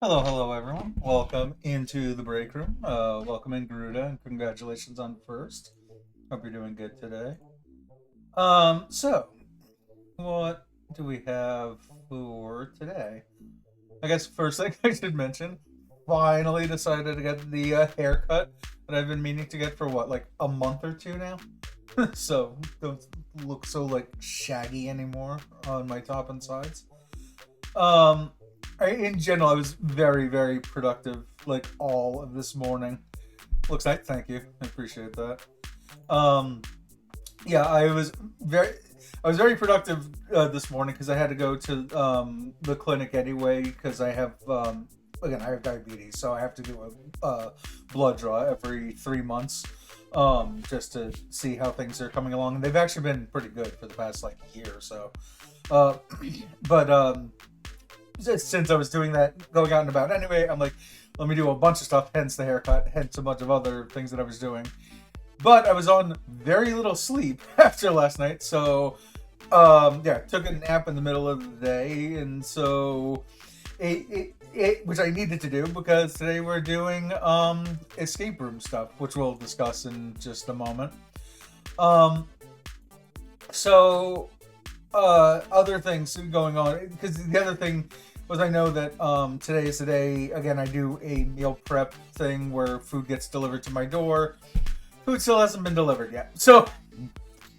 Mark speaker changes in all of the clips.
Speaker 1: Hello, everyone. Welcome into the break room. Welcome in, Garuda, and congratulations on first. Hope you're doing good today. So what do we have for today? I guess first thing I should mention, finally decided to get the haircut that I've been meaning to get for what, like a month or two now. So don't look so like shaggy anymore on my top and sides. Um, in general, I was very productive like all of this morning. Looks like, thank you, I appreciate that. Um, yeah, I was very productive this morning because I had to go to the clinic anyway because I have again I have diabetes, so I have to do a blood draw every 3 months just to see how things are coming along. And they've actually been pretty good for the past like year or so. Uh, but since I was doing that, going out and about anyway, I'm like, let me do a bunch of stuff, hence the haircut, hence a bunch of other things that I was doing. But I was on very little sleep after last night, so yeah, took a nap in the middle of the day, and so which I needed to do because today we're doing escape room stuff, which we'll discuss in just a moment. Um, so other things going on because the other thing was I know that today is the day again I do a meal prep thing where food gets delivered to my door. Food still hasn't been delivered yet, so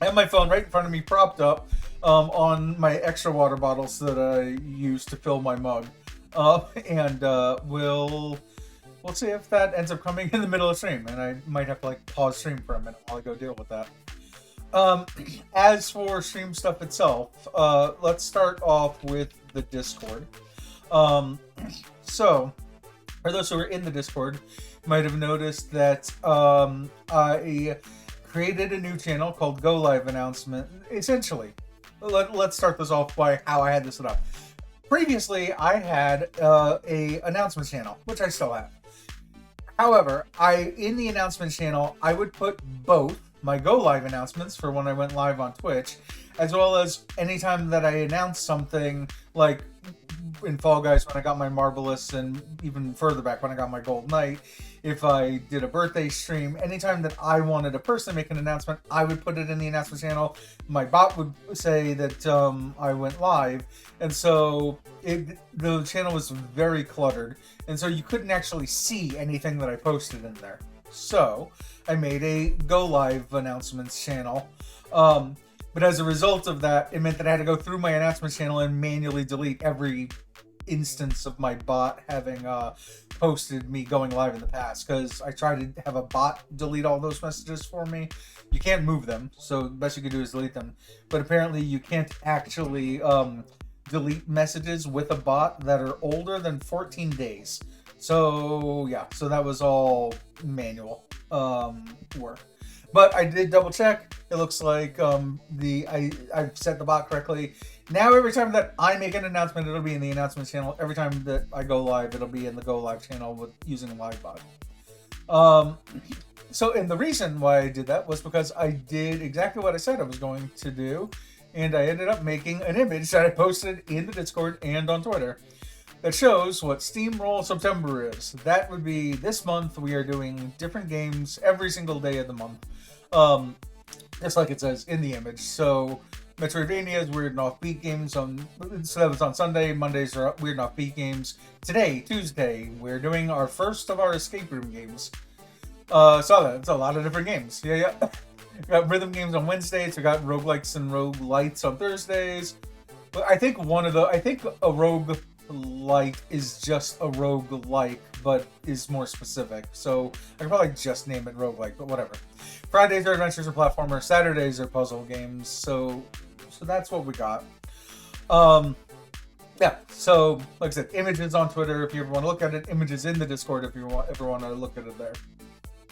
Speaker 1: I have my phone right in front of me, propped up on my extra water bottles that I use to fill my mug, and we'll see if that ends up coming in the middle of stream, and I might have to like pause stream for a minute while I go deal with that. Um, as for stream stuff itself, let's start off with the Discord. Um, so, for those who are in the Discord, you might have noticed that I created a new channel called Go Live Announcement. Essentially, let's start this off by how I had this set up. Previously, I had a announcement channel, which I still have. However, in the announcement channel, I would put both my Go Live announcements for when I went live on Twitch, as well as anytime that I announced something like in Fall Guys when I got my Marvelous, and even further back when I got my Gold Knight. If I did a birthday stream, anytime that I wanted to personally make an announcement, I would put it in the announcement channel. My bot would say that I went live, and so the channel was very cluttered, and so you couldn't actually see anything that I posted in there. So I made a Go Live announcements channel. But as a result of that, it meant that I had to go through my announcements channel and manually delete every instance of my bot having posted me going live in the past, because I tried to have a bot delete all those messages for me. You can't move them, so the best you can do is delete them. But apparently you can't actually delete messages with a bot that are older than 14 days. So yeah, so that was all manual work. But I did double check. It looks like I've set the bot correctly. Now every time that I make an announcement, it'll be in the announcements channel. Every time that I go live, it'll be in the Go Live channel with using a live bot. Um, and the reason why I did that was because I did exactly what I said I was going to do, and I ended up making an image that I posted in the Discord and on Twitter that shows what Steamroll September is. That would be this month. We are doing different games every single day of the month, just like it says in the image. So Metroidvania is Weird and Offbeat games so that was on Sunday. Mondays are Weird and Offbeat games. Today, Tuesday, we're doing our first of our escape room games. So that's a lot of different games. Yeah. We got rhythm games on Wednesdays. We got roguelikes and roguelites on Thursdays. But I think a roguelite is just a roguelike, but is more specific. So I could probably just name it roguelike, but whatever. Fridays are adventures and platformers. Saturdays are puzzle games. So that's what we got. Yeah. So like I said, images on Twitter if you ever want to look at it. Images in the Discord if you ever want to look at it there.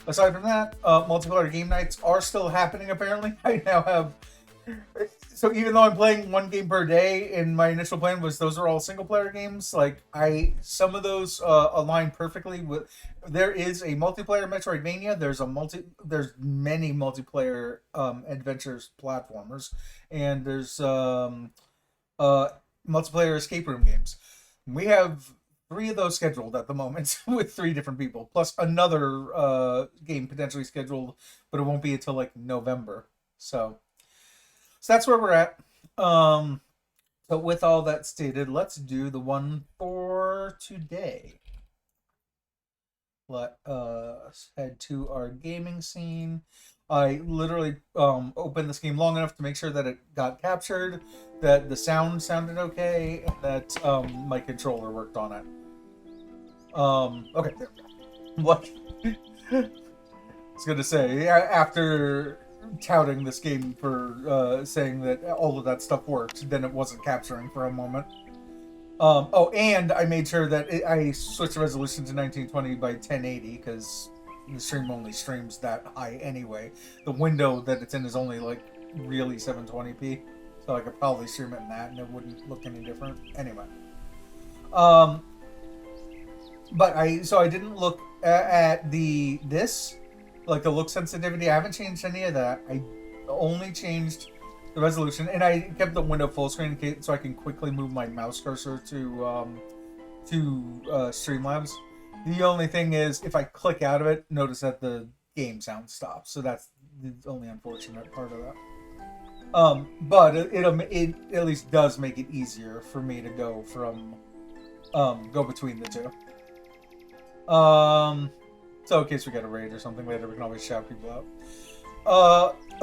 Speaker 1: Aside from that, multiplayer game nights are still happening. Apparently, I now have. So even though I'm playing one game per day, and my initial plan was those are all single player games, like some of those align perfectly with. There is a multiplayer Metroidvania. There's many multiplayer adventures platformers, and there's multiplayer escape room games. We have 3 of those scheduled at the moment with 3 different people, plus another game potentially scheduled, but it won't be until like November. So that's where we're at. So with all that stated, let's do the one for today. Let us head to our gaming scene. I literally opened this game long enough to make sure that it got captured, that the sound sounded okay, and that my controller worked on it. Okay, there we go. What? I was gonna say, after touting this game for saying that all of that stuff worked, then it wasn't capturing for a moment. Oh, and I made sure that I switched the resolution to 1920 by 1080 because the stream only streams that high anyway. The window that it's in is only like really 720p, so I could probably stream it in that and it wouldn't look any different. Anyway, but I didn't look at this like the look sensitivity. I haven't changed any of that. I only changed the resolution, and I kept the window full screen so I can quickly move my mouse cursor to Streamlabs. The only thing is, if I click out of it, notice that the game sound stops. So that's the only unfortunate part of that. But it at least does make it easier for me to go between the two. So in case we get a raid or something later, we can always shout people out.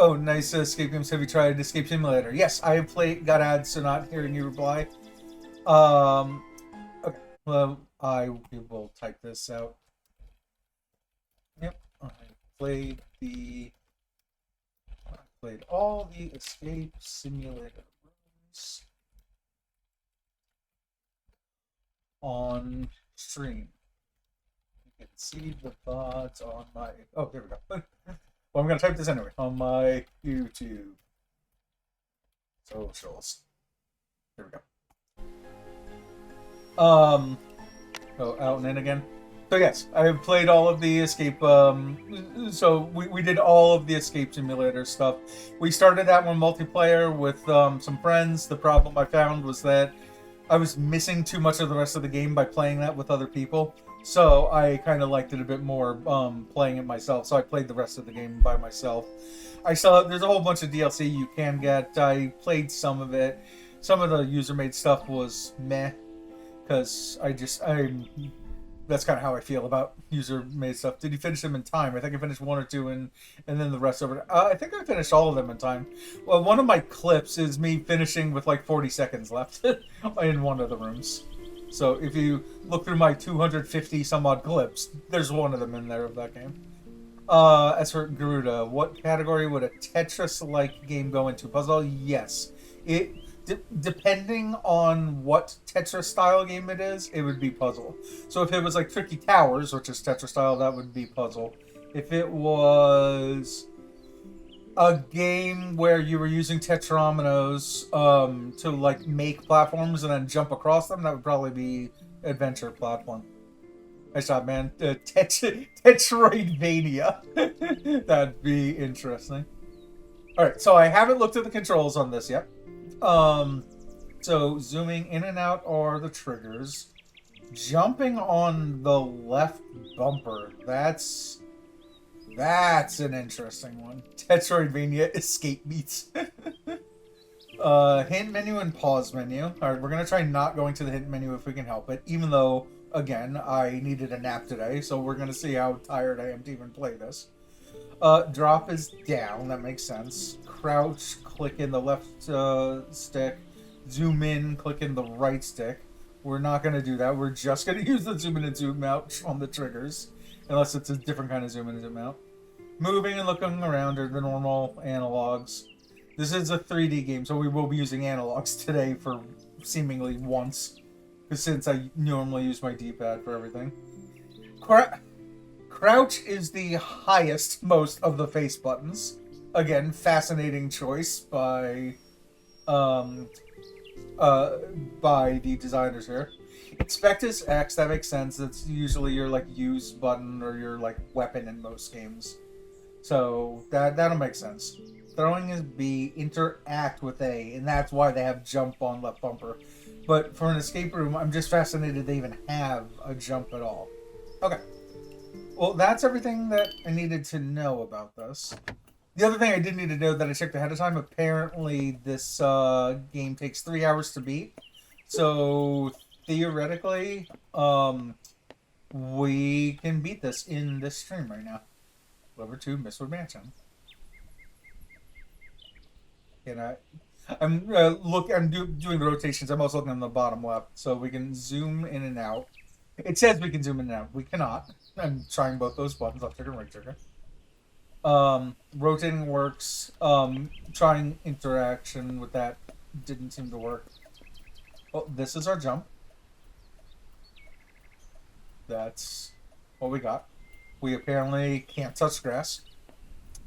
Speaker 1: Oh, nice escape games. Have you tried Escape Simulator? Yes, I have got ads, so not hearing you reply. Okay, well, I will type this out. Yep, I played all the Escape Simulator rooms on stream. You can see the VODs on my... Oh, there we go. Well, I'm going to type this anyway on my YouTube socials. There we go. Oh, out and in again. So yes, I have played all of the Escape. So we did all of the Escape Simulator stuff. We started that one multiplayer with some friends. The problem I found was that I was missing too much of the rest of the game by playing that with other people. So I kind of liked it a bit more playing it myself. So I played the rest of the game by myself. There's a whole bunch of DLC you can get. I played some of it. Some of the user-made stuff was meh, because that's kind of how I feel about user-made stuff. Did you finish them in time? I think I finished 1 or 2, and then the rest over. I think I finished all of them in time. Well, one of my clips is me finishing with like 40 seconds left in one of the rooms. So if you look through my 250 some odd clips, there's one of them in there of that game. As for Garuda, what category would a Tetris-like game go into? Puzzle? Yes. Depending on what Tetris-style game it is, it would be puzzle. So if it was like Tricky Towers, which is Tetris-style, that would be puzzle. If it was a game where you were using tetrominoes to like make platforms and then jump across them, that would probably be adventure platform. Nice job, man. Tetroidvania. That'd be interesting. Alright, so I haven't looked at the controls on this yet. So zooming in and out are the triggers. Jumping on the left bumper, that's an interesting one. Tetroidvania escape meets. Hint menu and pause menu. Alright, we're gonna try not going to the hint menu if we can help it, even though, again, I needed a nap today, so we're gonna see how tired I am to even play this. Drop is down, that makes sense. Crouch, click in the left stick. Zoom in, click in the right stick. We're not gonna do that, we're just gonna use the zoom in and zoom out on the triggers. Unless it's a different kind of zoom in and zoom out. Moving and looking around are the normal analogs. This is a 3D game, so we will be using analogs today for seemingly once. Since I normally use my D-pad for everything. Crouch is the highest most of the face buttons. Again, fascinating choice by the designers here. Expect is X, that makes sense. That's usually your like use button or your like weapon in most games. So that'll make sense. Throwing is B, interact with A, and that's why they have jump on left bumper. But for an escape room, I'm just fascinated they even have a jump at all. Okay. Well, that's everything that I needed to know about this. The other thing I did need to know that I checked ahead of time, apparently this game takes 3 hours to beat. So theoretically, we can beat this in this stream right now. Over to Mystwood Mansion. And I'm doing the rotations. I'm also looking on the bottom left, so we can zoom in and out. It says we can zoom in and out. We cannot. I'm trying both those buttons, left trigger and right trigger. Rotating works. Trying interaction with that didn't seem to work. Oh, this is our jump. That's what we got. We apparently can't touch grass.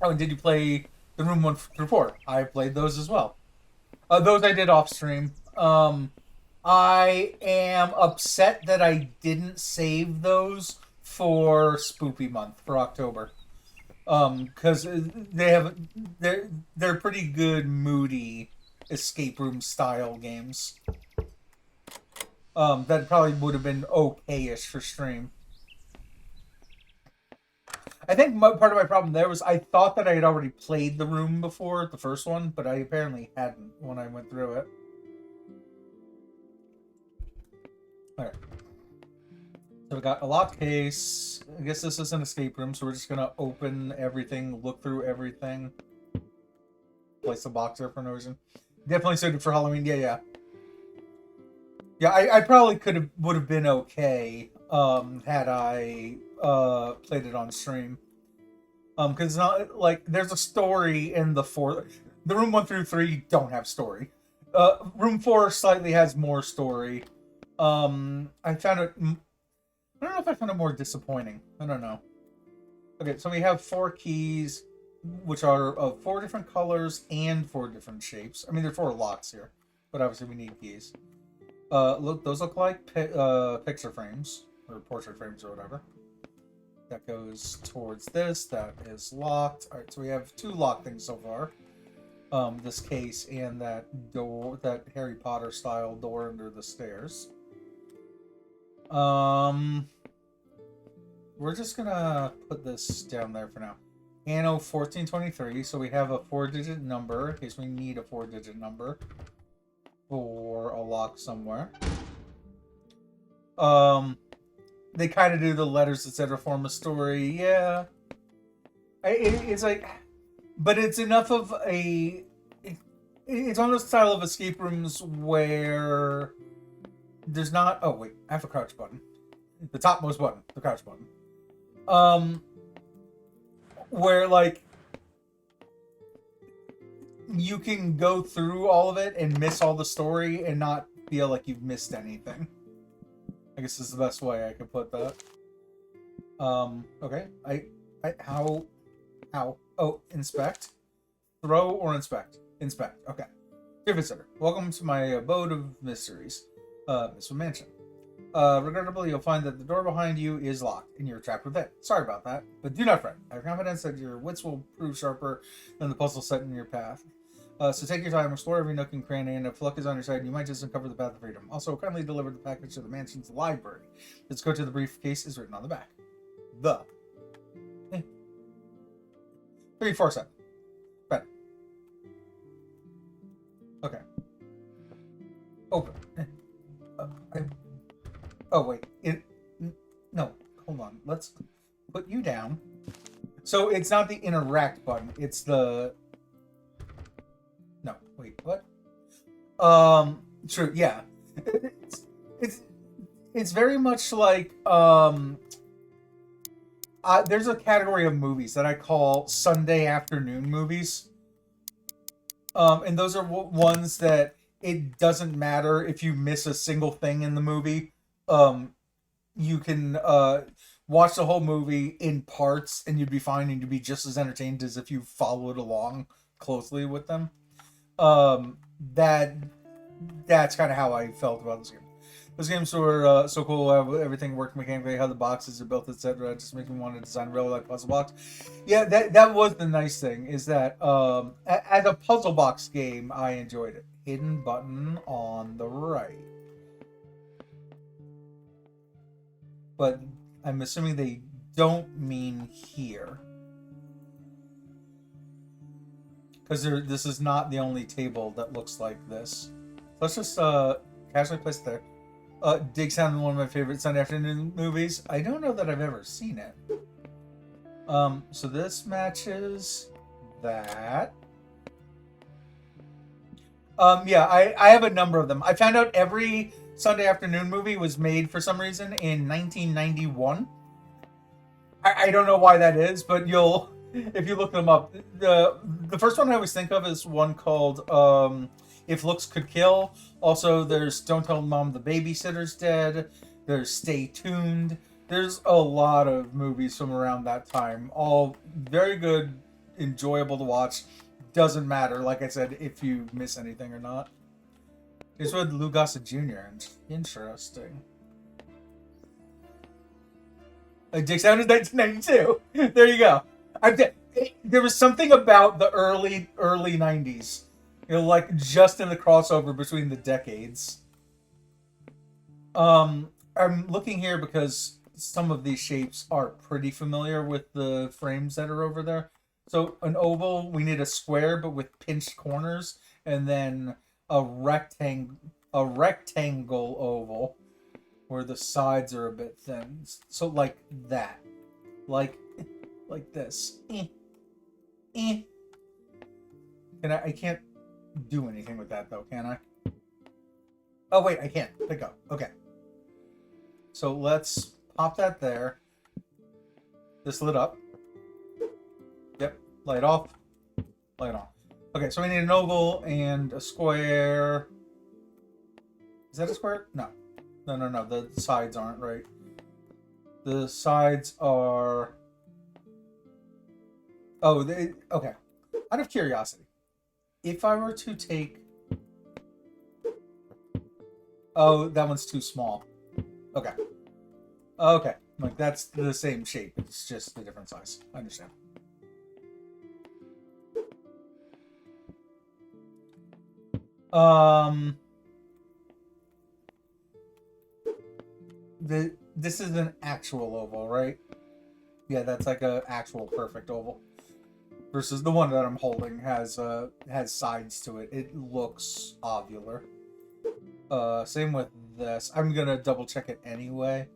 Speaker 1: Oh, and did you play the room 1 through 4? I played those as well. Those I did off stream. I am upset that I didn't save those for Spoopy Month for October. Because they're pretty good, moody escape room style games. That probably would have been okay-ish for stream. I think part of my problem there was I thought that I had already played the room before, the first one, but I apparently hadn't when I went through it. Alright. So we got a lock case. I guess this is an escape room, so we're just gonna open everything, look through everything. Place the box there for no reason. Definitely suited for Halloween. Yeah. Yeah, I probably would have been okay had I played it on stream. Because it's not like there's a story in the 4. The room 1 through 3 don't have story. Room 4 slightly has more story. I found it. I don't know if I found it more disappointing. I don't know. Okay, so we have 4 keys, which are of 4 different colors and 4 different shapes. I mean, there are 4 locks here, but obviously we need keys. Those look like picture frames or portrait frames or whatever. That goes towards this. That is locked. All right, so we have 2 locked things so far. This case and that door, that Harry Potter style door under the stairs. We're just gonna put this down there for now. Anno 1423. So we have a 4-digit number in case we need a 4-digit number for a lock somewhere. They kind of do the letters, etc. form a story. Yeah. It's like, but it's enough of a. It's on the style of escape rooms where there's not. Oh wait, I have a crouch button. The topmost button, the crouch button. Where like you can go through all of it and miss all the story and not feel like you've missed anything. I guess this is the best way I could put that. Okay. How? Oh, inspect. Throw or inspect? Inspect. Okay. Dear visitor, welcome to my abode of mysteries, Mystwood Mansion. Regrettably, you'll find that the door behind you is locked, and you're trapped within. Sorry about that, but do not fret. I have confidence that your wits will prove sharper than the puzzle set in your path. So take your time, explore every nook and cranny, and if luck is on your side, you might just uncover the path of freedom. Also, kindly deliver the package to the mansion's library. Let's go to the briefcase is written on the back. 347. Better. Okay. Open. Oh wait. No. Hold on. Let's put you down. So it's not the interact button. It's the. No. Wait. What? True. Yeah. It's very much like there's a category of movies that I call Sunday afternoon movies. And those are ones that it doesn't matter if you miss a single thing in the movie. You can watch the whole movie in parts and you'd be fine and you'd be just as entertained as if you followed along closely with them. That's kind of how I felt about this game. Those games were so cool, how everything worked mechanically, how the boxes are built, etc. It just makes me want to design a real like puzzle box. Yeah, that was the nice thing, is that as a puzzle box game, I enjoyed it. Hidden button on the right. but I'm assuming they don't mean here. Because this is not the only table that looks like this. Let's just casually place it there. Dig Sound, one of my favorite Sunday afternoon movies. I don't know that I've ever seen it. So this matches that. Yeah, I have a number of them. I found out every Sunday afternoon movie was made for some reason in 1991. I don't know why that is, but if you look them up, the first one I always think of is one called If Looks Could Kill. Also, there's Don't Tell Mom the Babysitter's Dead. There's Stay Tuned. There's a lot of movies from around that time. All very good, enjoyable to watch. Doesn't matter, like I said, if you miss anything or not. Here's with Lou Gossett Jr. Interesting. Dig Sound is 1992. There you go. There was something about the early 90s. You know, like just in the crossover between the decades. I'm looking here because some of these shapes are pretty familiar with the frames that are over there. So an oval, we need a square but with pinched corners, and then a rectangle oval where the sides are a bit thin. So like that. Like this. I can't do anything with that though, can I? Oh wait, I can't. Pick up. Okay. So let's pop that there. This lit up. Yep. Light off. Light on. Okay, so we need an oval and a square. Is that a square? No. No. The sides aren't right. The sides are... Oh, okay. Out of curiosity, if I were to take... Oh, that one's too small. Okay. Okay. Like, that's the same shape. It's just a different size. I understand. This is an actual oval, right? Yeah, that's like a actual perfect oval. Versus the one that I'm holding has sides to it. It looks ovular. Same with this. I'm gonna double check it anyway.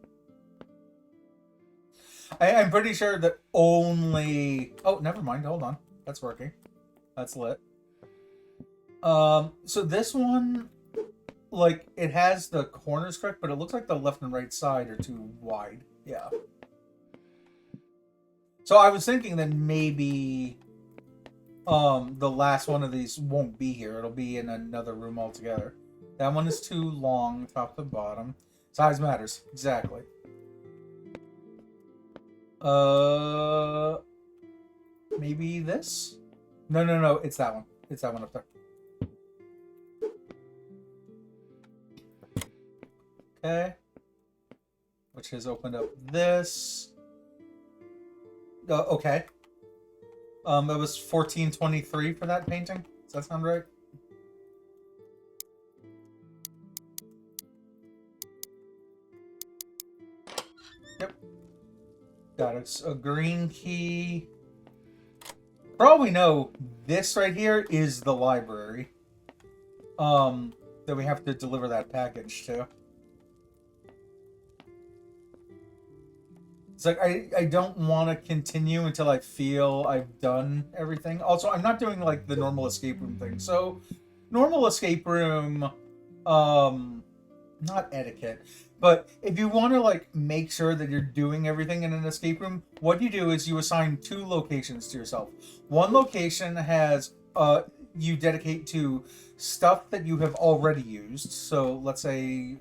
Speaker 1: I'm pretty sure that only... Oh, never mind. Hold on. That's working. That's lit. So this one, like, it has the corners correct, but it looks like the left and right side are too wide. Yeah. So I was thinking that maybe the last one of these won't be here. It'll be in another room altogether. That one is too long, top to bottom. Size matters. Exactly. Maybe this? No. It's that one. It's that one up there. Okay. Which has opened up this. Okay. That was 1423 for that painting. Does that sound right? Yep. Got it. A green key. For all we know, this right here is the library. That we have to deliver that package to. It's like, I don't want to continue until I feel I've done everything. Also, I'm not doing, like, the normal escape room thing. So, normal escape room, not etiquette, but if you want to, like, make sure that you're doing everything in an escape room, what you do is you assign 2 locations to yourself. One location has, you dedicate to stuff that you have already used. So, let's say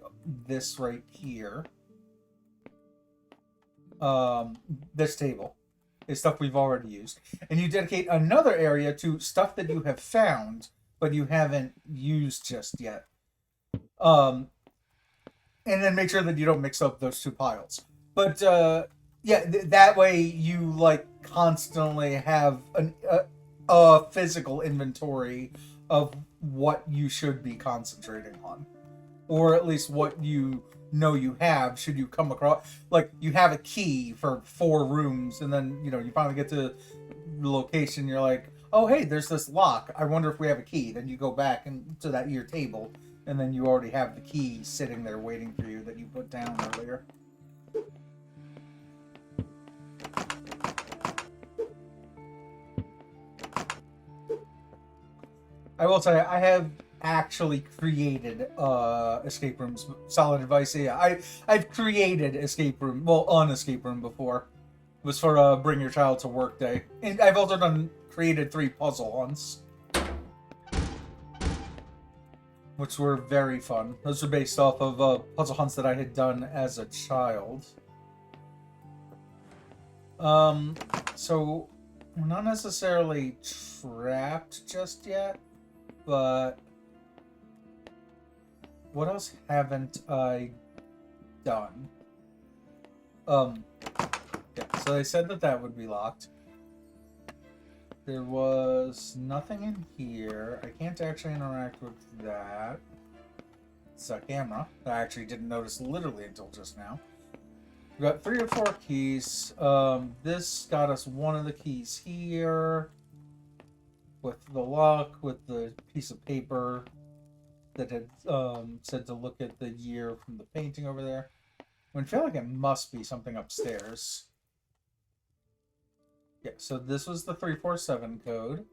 Speaker 1: this right here. This table is stuff we've already used, and you dedicate another area to stuff that you have found but you haven't used just yet, and then make sure that you don't mix up those 2 piles. But yeah, that way you like constantly have a physical inventory of what you should be concentrating on. or at least what you know you have should you come across, like, you have a key for 4 rooms, and then, you know, you finally get to the location, you're like, oh hey, there's this lock, I wonder if we have a key. Then you go back and to that your table, and then you already have the key sitting there waiting for you that you put down earlier. I will say, I have actually created escape rooms. Solid advice. Yeah, I've created escape room, well, an escape room before. It was for Bring Your Child to Work Day, and I've also created 3 puzzle hunts, which were very fun. Those were based off of puzzle hunts that I had done as a child. So we're not necessarily trapped just yet, but what else haven't I done? Yeah, so they said that that would be locked. There was nothing in here. I can't actually interact with that. It's a camera that I actually didn't notice literally until just now. We got 3 or 4 keys. This got us one of the keys here. With the lock, with the piece of paper that had said to look at the year from the painting over there. I feel like it must be something upstairs. Yeah, so this was the 347 code.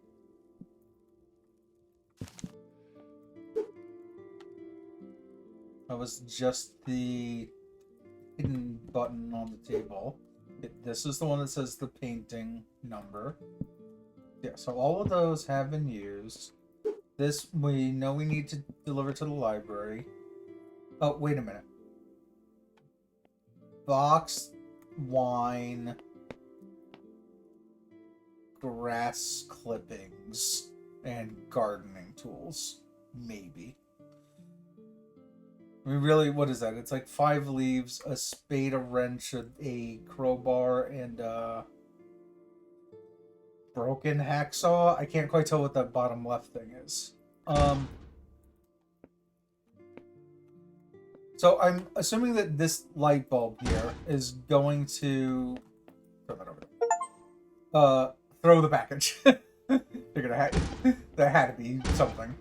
Speaker 1: That was just the hidden button on the table. This is the one that says the painting number. Yeah, so all of those have been used. This, we know we need to deliver to the library. Oh, wait a minute. Box, wine, grass clippings, and gardening tools. Maybe. I mean, really, what is that? It's like 5 leaves, a spade, a wrench, a crowbar, and broken hacksaw. I can't quite tell what that bottom left thing is. So I'm assuming that this light bulb here is going to throw that over there. Throw the package. Figured there had to be something.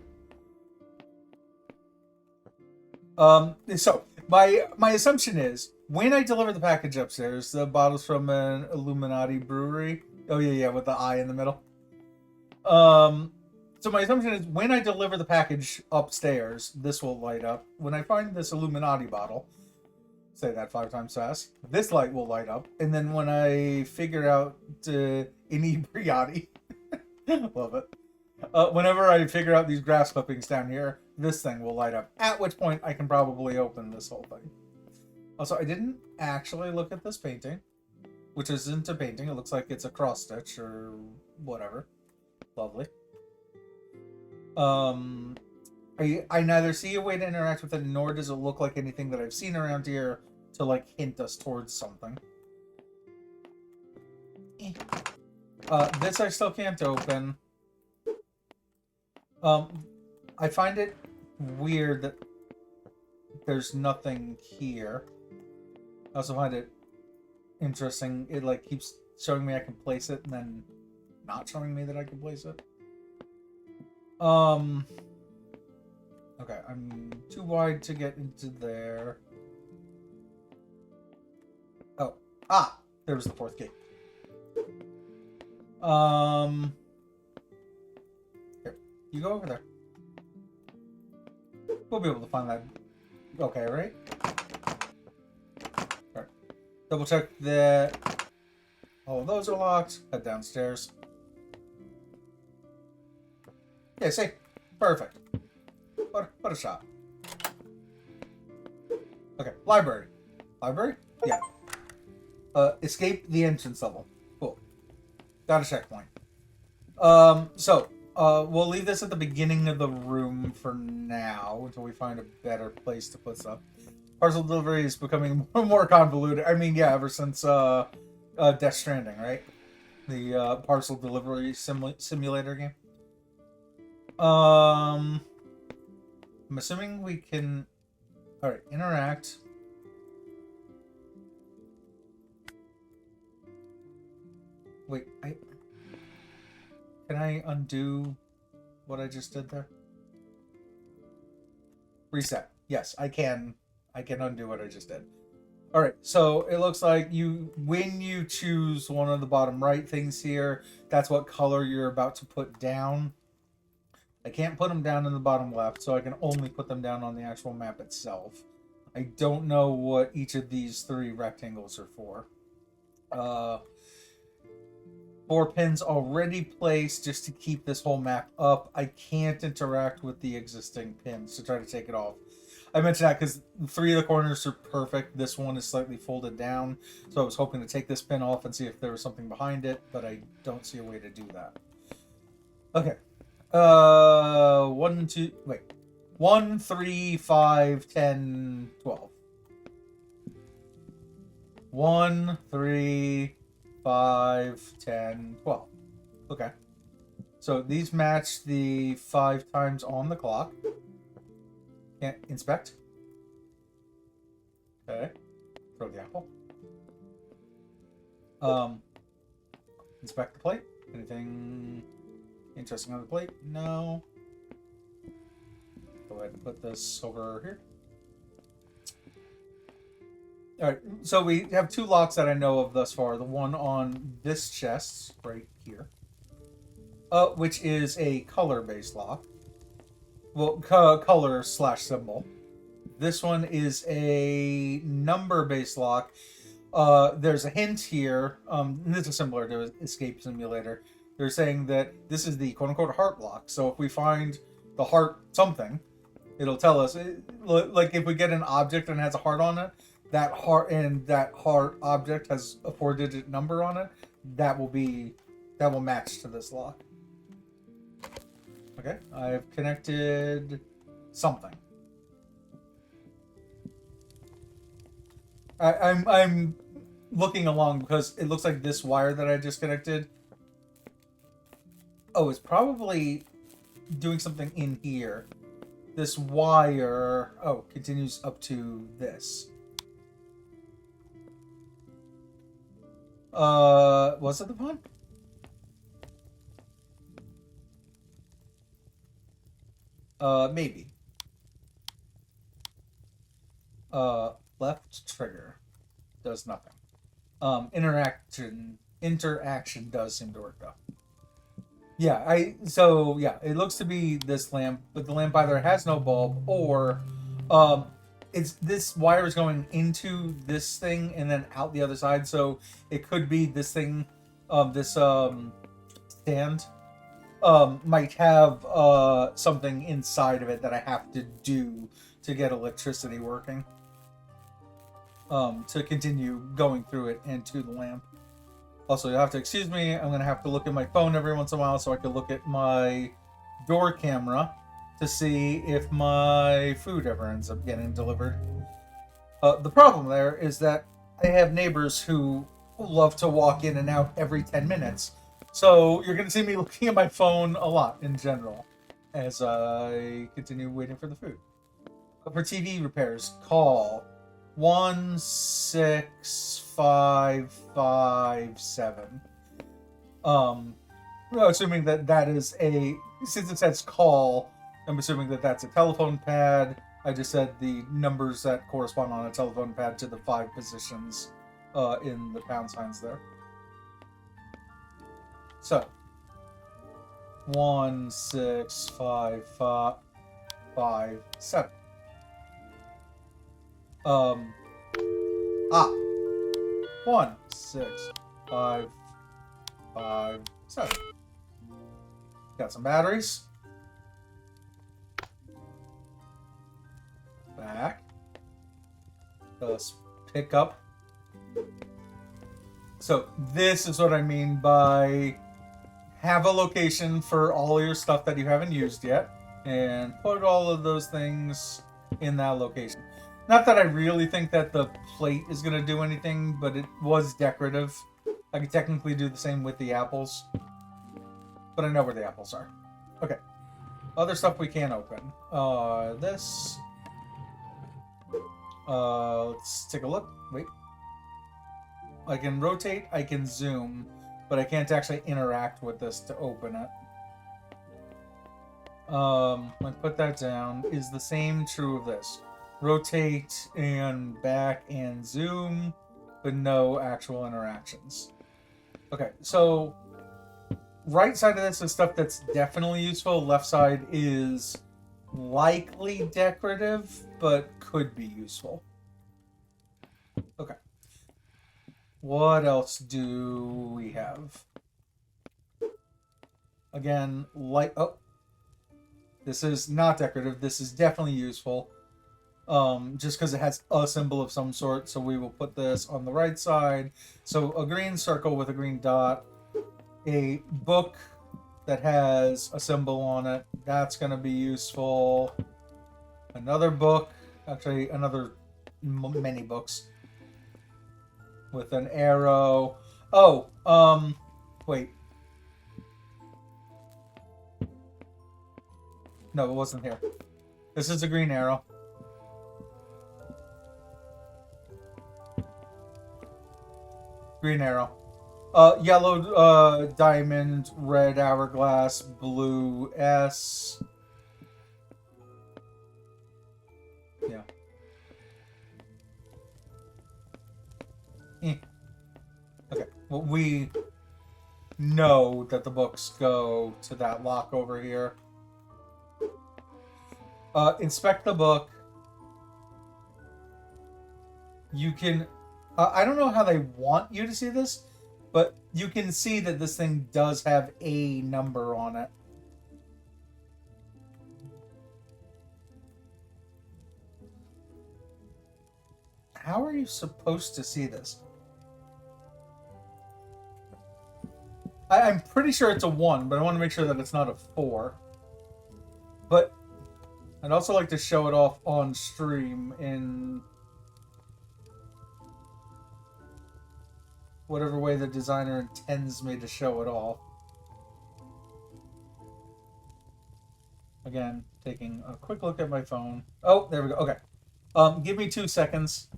Speaker 1: So my assumption is when I deliver the package upstairs, the bottle's from an Illuminati brewery. Oh yeah, with the eye in the middle. So my assumption is when I deliver the package upstairs, this will light up. When I find this Illuminati bottle, say that 5 times fast, this light will light up. And then when I figure out inebriati, love it. Whenever I figure out these grass clippings down here, this thing will light up. At which point I can probably open this whole thing. Also, I didn't actually look at this painting, which isn't a painting. It looks like it's a cross stitch or whatever. Lovely. I neither see a way to interact with it, nor does it look like anything that I've seen around here to, like, hint us towards something. This I still can't open. I find it weird that there's nothing here. I also find it interesting. It, like, keeps showing me I can place it and then not showing me that I can place it. Okay, I'm too wide to get into there. Oh, there was the 4th gate. Here, you go over there. We'll be able to find that. Okay, right? Alright. Double check that all of those are locked. Head downstairs. Yeah, see? Perfect. What a shot. Okay, library. Library? Yeah. Escape the entrance level. Cool. Got a checkpoint. So, we'll leave this at the beginning of the room for now until we find a better place to put stuff. Parcel delivery is becoming more and more convoluted. I mean, yeah, ever since Death Stranding, right? The parcel delivery simulator game. I'm assuming we can Alright, interact. Wait, can I undo what I just did there? Reset. Yes, I can. I can undo what I just did. All right, so it looks like when you choose one of the bottom right things here, that's what color you're about to put down. I can't put them down in the bottom left, so I can only put them down on the actual map itself. I don't know what each of these 3 rectangles are for. 4 pins already placed just to keep this whole map up. I can't interact with the existing pins to try to take it off. I mentioned that because 3 of the corners are perfect. This one is slightly folded down, so I was hoping to take this pin off and see if there was something behind it, but I don't see a way to do that. Okay. 1, 2, wait. 1, 3, 5, 10, 12. 1, 3, 5, 10, 12. Okay. So these match the 5 times on the clock. Can't inspect. Okay. Throw the apple. Inspect the plate. Anything interesting on the plate? No. Go ahead and put this over here. Alright, so we have 2 locks that I know of thus far. The one on this chest, right here. Which is a color-based lock. Well, color/symbol. This one is a number-based lock. There's a hint here. This is similar to Escape Simulator. They're saying that this is the quote-unquote heart lock. So if we find the heart something, it'll tell us. Like if we get an object and it has a heart on it, that heart object has a 4-digit number on it, that will match to this lock. Okay, I've connected something. I'm looking along because it looks like this wire that I just connected. Oh, it's probably doing something in here. This wire, continues up to this. Was it the pond? Maybe. Left trigger does nothing. Interaction does seem to work though. Yeah, it looks to be this lamp, but the lamp either has no bulb or it's this wire is going into this thing and then out the other side, so it could be this thing, this stand might have something inside of it that I have to do to get electricity working, to continue going through it and to the lamp. Also, you'll have to excuse me, I'm going to have to look at my phone every once in a while so I can look at my door camera to see if my food ever ends up getting delivered. The problem there is that I have neighbors who love to walk in and out every 10 minutes. So you're going to see me looking at my phone a lot in general as I continue waiting for the food. For TV repairs, call 16557. Assuming that is since it says call, I'm assuming that's a telephone pad. I just said the numbers that correspond on a telephone pad to the 5 positions in the pound signs there. So 16557. 16557. Got some batteries. Back. Let's pick up. So this is what I mean by have a location for all your stuff that you haven't used yet and put all of those things in that location. Not that I really think that the plate is going to do anything, but it was decorative. I could technically do the same with the apples, but I know where the apples are. Okay. Other stuff we can open. This. Let's take a look. Wait. I can rotate, I can zoom, but I can't actually interact with this to open it. Let's put that down. Is the same true of this? Rotate and back and zoom, but no actual interactions. Okay, so right side of this is stuff that's definitely useful. Left side is likely decorative, but could be useful. Okay. What else do we have? Again, like, oh, this is not decorative. This is definitely useful. Just because it has a symbol of some sort, so we will put this on the right side. So a green circle with a green dot. A book that has a symbol on it. That's going to be useful. Another book. Actually, many books. With an arrow. Oh, wait. No, it wasn't here. This is a green arrow. Green arrow. Yellow diamond, red hourglass, blue S. Yeah. Okay. Well, we know that the books go to that lock over here. Inspect the book. You can... I don't know how they want you to see this, but you can see that this thing does have a number on it. How are you supposed to see this? I'm pretty sure it's a 1, but I want to make sure that it's not a 4. But I'd also like to show it off on stream in whatever way the designer intends me to show it off. Again, taking a quick look at my phone. Oh, there we go. Okay. Give me 2 seconds.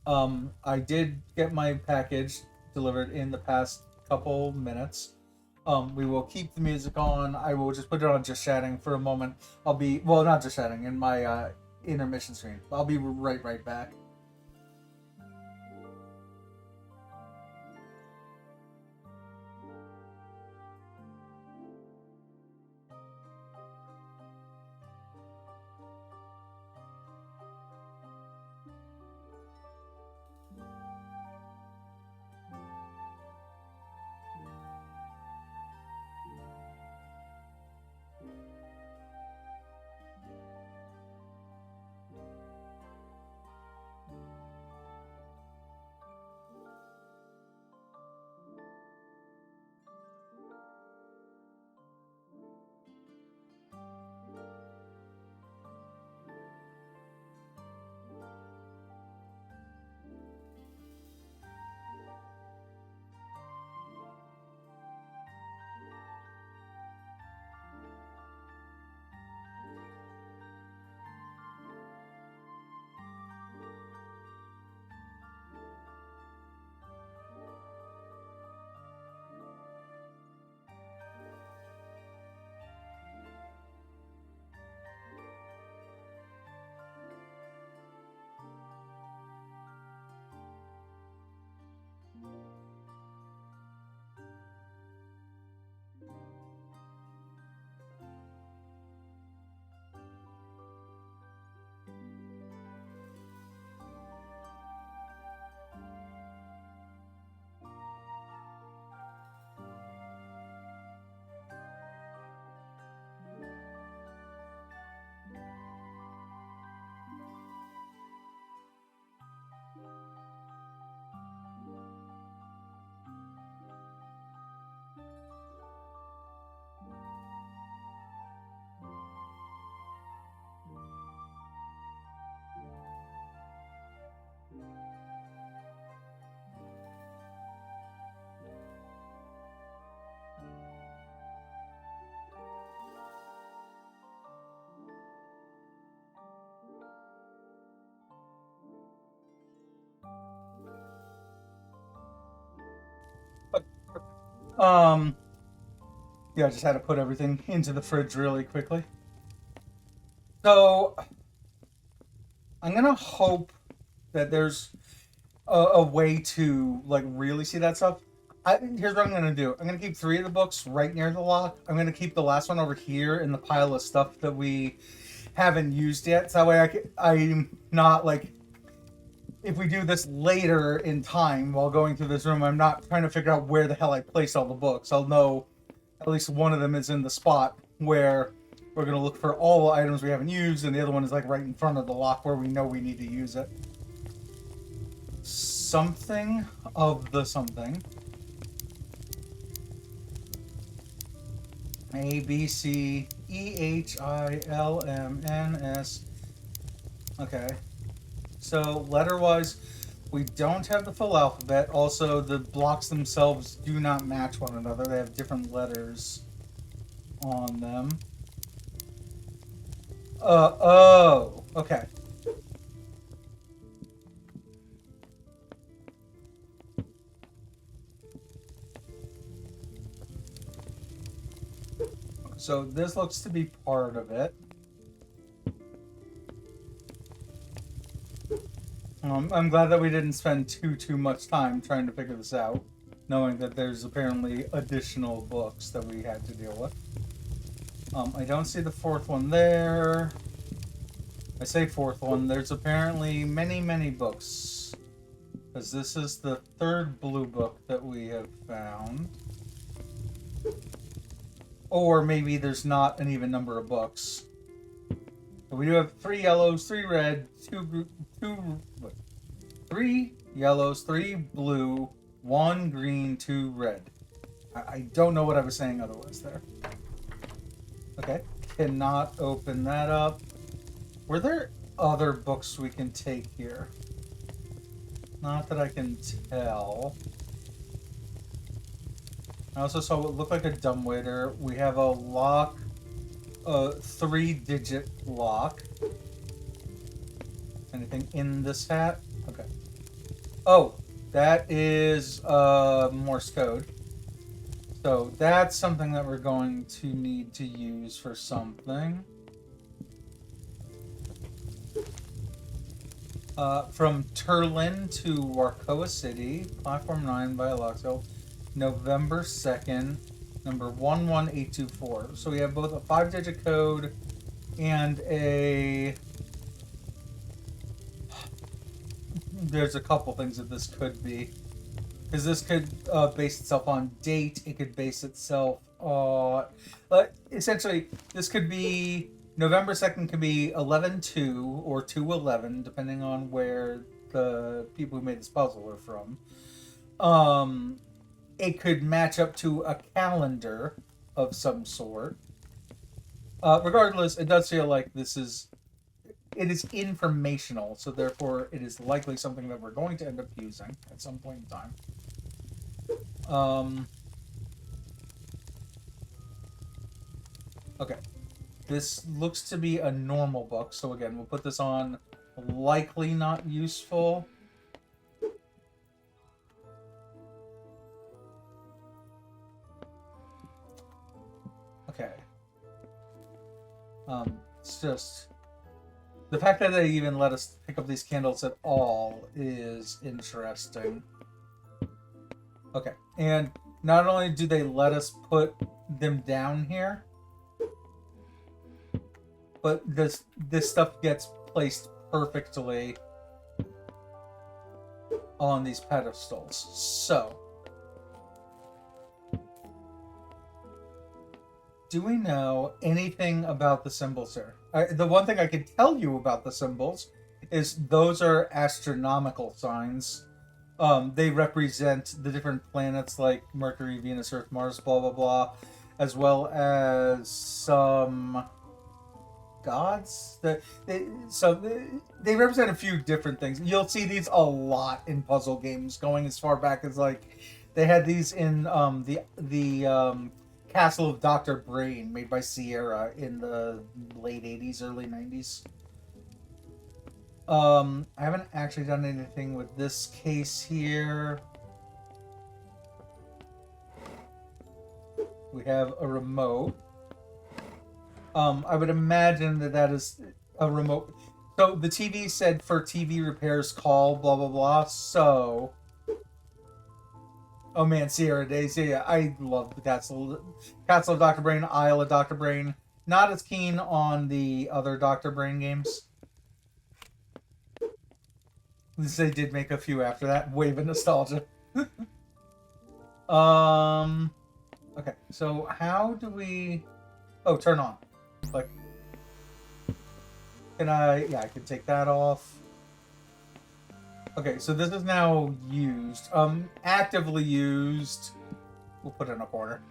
Speaker 1: I did get my package delivered in the past couple minutes. We will keep the music on. I will just put it on just chatting for a moment. I'll be, well, not just chatting, in my intermission screen. I'll be right back. Um, yeah, I just had to put everything into the fridge really quickly. So I'm gonna hope that there's a way to like really see that stuff. Here's what I'm gonna do. I'm gonna keep 3 of the books right near the lock. I'm gonna keep the last one over here in the pile of stuff that we haven't used yet. So that way I'm not like, if we do this later in time while going through this room, I'm not trying to figure out where the hell I placed all the books. I'll know at least one of them is in the spot where we're going to look for all the items we haven't used, and the other one is like right in front of the lock where we know we need to use it. Something of the something. A, B, C, E, H, I, L, M, N, S. Okay. So, letter-wise, we don't have the full alphabet. Also, the blocks themselves do not match one another. They have different letters on them. Oh, okay. So this looks to be part of it. I'm glad that we didn't spend too much time trying to figure this out, knowing that there's apparently additional books that we had to deal with. I don't see the 4th one there. I say 4th one. There's apparently many books, because this is the 3rd blue book that we have found. Or maybe there's not an even number of books. So we do have 3 yellows, 3 red, 3 yellows, 3 blue, 1 green, 2 red. I don't know what I was saying otherwise there. Okay, cannot open that up. Were there other books we can take here? Not that I can tell. I also saw what looked like a dumbwaiter. We have a lock, a 3-digit lock. Anything in this hat? Okay. Oh, that is Morse code. So that's something that we're going to need to use for something. From Turlin to Warkoa City, Platform 9 by Aloxo, November 2nd, number 11824. So we have both a 5-digit code and a... There's a couple things that this could be. Because this could base itself on date. It could base itself on... essentially, this could be... November 2nd could be 11-2 or 2-11, depending on where the people who made this puzzle are from. It could match up to a calendar of some sort. Regardless, it does feel like this is... It is informational, so therefore it is likely something that we're going to end up using at some point in time. Okay. This looks to be a normal book, so again, we'll put this on likely not useful. Okay. It's just... The fact that they even let us pick up these candles at all is interesting. Okay, and not only do they let us put them down here, but this stuff gets placed perfectly on these pedestals. So, do we know anything about the symbols here? The one thing I can tell you about the symbols is those are astronomical signs. They represent the different planets like Mercury, Venus, Earth, Mars, blah, blah, blah, as well as some gods. They represent a few different things. You'll see these a lot in puzzle games, going as far back as like they had these in the Castle of Dr. Brain, made by Sierra in the late 80s, early 90s. I haven't actually done anything with this case here. We have a remote. I would imagine that is a remote. So the TV said for TV repairs, call blah blah blah. So, oh man, Sierra Days. Yeah, I love the Castle of Dr. Brain, Isle of Dr. Brain. Not as keen on the other Dr. Brain games. At least they did make a few after that. Wave of nostalgia. Okay, so how do we... Oh, turn on. Like, can I... Yeah, I can take that off. Okay, so this is now used. Actively used. We'll put it in a corner.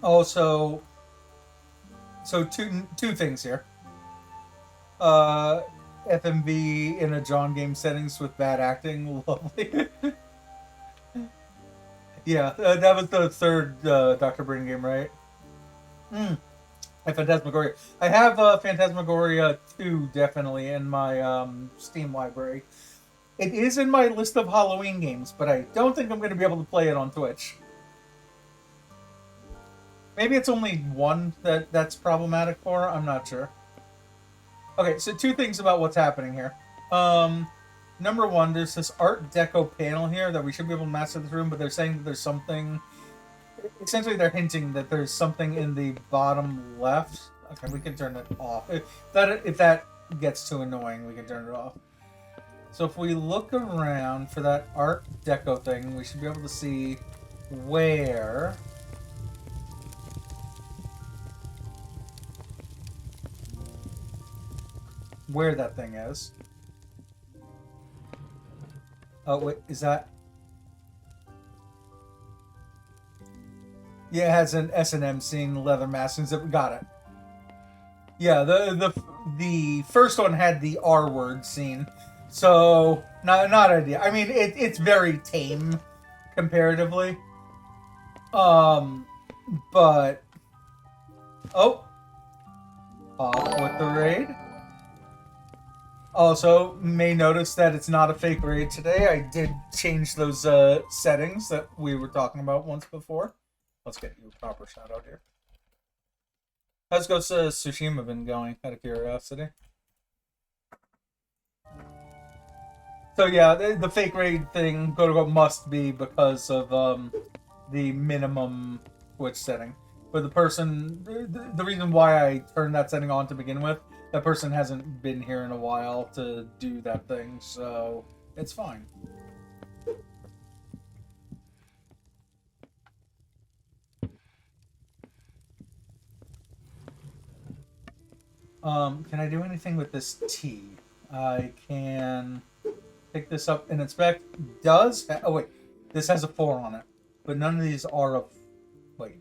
Speaker 1: Also... So two things here. FMV in a John game settings with bad acting, lovely. Yeah, that was the third Dr. Brain game, right? Phantasmagoria. I have Phantasmagoria 2 definitely in my Steam library. It is in my list of Halloween games, but I don't think I'm going to be able to play it on Twitch. Maybe it's only one that's problematic for. I'm not sure. Okay, so two things about what's happening here. Number one, there's this Art Deco panel here that we should be able to master this room, but they're saying that there's something... Essentially, they're hinting that there's something in the bottom left. Okay, we can turn it off. If that gets too annoying, we can turn it off. So if we look around for that Art Deco thing, we should be able to see where... where that thing is. Oh, wait, is that... Yeah, it has an S&M scene, leather mask, and got it. Yeah, the first one had the R word scene, so not ideal. I mean, it's very tame comparatively. But off with the raid. Also, may notice that it's not a fake raid today. I did change those settings that we were talking about once before. Let's get you a proper shout out here. How's Ghost of Tsushima been going, out of curiosity? So yeah, the fake raid thing, go must be because of the minimum Twitch setting. But the person, the reason why I turned that setting on to begin with, that person hasn't been here in a while to do that thing, so it's fine. Can I do anything with this tea? I can pick this up and inspect. Oh wait, this has a 4 on it, but none of these are a... Wait,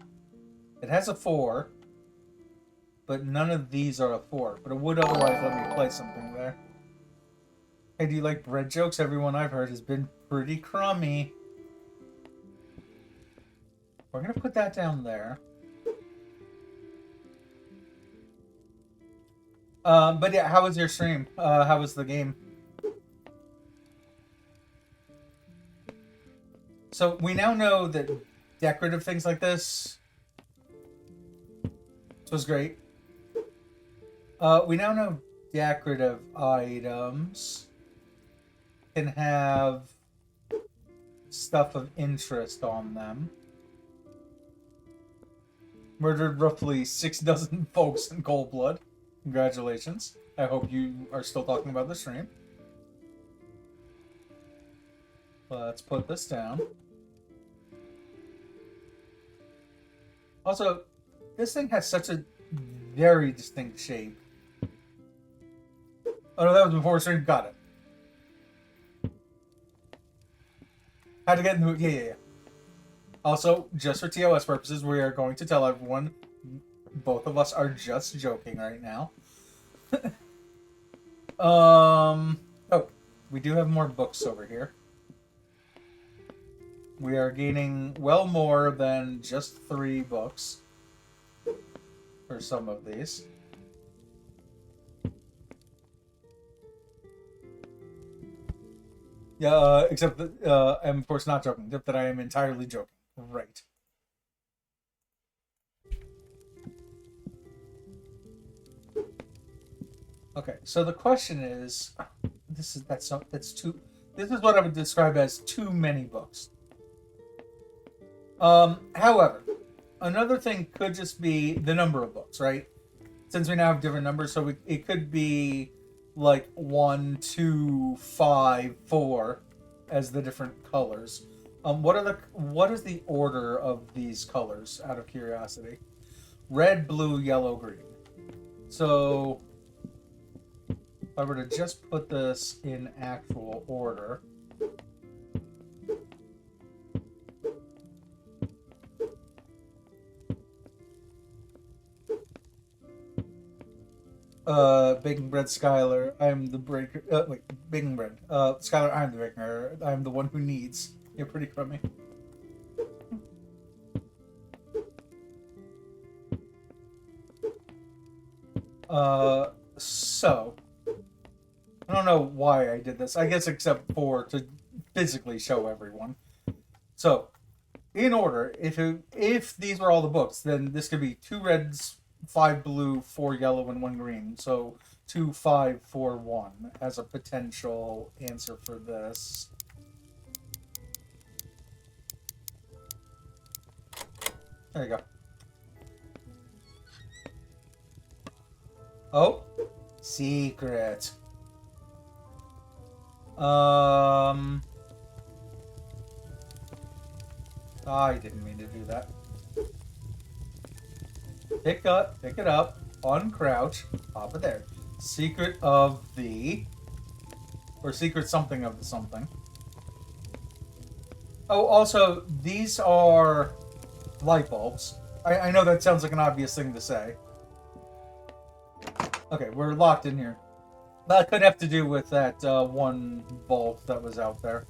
Speaker 1: it has a 4, but none of these are a 4. But it would otherwise let me play something there. Hey, do you like bread jokes? Everyone I've heard has been pretty crummy. We're gonna put that down there. But yeah, how was your stream? How was the game? So we now know that decorative things like this was great. We now know decorative items can have stuff of interest on them. Murdered roughly 6 dozen folks in cold blood. Congratulations. I hope you are still talking about the stream. Let's put this down. Also, this thing has such a very distinct shape. Oh no, that was before stream. Got it. How to get into it? Yeah. Also, just for TOS purposes, we are going to tell everyone both of us are just joking right now. Oh, we do have more books over here. We are gaining well more than just 3 books for some of these. Yeah, except that I'm of course not joking, except that I am entirely joking. Right. Okay, so the question is, that's too. This is what I would describe as too many books. However, another thing could just be the number of books, right? Since we now have different numbers, so it could be like 1, 2, 5, 4 as the different colors. What is the order of these colors? Out of curiosity, red, blue, yellow, green. So if I were to just put this in actual order. Baking bread, Skylar. I'm the breaker. Wait, baking bread. Skylar, I'm the baker. I'm the one who needs. You're pretty crummy. So I don't know why I did this. I guess except for to physically show everyone. So, in order, if these were all the books, then this could be 2 reds, 5 blue, 4 yellow, and 1 green. So 2, 5, 4, 1 as a potential answer for this. There you go. Oh, secret. I didn't mean to do that. Pick it up, uncrouch, pop it there. Secret of the, or secret something of the something. Oh, also, these are light bulbs. I know that sounds like an obvious thing to say. Okay, we're locked in here. That could have to do with that one bulb that was out there.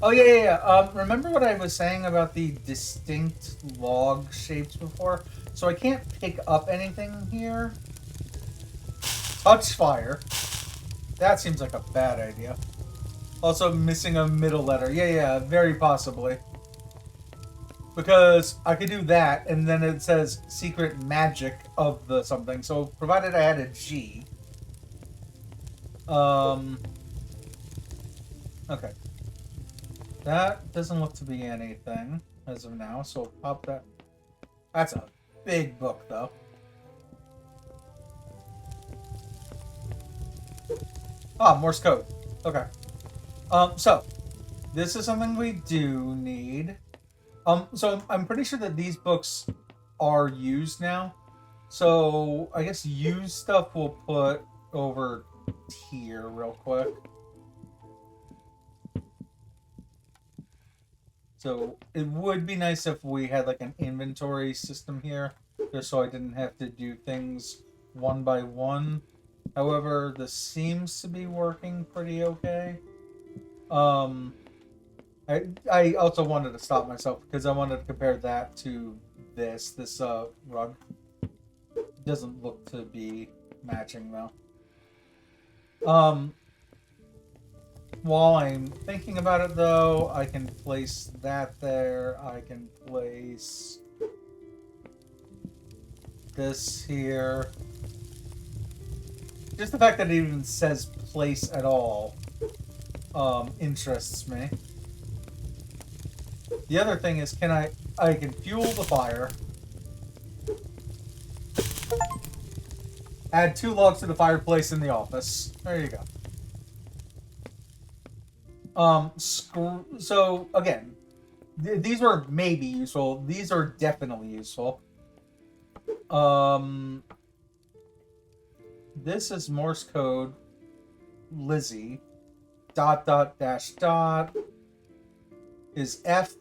Speaker 1: Oh, yeah. Remember what I was saying about the distinct log shapes before? So I can't pick up anything here. Touch fire. That seems like a bad idea. Also missing a middle letter. Yeah, very possibly. Because I could do that, and then it says secret magic of the something. So provided I had a G. Okay. That doesn't look to be anything as of now, so pop that. That's a big book, though. Ah, Morse code. Okay. So this is something we do need. So I'm pretty sure that these books are used now. So I guess used stuff we'll put over here real quick. So it would be nice if we had like an inventory system here, just so I didn't have to do things one by one. However, this seems to be working pretty okay. I also wanted to stop myself because I wanted to compare that to this rug. It doesn't look to be matching though. While I'm thinking about it though, I can place that there. I can place this here. Just the fact that it even says place at all interests me. The other thing is, I can fuel the fire, add 2 logs to the fireplace in the office. There you go. So again, these were maybe useful. These are definitely useful. This is Morse code. Lizzie. ... is F.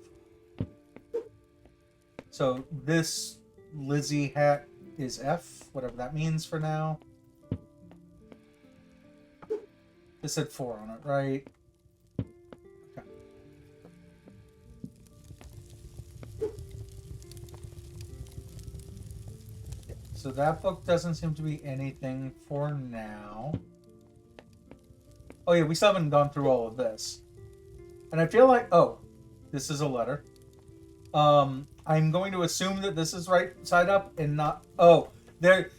Speaker 1: So this Lizzie hat is F, whatever that means for now. This said 4 on it, right? Okay. Yeah, so that book doesn't seem to be anything for now. Oh yeah, we still haven't gone through all of this. And I feel like, oh, this is a letter. I'm going to assume that this is right side up and not, oh, there.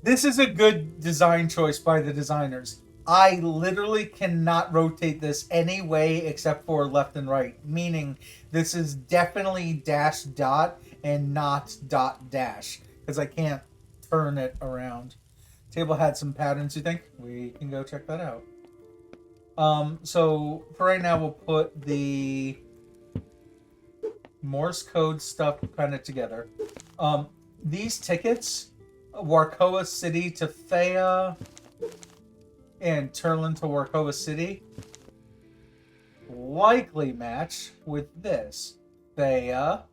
Speaker 1: This is a good design choice by the designers. I literally cannot rotate this any way except for left and right, meaning this is definitely dash dot and not dot dash, because I can't turn it around. Table had some patterns, you think? We can go check that out. So for right now, we'll put the Morse code stuff kind of together. These tickets, Warkoa City to Thea and Turlin to Warkoa City, likely match with this. Thea,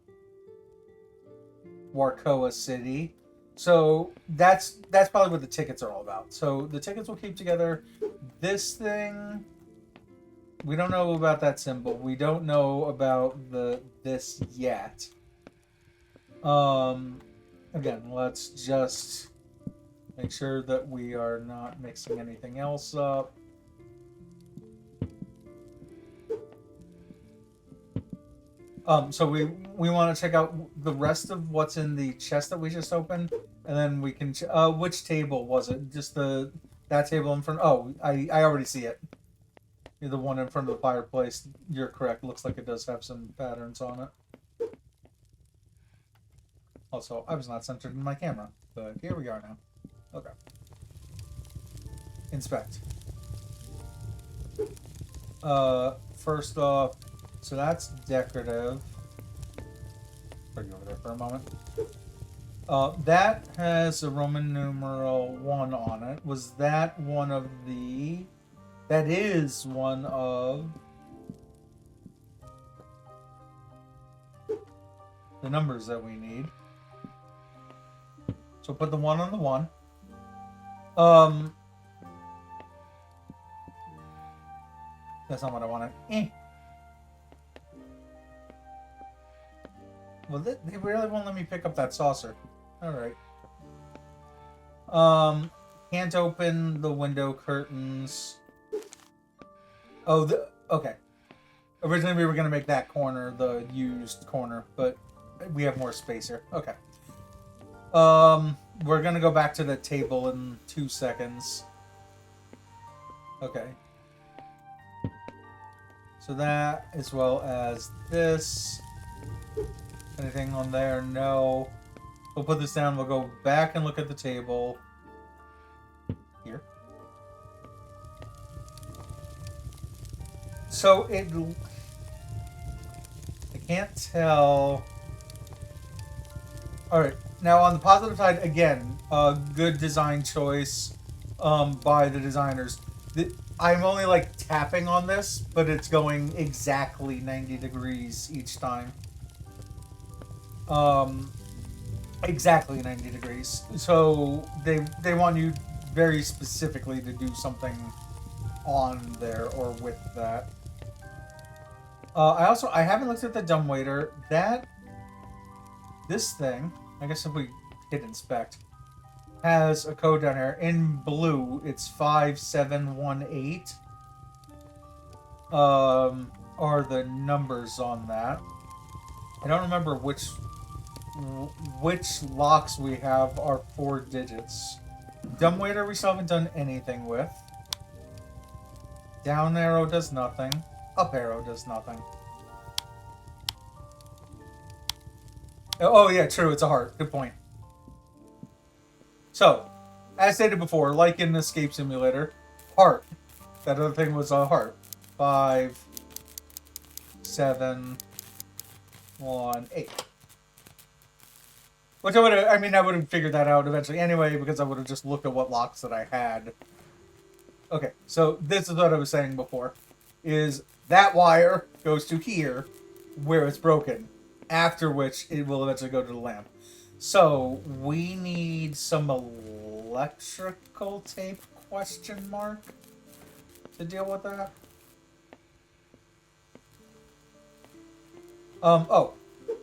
Speaker 1: Warkoa City. So that's probably what the tickets are all about. So the tickets will keep together. This thing, we don't know about that symbol. We don't know about this yet. Again, let's just make sure that we are not mixing anything else up. So we want to check out the rest of what's in the chest that we just opened, and then we can which table was it? Just that table in front. Oh, I already see it. You're the one in front of the fireplace. You're correct. Looks like it does have some patterns on it. Also, I was not centered in my camera, but here we are now. Okay. Inspect. First off, so that's decorative. Put you over there for a moment. That has a Roman numeral 1 on it. Was that one of the... That is one of the numbers that we need. So put the 1 on the 1. That's not what I wanted. Well, they really won't let me pick up that saucer. Alright. Can't open the window curtains. Oh, okay. Originally we were going to make that corner the used corner, but we have more space here. Okay. We're going to go back to the table in 2 seconds. Okay. So that, as well as this. Anything on there? No. We'll put this down. We'll go back and look at the table. Here. So I can't tell. Alright. Now on the positive side, again, good design choice by the designers. I'm only like tapping on this, but it's going exactly 90 degrees each time. Exactly 90 degrees. So they want you very specifically to do something on there or with that. I haven't looked at the dumbwaiter. This thing, I guess if we hit inspect, has a code down here. In blue, it's 5718. Are the numbers on that. I don't remember which locks we have are 4 digits. Dumbwaiter we still haven't done anything with. Down arrow does nothing. Up arrow does nothing. Oh yeah, true, it's a heart. Good point. So, as stated before, like in Escape Simulator, heart. That other thing was a heart. 5, 7, 1, 8. Which I would have figured that out eventually anyway, because I would have just looked at what locks that I had. Okay, so this is what I was saying before. Is that wire goes to here, where it's broken. After which, it will eventually go to the lamp. So, we need some electrical tape, question mark, to deal with that. Oh.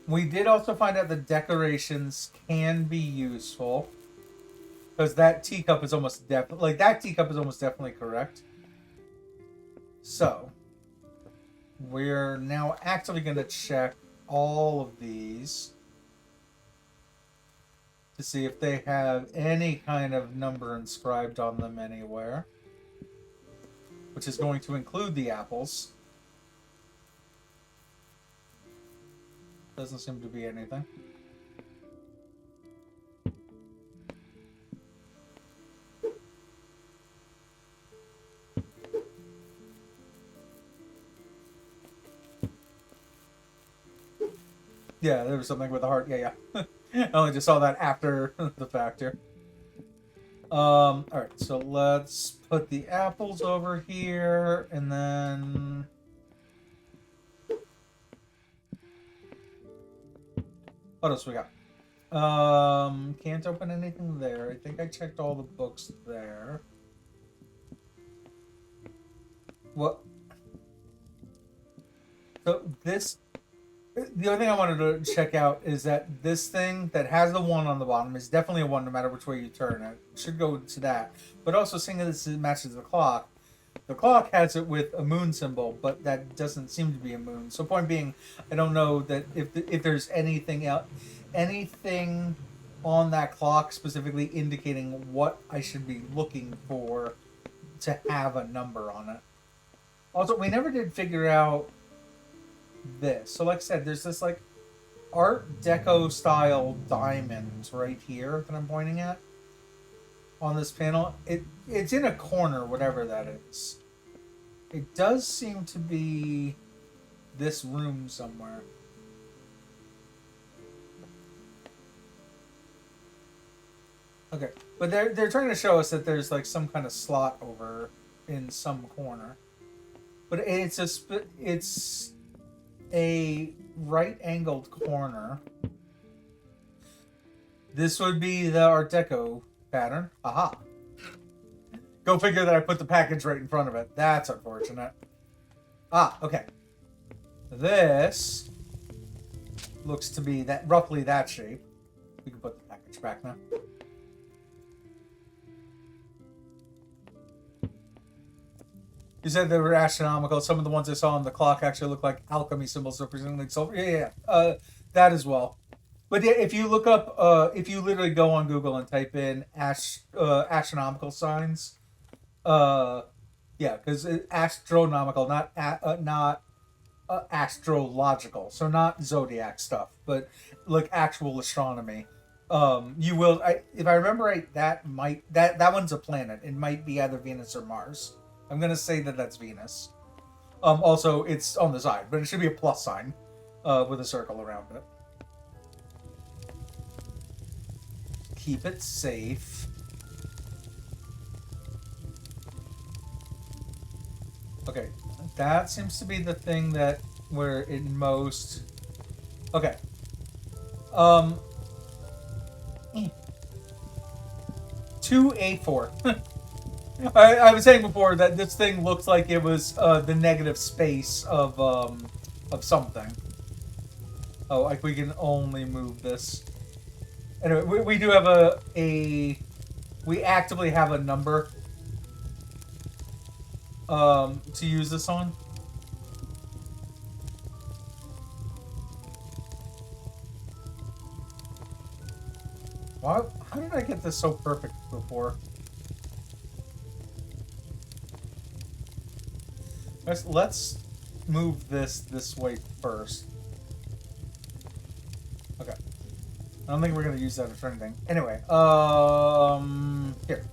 Speaker 1: We did also find out the decorations can be useful. Because that teacup is almost definitely... Like, that teacup is almost definitely correct. So, we're now actively going to check all of these to see if they have any kind of number inscribed on them anywhere, which is going to include the apples. Doesn't seem to be anything. Yeah, there was something with the heart. Yeah, yeah. I only just saw that after the fact here. Alright, so let's put the apples over here, and then... What else we got? Can't open anything there. I think I checked all the books there. What? So this... The other thing I wanted to check out is that this thing that has the 1 on the bottom is definitely a 1 no matter which way you turn it. It should go to that. But also seeing that this matches the clock has it with a moon symbol, but that doesn't seem to be a moon. So point being, I don't know that if there's anything else, anything on that clock specifically indicating what I should be looking for to have a number on it. Also, we never did figure out this. So like I said, there's this like Art Deco style diamond right here that I'm pointing at on this panel. It's in a corner, whatever that is. It does seem to be this room somewhere. Okay, but they're trying to show us that there's like some kind of slot over in some corner, but it's a right-angled corner. This would be the Art Deco pattern. Aha. Go figure that I put the package right in front of it. That's unfortunate. Ah, okay. This looks to be that roughly that shape. We can put the package back now. You said they were astronomical. Some of the ones I saw on the clock actually look like alchemy symbols representing like sulfur. Yeah. That as well. But yeah, if you look up, if you literally go on Google and type in astronomical signs, yeah, because astronomical, not astrological, so not zodiac stuff, but like actual astronomy. You will, if I remember right, that one's a planet. It might be either Venus or Mars. I'm gonna say that that's Venus. Also, it's on the side, but it should be a plus sign, with a circle around it. Keep it safe. Okay, that seems to be the thing that we're in most. Okay. 2A4. I was saying before that this thing looks like it was the negative space of something. Oh, like we can only move this. Anyway, we do have we actively have a number to use this on. How did I get this so perfect before? Let's move this way first. Okay. I don't think we're gonna use that for anything. Anyway, here.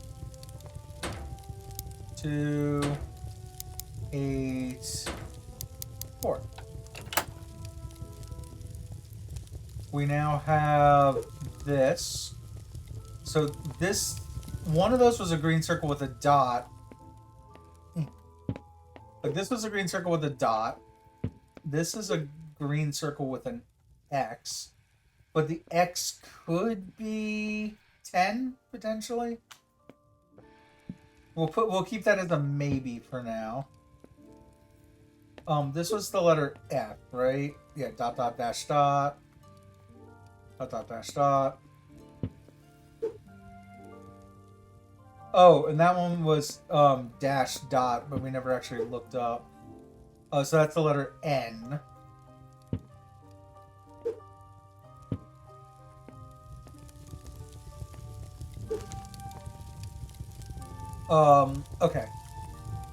Speaker 1: 2, 8, 4. We now have this. So this, one of those was a green circle with a dot. Like this was a green circle with a dot. This is a green circle with an X. But the X could be 10 potentially. We'll keep that as a maybe for now. This was the letter F, right? Yeah, dot dot dash dot. Dot dot dash dot. Oh, and that one was dash dot, but we never actually looked up. So that's the letter N. Okay.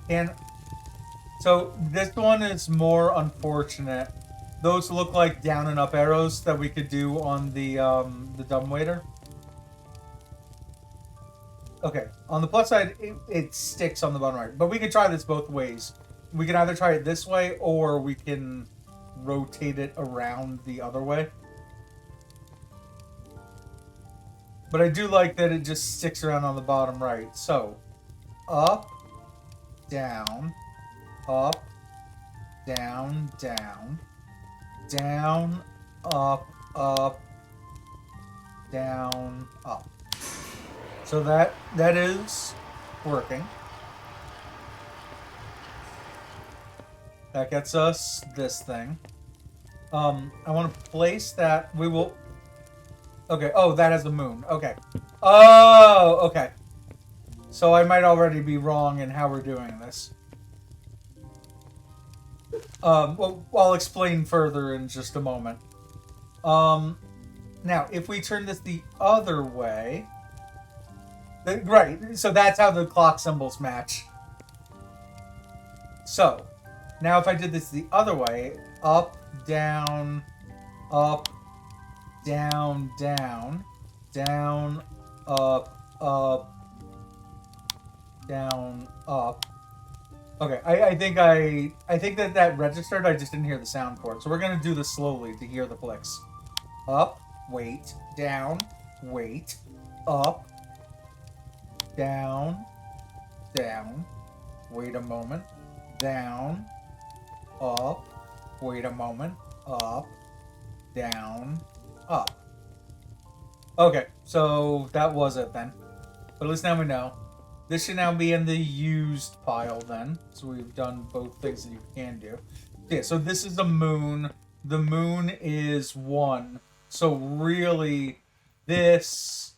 Speaker 1: And so this one is more unfortunate. Those look like down and up arrows that we could do on the dumbwaiter. Okay. On the plus side, it sticks on the bottom right. But we could try this both ways. We can either try it this way, or we can rotate it around the other way. But I do like that it just sticks around on the bottom right. So, up, down, up, down, down, down, up, down, up. So that is working. That gets us this thing. I want to place that. We will. Okay. Oh, that has the moon. Okay. Oh, okay. So I might already be wrong in how we're doing this. Well, I'll explain further in just a moment. Now, if we turn this the other way, right? So that's how the clock symbols match. So, now if I did this the other way, up, down, down, down, up, down, up. Okay, I think that registered. I just didn't hear the sound for it. So we're gonna do this slowly to hear the clicks. Up, wait, down, wait, up, down, down, wait a moment, down, up, wait a moment, up, down, up. Okay, so that was it then. But at least now we know. This should now be in the used pile then. So we've done both things that you can do. Yeah, so this is the moon. The moon is 1. So really, this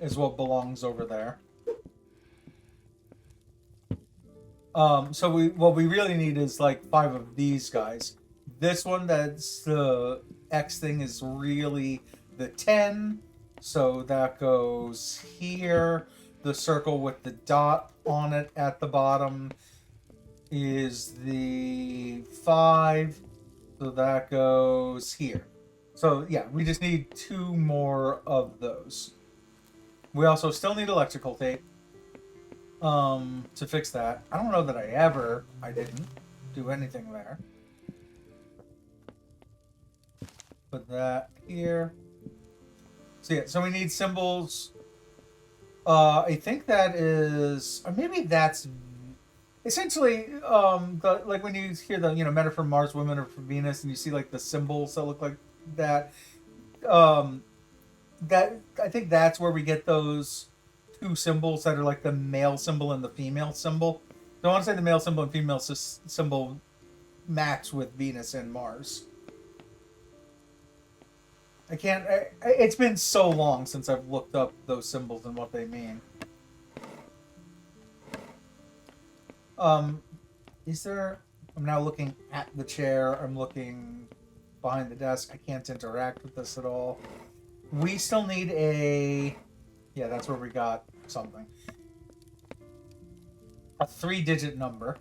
Speaker 1: is what belongs over there. So what we really need is like 5 of these guys. This one that's the X thing is really the 10. So that goes here. The circle with the dot on it at the bottom is the 5. So that goes here. So yeah, we just need 2 more of those. We also still need electrical tape to fix that. I don't know that I didn't do anything there. Put that here. So yeah, so we need symbols. I think that is, or maybe that's essentially like when you hear the men are from Mars, women are from Venus, and you see like the symbols that look like that. That I think that's where we get those 2 symbols that are like the male symbol and the female symbol. So I want to say the male symbol and female symbol match with Venus and Mars. I can't. It's been so long since I've looked up those symbols and what they mean. Is there? I'm now looking at the chair. I'm looking behind the desk. I can't interact with this at all. We still need a. Yeah, that's where we got something. A 3-digit number.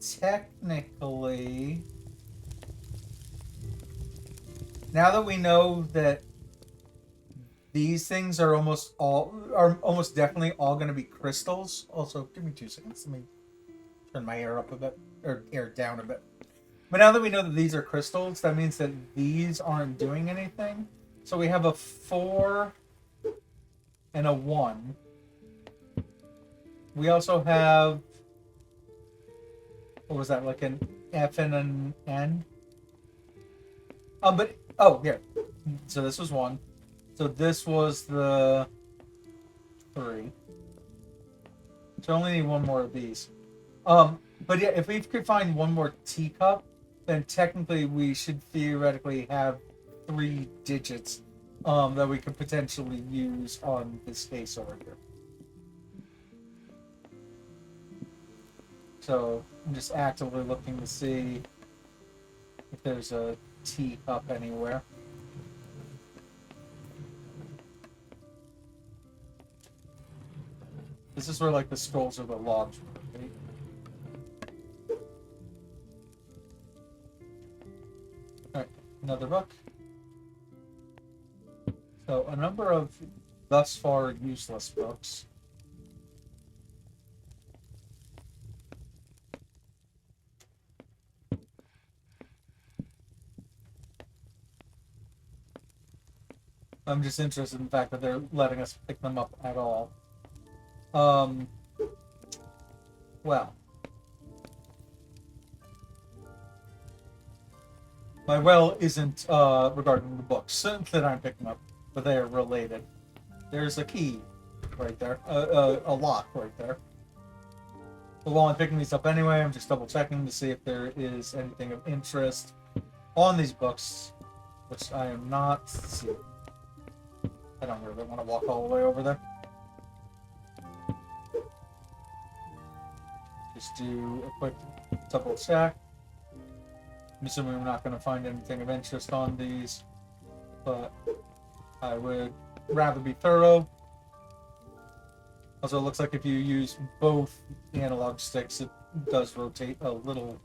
Speaker 1: Technically. Now that we know that these things are almost definitely all going to be crystals. Also, give me 2 seconds. Let me turn my air up a bit, or air down a bit. But now that we know that these are crystals, that means that these aren't doing anything. So we have a 4 and a 1. We also have, what was that, like an F and an N? Here. So this was 1. So this was the 3. So I only need 1 more of these. But yeah, if we could find 1 more teacup, then technically we should theoretically have 3 digits that we could potentially use on this case over here. So I'm just actively looking to see if there's a teacup anywhere. This is where like the scrolls or the logs were, right? Alright, another book. So a number of thus far useless books. I'm just interested in the fact that they're letting us pick them up at all. Well. My well isn't regarding the books that I'm picking up, but they are related. There's a key right there, a lock right there. But while I'm picking these up anyway, I'm just double checking to see if there is anything of interest on these books, which I am not seeing. I don't really want to walk all the way over there. Just do a quick double check. I'm assuming we're not going to find anything of interest on these, but I would rather be thorough. Also, it looks like if you use both analog sticks, it does rotate a little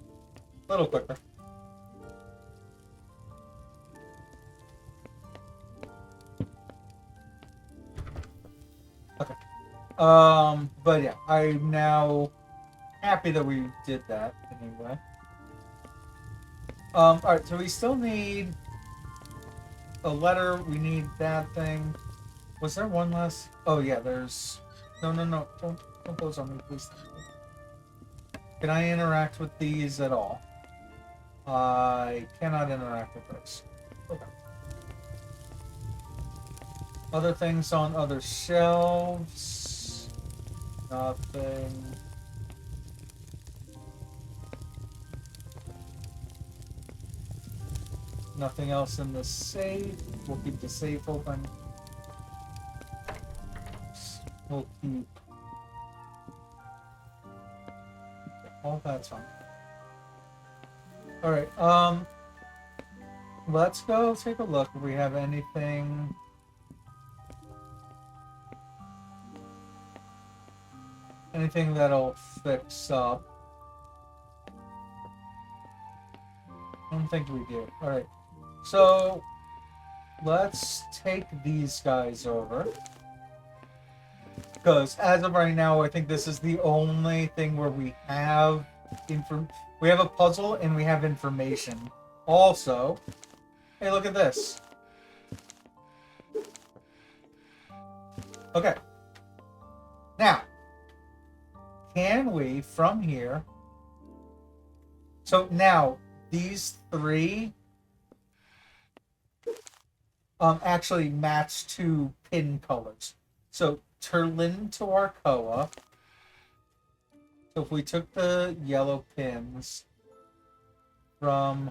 Speaker 1: quicker. Okay. But yeah, I'm now happy that we did that anyway. Alright, so we still need a letter. We need that thing. Was there one last? Oh yeah, there's... No. Don't close on me, please. Can I interact with these at all? I cannot interact with those. Okay. Other things on other shelves. Nothing. Nothing else in the safe. We'll keep the safe open. We'll keep all that's fine. All right. Let's go take a look if we have anything. Anything that'll fix up. I don't think we do. All right. So let's take these guys over. Because as of right now, I think this is the only thing where we have we have a puzzle and we have information. Also, hey, look at this. Okay. Now, can we from here? So now these three actually match to pin colors. So Turlin to Arcoa. So if we took the yellow pins from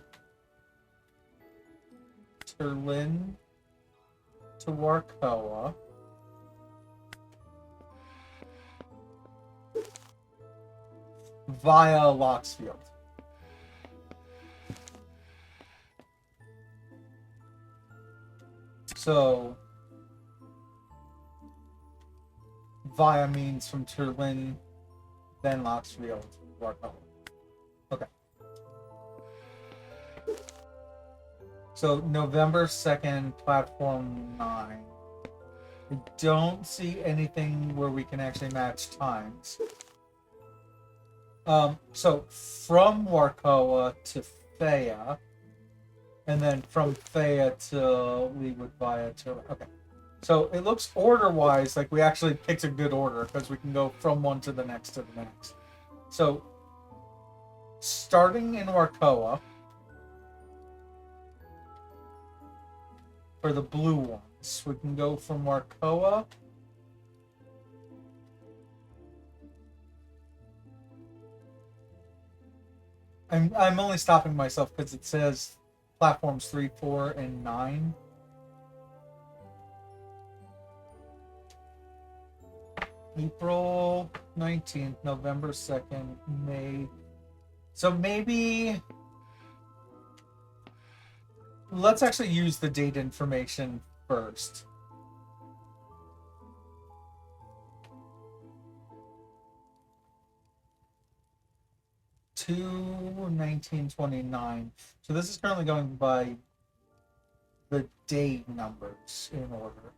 Speaker 1: Turlin to Arcoa, via Locksfield. So via means from Turlin, then Locksfield, Arcoa. Okay. So November 2nd, platform 9. I don't see anything where we can actually match times. So from Warkoa to Thea, and then from Thea to Leewood via to... Okay. So it looks order-wise like we actually picked a good order, because we can go from one to the next to the next. So, starting in Warkoa, for the blue ones, we can go from Warkoa I'm only stopping myself because it says platforms 3, 4, and 9. April 19th, November 2nd, May. So maybe let's actually use the date information first. To 1929. So this is currently going by the day numbers in order.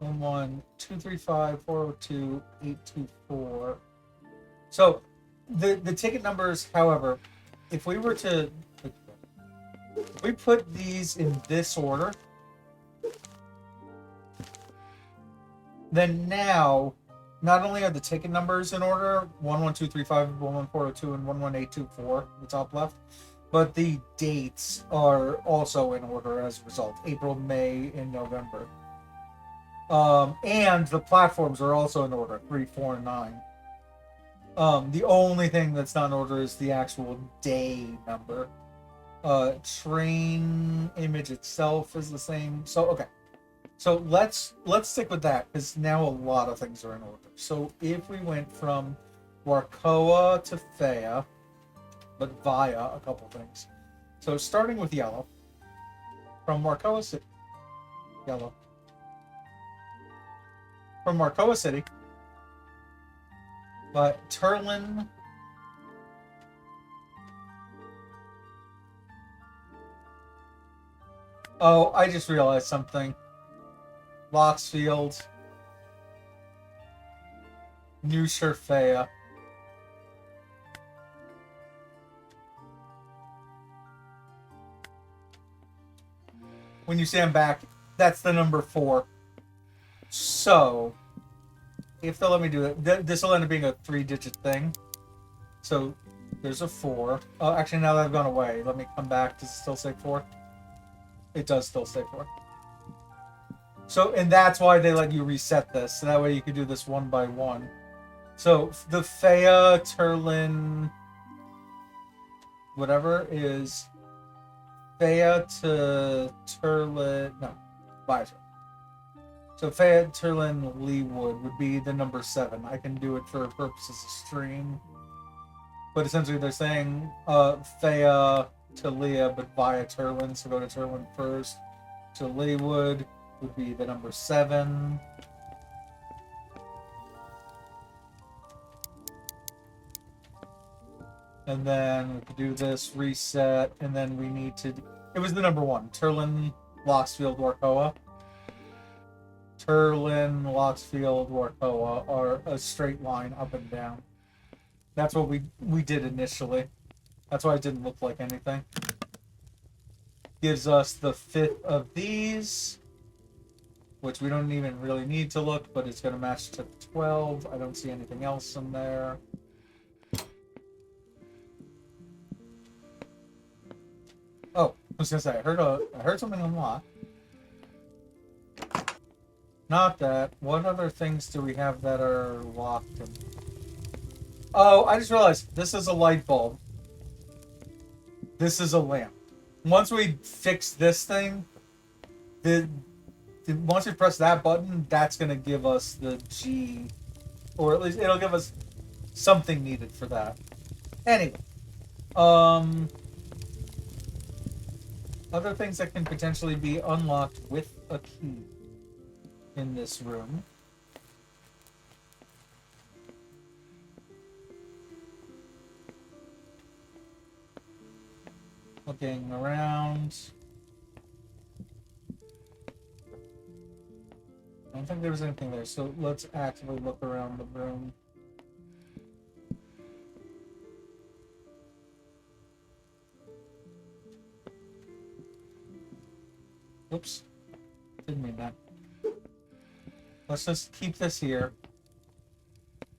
Speaker 1: 11235402824. So the ticket numbers, however, if we were to if we put these in this order, then now not only are the ticket numbers in order 11235, 11402, and 11824, the top left, but the dates are also in order as a result. April, May, and November. And the platforms are also in order 3, 4, and 9. The only thing that's not in order is the actual day number. Train image itself is the same. So okay. So let's stick with that because now a lot of things are in order. So if we went from Warkoa to Thea, but via a couple things. So starting with yellow, from Warkoa City, yellow. From Warkoa City, but Turlin. Oh, I just realized something. Loxfield, New Shurfea. When you stand back, that's the number 4. So, if they'll let me do it, this will end up being a 3-digit thing. So, there's a 4. Oh, actually, now that I've gone away, let me come back. Does it still say 4? It does still say 4. So, and that's why they let you reset this. So that way you can do this one by one. So, the Fea, Turlin, whatever is Fea to Turlin, no, Visor. So Fea, Turlin, Leewood would be the number 7. I can do it for purposes of stream. But essentially they're saying Fea to Leah, but via Turlin. So go to Turlin first. To Leewood would be the number 7. And then we could do this, reset, and then we need to... It was the number 1. Turlin, Loxfield, Warkoa. Turlin, Loxfield, Warkoa are a straight line up and down. That's what we did initially. That's why it didn't look like anything. Gives us the 5th of these, which we don't even really need to look, but it's going to match to 12. I don't see anything else in there. Oh, I was going to say, I heard something unlock. Not that. What other things do we have that are locked? Oh, I just realized this is a light bulb. This is a lamp. Once we fix this thing, once we press that button, that's going to give us the G, or at least it'll give us something needed for that. Anyway, other things that can potentially be unlocked with a key in this room. Looking around. I don't think there was anything there, so let's actively look around the room. Oops. Didn't mean that. Let's just keep this here.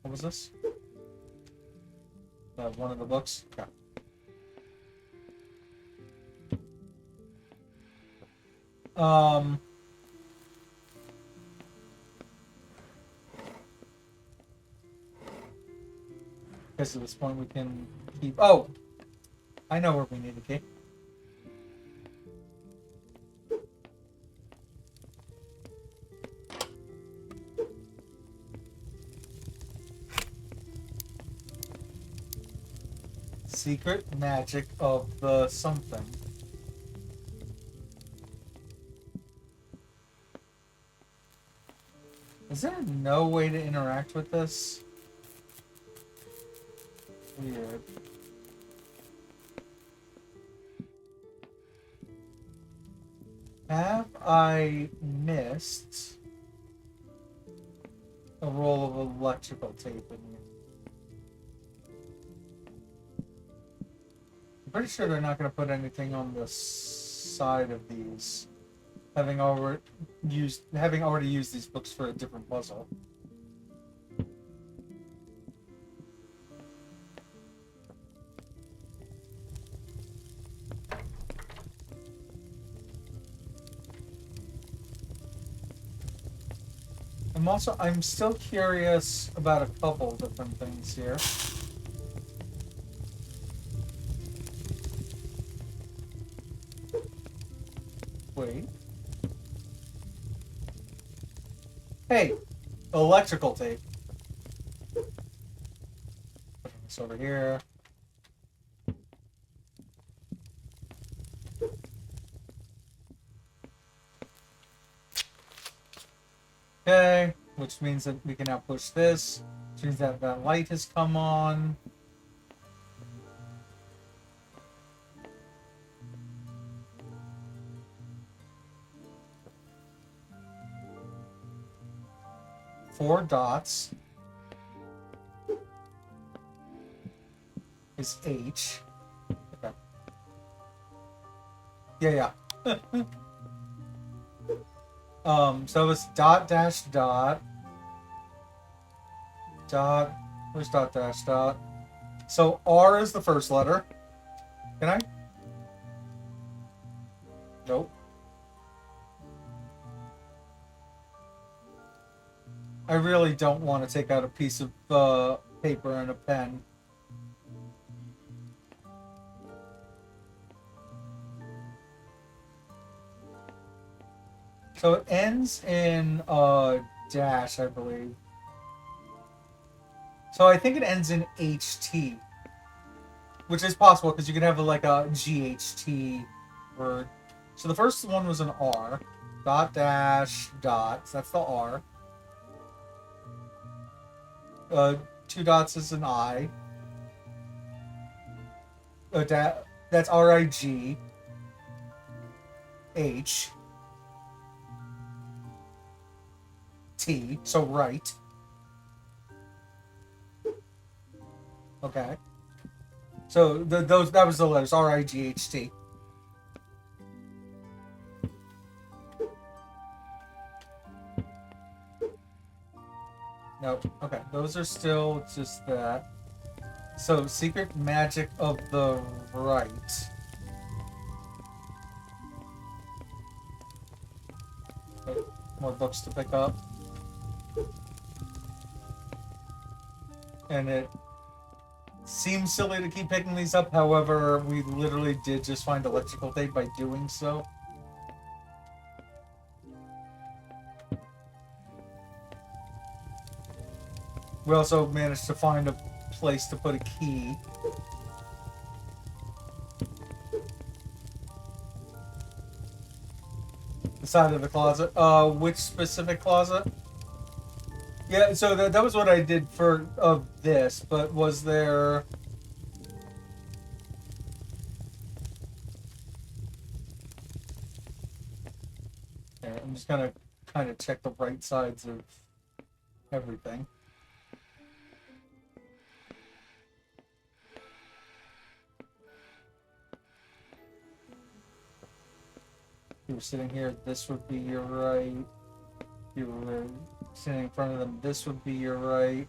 Speaker 1: What was this? One of the books? Okay. Guess at this point we can keep... Oh! I know where we need the key. secret magic of the something. Is there no way to interact with this? Weird. Have I missed a roll of electrical tape in here? I'm pretty sure they're not going to put anything on the side of these, having already used these books for a different puzzle. I'm still curious about a couple different things here. Wait. Hey, electrical tape. Put this over here. Okay, which means that we can now push this, which means that that light has come on. Four dots is H. Okay. Yeah. So it's dot dash dot. Dot. Where's dot dash dot? So R is the first letter. Can I? Nope. I really don't want to take out a piece of paper and a pen. So it ends in dash, I believe. So I think it ends in HT, which is possible because you could have like a GHT word. So the first one was an R, dot dash dot. So that's the R. Two dots is an I. That's RIG. H. T. So right. Okay. So that was the letters RIGHT. Nope. Okay, those are still just that. So secret magic of the right. Okay, more books to pick up. And it seems silly to keep picking these up, however, we literally did just find electrical tape by doing so. We also managed to find a place to put a key. The side of the closet. Which specific closet? Yeah, so that was what I did for this, but was there... Okay, I'm just gonna kind of check the right sides of everything. If you were sitting here, this would be your right. If you were sitting in front of them, this would be your right.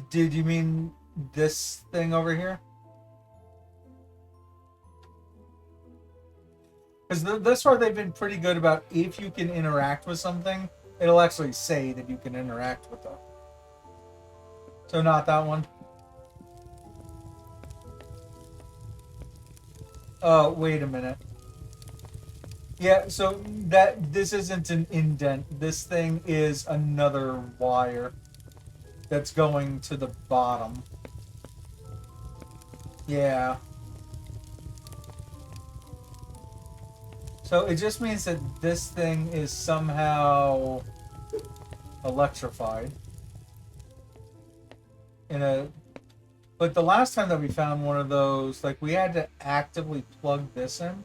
Speaker 1: Did you mean this thing over here? Because this far they've been pretty good about if you can interact with something, it'll actually say that you can interact with them. So not that one. Wait a minute. Yeah, so this isn't an indent. This thing is another wire that's going to the bottom. Yeah. So it just means that this thing is somehow electrified. In a But the last time that we found one of those, like, we had to actively plug this in.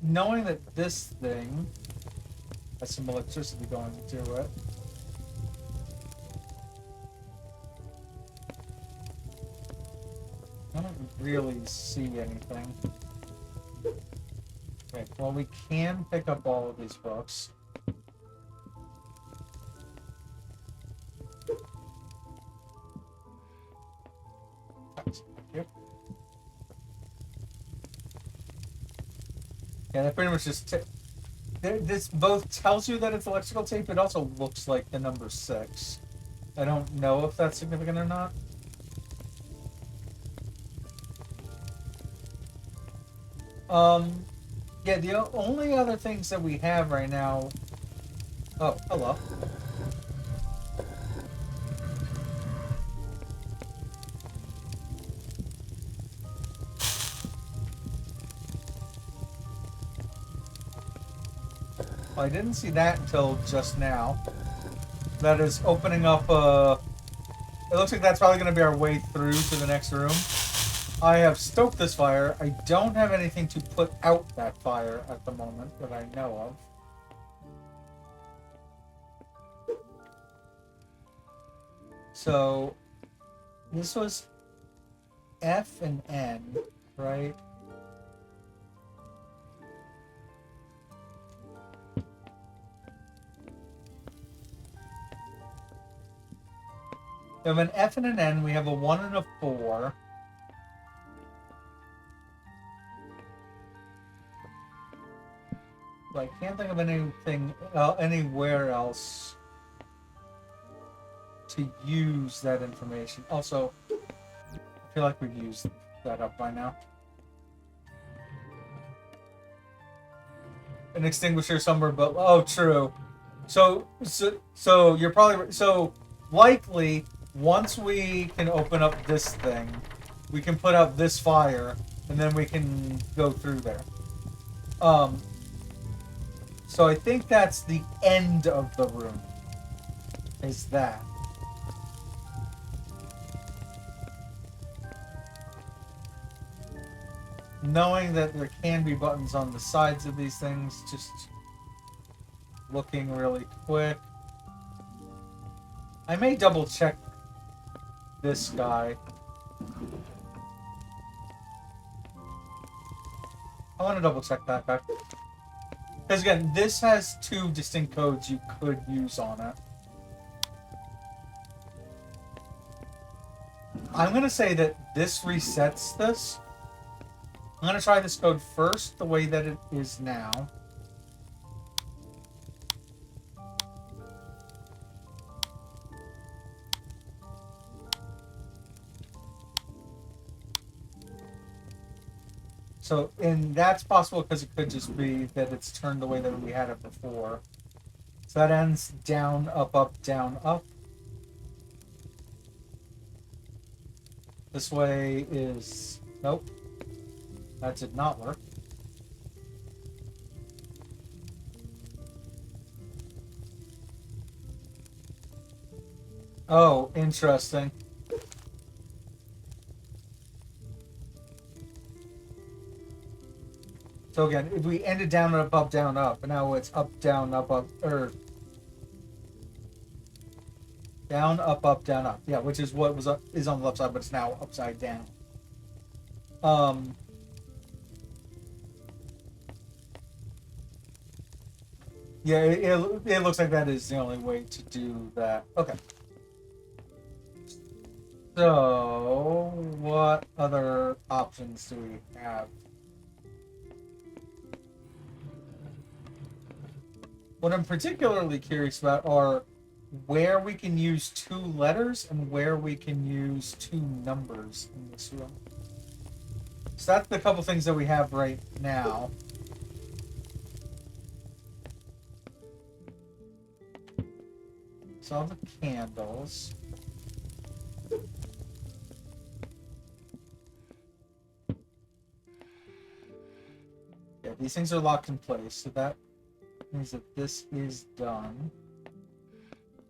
Speaker 1: Knowing that this thing has some electricity going to it. I don't really see anything. Okay, well, we can pick up all of these books. Thank you. Yeah, that pretty much just... This both tells you that it's electrical tape, it also looks like the number 6. I don't know if that's significant or not. Yeah, the only other things that we have right now... Oh, hello. Well, I didn't see that until just now. That is opening up It looks like that's probably going to be our way through to the next room. I have stoked this fire. I don't have anything to put out that fire at the moment that I know of. So, this was F and N, right? We have an F and an N. We have a 1 and a 4. So I can't think of anything anywhere else to use that information. Also, I feel like we've used that up by now. An extinguisher somewhere, but oh, true. So you're probably likely once we can open up this thing, we can put out this fire, and then we can go through there. So I think that's the end of the room. Is that? Knowing that there can be buttons on the sides of these things, just looking really quick. I may double check this guy. I want to double check that guy. Because again, this has 2 distinct codes you could use on it. I'm going to say that this resets this. I'm going to try this code first, the way that it is now. So, and that's possible because it could just be that it's turned the way that we had it before. So that ends down, up, down, up. This way is... Nope. That did not work. Oh, interesting. So again, if we ended down, up, down, up, and now it's up, down, up, or down, up, down, up. Yeah, which is what is on the left side, but it's now upside down. Yeah, it looks like that is the only way to do that. Okay. So, what other options do we have? What I'm particularly curious about are where we can use 2 letters and where we can use 2 numbers in this room. So that's the couple things that we have right now. all the candles. Yeah, these things are locked in place, so that means that this is done.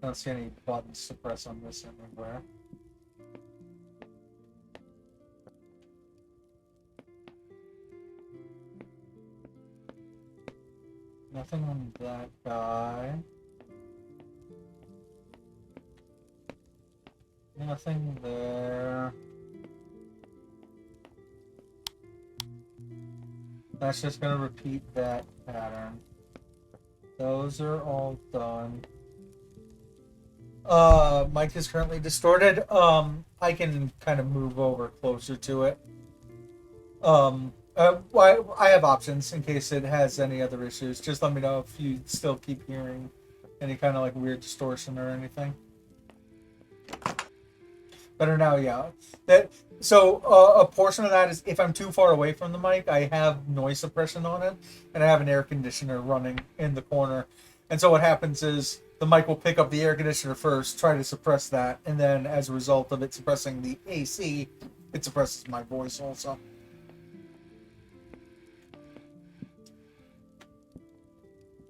Speaker 1: I don't see any buttons to press on this anywhere. Nothing on that guy. Nothing there. That's just going to repeat that pattern. Those are all done. Mic is currently distorted. I can kind of move over closer to it. I have options in case it has any other issues. Just let me know if you still keep hearing any kind of like weird distortion or anything. Better now, yeah. A portion of that is if I'm too far away from the mic, I have noise suppression on it, and I have an air conditioner running in the corner. And so what happens is the mic will pick up the air conditioner first, try to suppress that, and then as a result of it suppressing the AC, it suppresses my voice also.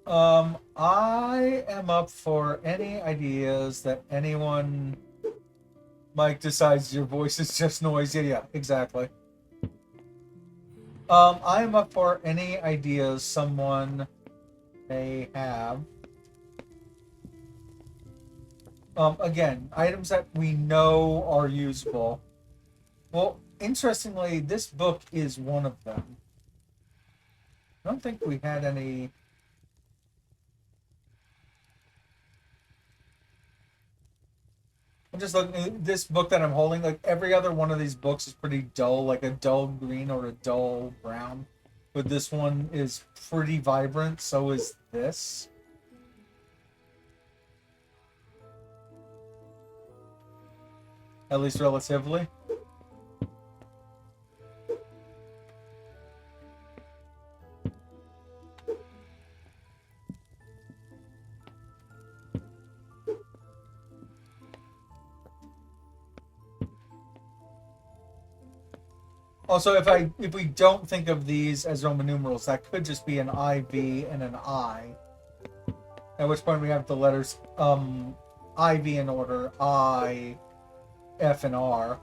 Speaker 1: I am up for any ideas that anyone... Mike decides your voice is just noise. Yeah, exactly. I am up for any ideas someone may have. Again, items that we know are usable. Well, interestingly, this book is one of them. I don't think we had any... I'm just looking at this book that I'm holding. Like every other one of these books is pretty dull, like a dull green or a dull brown. But this one is pretty vibrant. So is this. At least relatively. Also, if we don't think of these as Roman numerals, that could just be an IV and an I. At which point we have the letters IV in order, I, F, and R.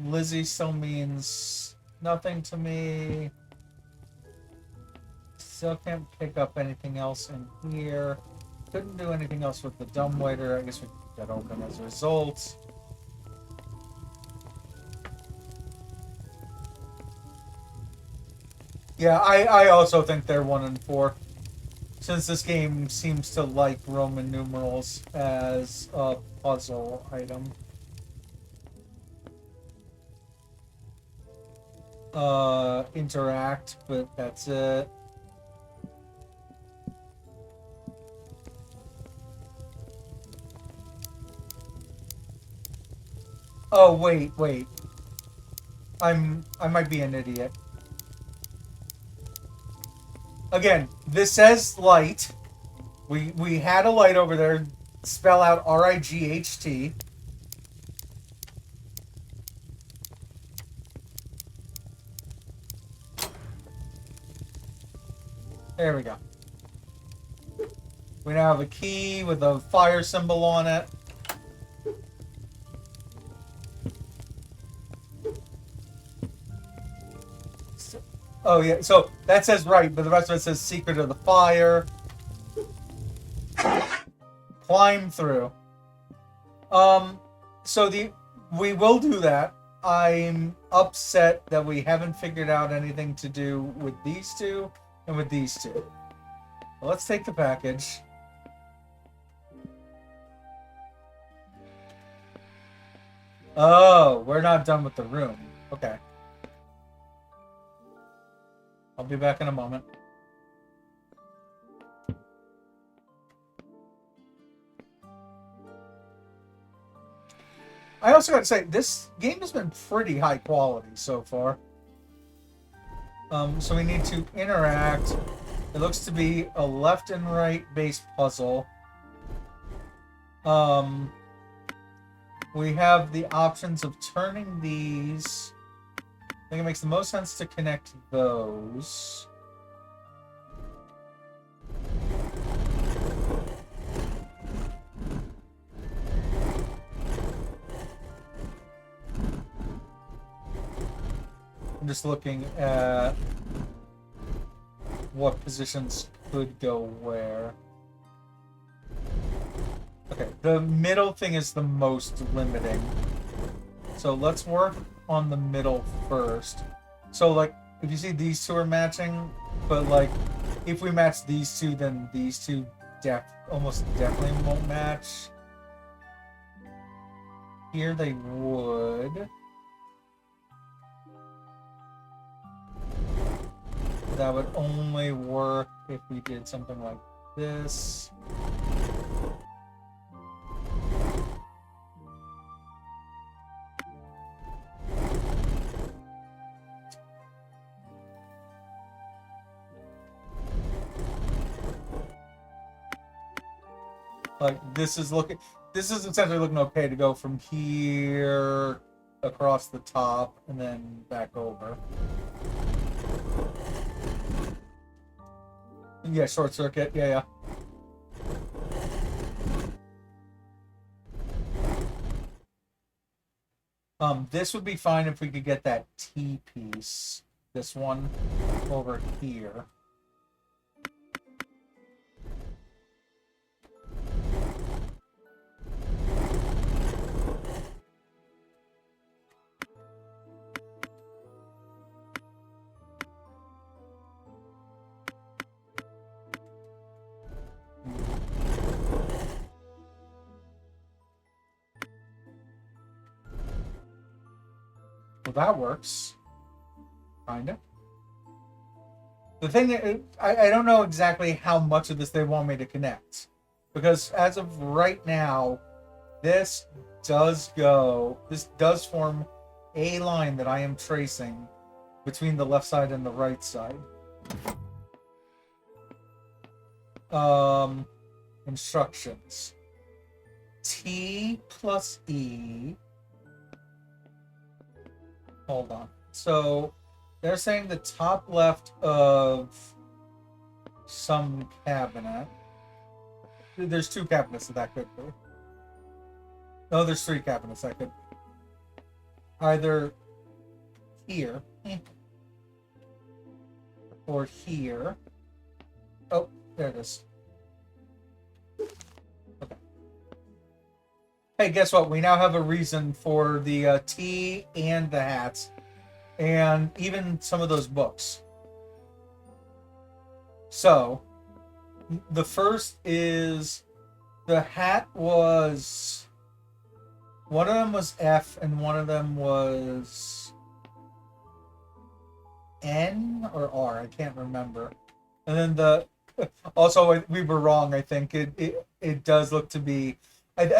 Speaker 1: Lizzie still means nothing to me. Still can't pick up anything else in here. Couldn't do anything else with the dumbwaiter. I guess we got open as a result. Yeah, I also think they're 1 and 4. Since this game seems to like Roman numerals as a puzzle item. Interact, but that's it. Oh, wait. I might be an idiot. Again, this says light. We had a light over there. Spell out R-I-G-H-T. There we go. We now have a key with a fire symbol on it. Oh, yeah, so that says right, but the rest of it says secret of the fire. Climb through. We will do that. I'm upset that we haven't figured out anything to do with these two and with these two. Well, let's take the package. Oh, we're not done with the room. Okay. I'll be back in a moment. I also got to say, this game has been pretty high quality so far. So we need to interact. It looks to be a left and right based puzzle. We have the options of turning these. I think it makes the most sense to connect those. I'm just looking at what positions could go where. Okay, the middle thing is the most limiting. So let's work on the middle first. So, like, if you see these two are matching, but, like, if we match these two, then these two almost definitely won't match. Here they would. That would only work if we did something like this. Like, this is essentially looking okay to go from here across the top and then back over. Yeah, short circuit. Yeah. This would be fine if we could get that T piece. This one over here. Well, that works. Kinda. The thing, I don't know exactly how much of this they want me to connect. Because as of right now, this does form a line that I am tracing between the left side and the right side. Instructions. T plus E. Hold on. So they're saying the top left of some cabinet. There's two cabinets that could be. No, there's three cabinets that could be. Either here or here. Oh, there it is. Okay. Hey, guess what? We now have a reason for the tea and the hats, and even some of those books. So, the first is the hat was... One of them was F and one of them was N or R. I can't remember. And then also we were wrong. I think it does look to be.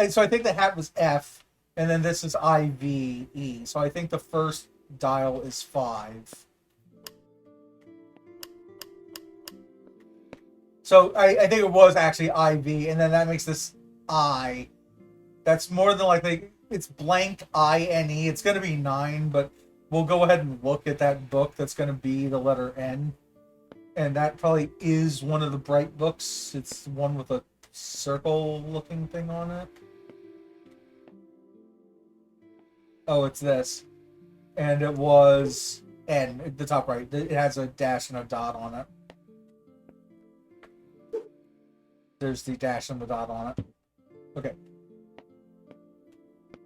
Speaker 1: So I think the hat was F, and then this is IVE. So I think the first dial is 5. So I think it was actually IV, and then that makes this I. That's more than likely. It's blank INE. It's going to be 9, but we'll go ahead and look at that book that's going to be the letter N. And that probably is one of the bright books. It's one with a circle-looking thing on it. Oh, it's this. And it was N at the top right. It has a dash and a dot on it. There's the dash and the dot on it. Okay.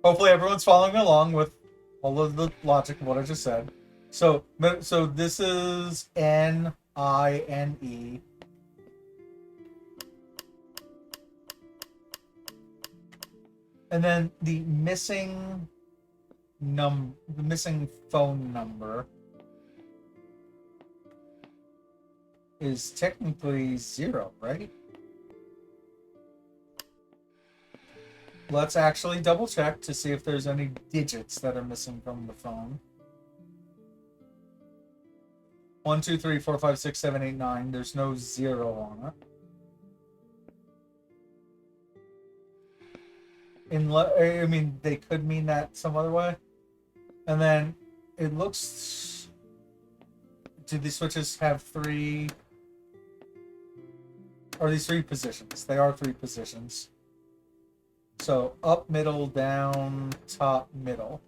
Speaker 1: Hopefully everyone's following along with all of the logic of what I just said. So this is NINE. And then the missing phone number is technically 0, right? Let's actually double check to see if there's any digits that are missing from the phone. 1, 2, 3, 4, 5, 6, 7, 8, 9. There's no 0 on it. I mean, they could mean that some other way. And then it looks... Do these switches have 3... Are these 3 positions? They are 3 positions. So up, middle, down, top, middle.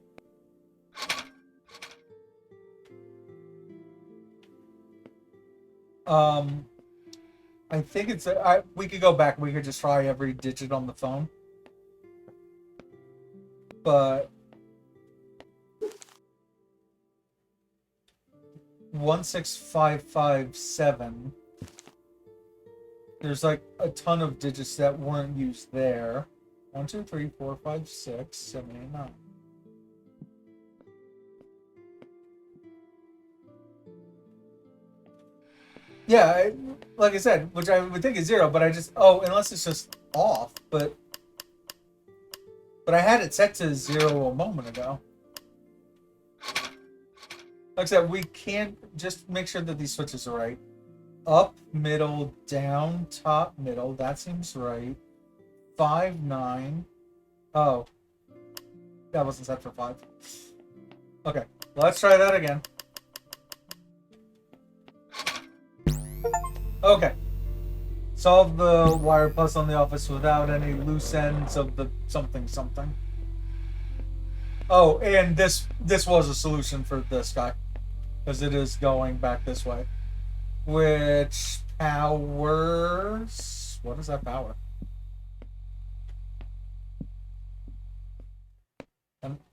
Speaker 1: I think it's... we could go back. We could just try every digit on the phone. But... 16557. There's like a ton of digits that weren't used there. 1, 2, 3, 4, 5, 6, 7, 8, 9. Yeah, like I said, which I would think is 0, but I just... Oh, unless it's just off, but I had it set to 0 a moment ago. Like I said, we can't... Just make sure that these switches are right. Up, middle, down, top, middle. That seems right. 5, 9. Oh. That wasn't set for 5. Okay, let's try that again. Okay. Solve the wire puzzle in the office without any loose ends of the something. Oh, and this was a solution for this guy. Because it is going back this way. Which powers... What does that power?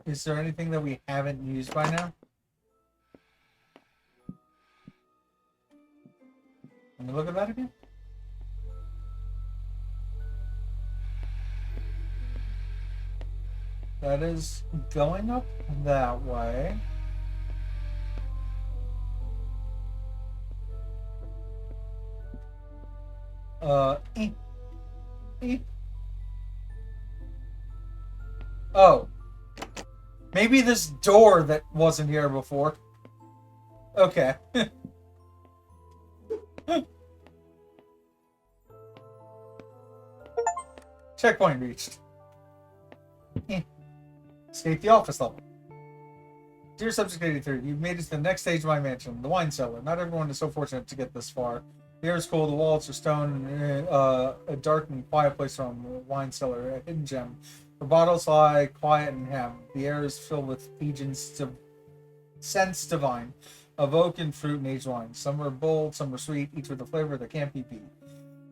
Speaker 1: Is there anything that we haven't used by now? Let me look at that again. That is going up that way. Oh. Maybe this door that wasn't here before. Okay. Checkpoint reached. Escape the office level. Dear Subject 83, you've made it to the next stage of my mansion, the wine cellar. Not everyone is so fortunate to get this far. The air is cool, the walls are stone, a dark and quiet place from the wine cellar, a hidden gem. The bottles lie quiet and hem. The air is filled with agents of scents divine, of oak and fruit and aged wine. Some are bold, some are sweet, each with a flavor that can't be beat.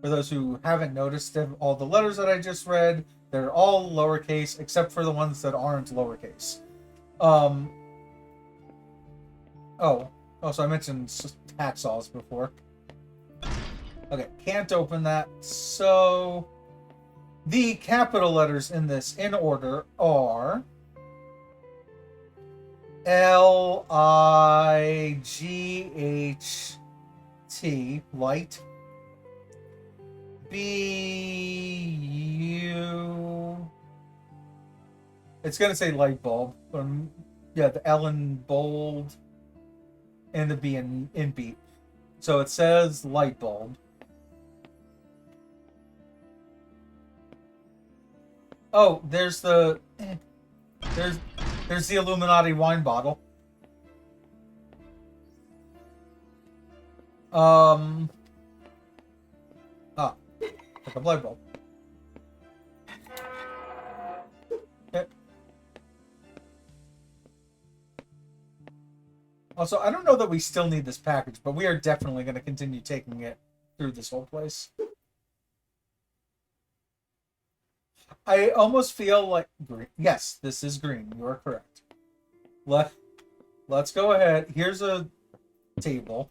Speaker 1: For those who haven't noticed, all the letters that I just read, they're all lowercase, except for the ones that aren't lowercase. Oh, so I mentioned hacksaws before. Okay, can't open that. So the capital letters in this in order are L-I-G-H-T, light. B-U... It's going to say light bulb. Yeah, the L in bold and the B in beat. So it says light bulb. Oh, there's the... There's the Illuminati wine bottle. Like a light bulb. Okay. Also, I don't know that we still need this package, but we are definitely going to continue taking it through this whole place. I almost feel like green. Yes, this is green. You are correct. Let's go ahead. Here's a table.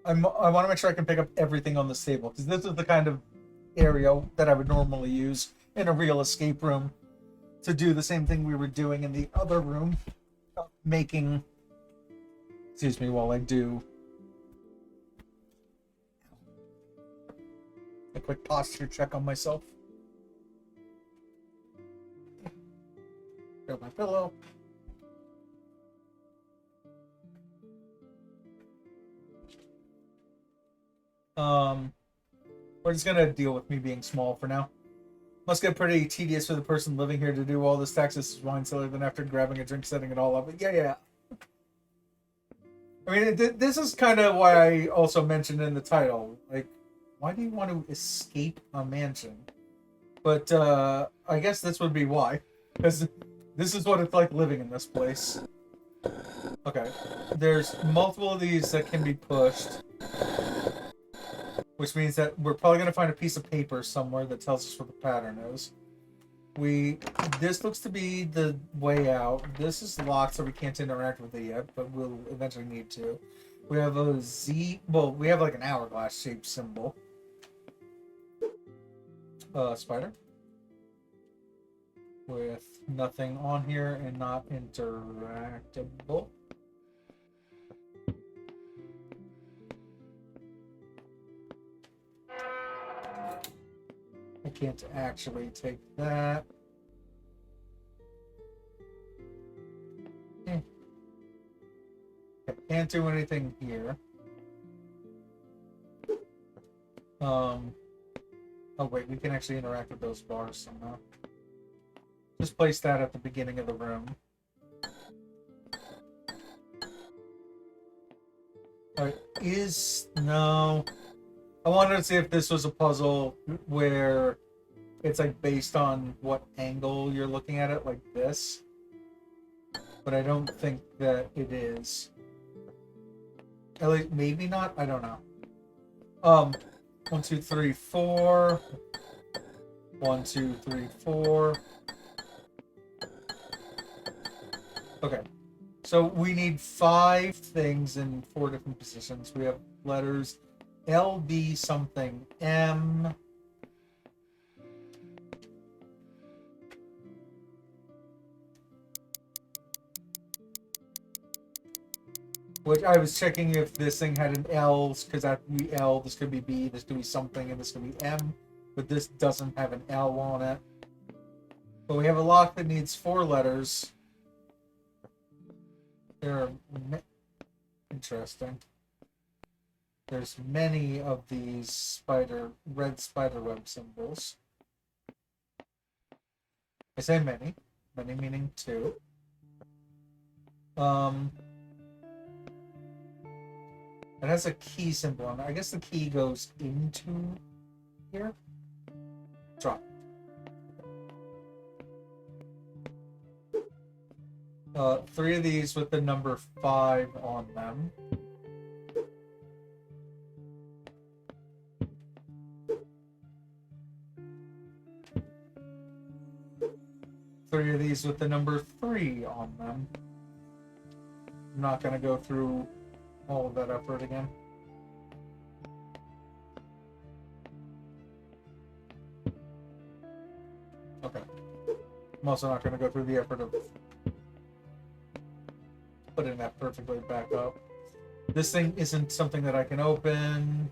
Speaker 1: I want to make sure I can pick up everything on this table, because this is the kind of area that I would normally use in a real escape room to do the same thing we were doing in the other room, making... Excuse me while I do a quick posture check on myself. Grab my pillow. Um, we're just gonna deal with me being small for now. Must get pretty tedious for the person living here to do all this taxes wine cellar, then after grabbing a drink, setting it all up. But yeah. I mean, this is kind of why I also mentioned in the title, like, why do you want to escape a mansion? But I guess this would be why, because this is what it's like living in this place. Okay, there's multiple of these that can be pushed, which means that we're probably going to find a piece of paper somewhere that tells us what the pattern is. This looks to be the way out. This is locked, so we can't interact with it yet, but we'll eventually need to. We have a Z, well, we have like an hourglass shaped symbol. Spider. With nothing on here and not interactable. I can't actually take that. I can't do anything here. Oh wait, we can actually interact with those bars somehow. Just place that at the beginning of the room. Alright, no. I wanted to see if this was a puzzle where it's like based on what angle you're looking at it, like this. But I don't think that it is. At least, maybe not? I don't know. 1, 2, 3, 4. 1, 2, 3, 4. Okay. So we need 5 things in 4 different positions. We have letters L, B, something, M. Which I was checking if this thing had an L, because that could be L, this could be B, this could be something, and this could be M. But this doesn't have an L on it. But we have a lock that needs 4 letters. They're interesting. There's many of these red spider web symbols. I say many meaning 2. It has a key symbol on it. I guess the key goes into here. Try. 3 of these with the number 5 on them. Three of these with the number 3 on them. I'm not going to go through all of that effort again. Okay. I'm also not going to go through the effort of putting that perfectly back up. This thing isn't something that I can open.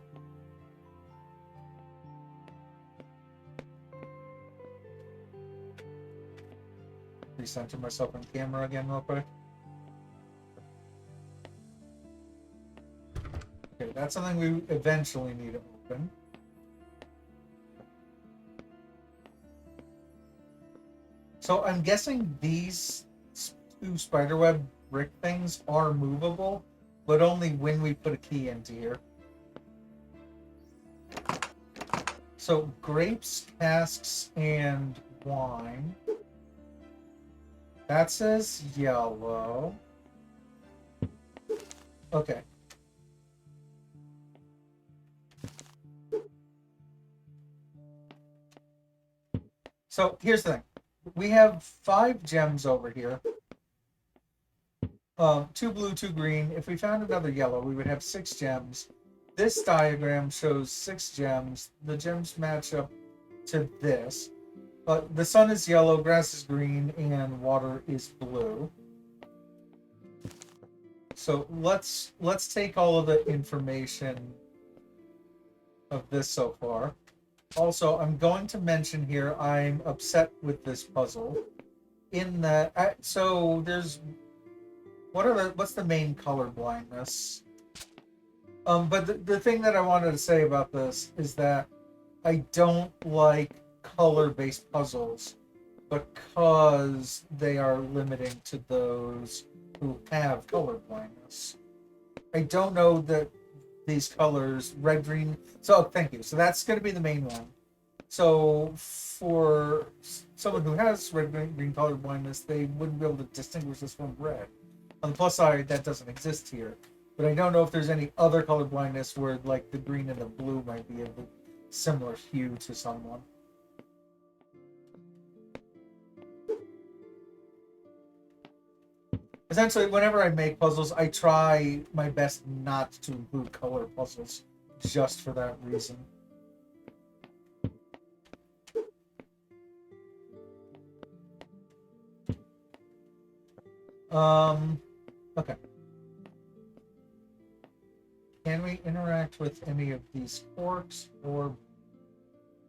Speaker 1: Recenter myself on camera again real quick. Okay, that's something we eventually need to open. So I'm guessing these 2 spiderweb brick things are movable, but only when we put a key into here. So grapes, casks, and wine. That says yellow. Okay. So here's the thing. We have 5 gems over here. 2 blue, 2 green. If we found another yellow, we would have 6 gems. This diagram shows 6 gems. The gems match up to this. But the sun is yellow, grass is green, and water is blue. So let's take all of the information of this so far. Also, I'm going to mention here I'm upset with this puzzle. In that, so there's what's the main color blindness? But the thing that I wanted to say about this is that I don't like color-based puzzles because they are limiting to those who have color blindness. I don't know that these colors, red, green. So thank you. So that's going to be the main one. So for someone who has red, green color blindness, they wouldn't be able to distinguish this from red. On the plus side, that doesn't exist here. But I don't know if there's any other color blindness where like the green and the blue might be of a similar hue to someone. Essentially, whenever I make puzzles, I try my best not to include color puzzles, just for that reason. Okay. Can we interact with any of these forks, or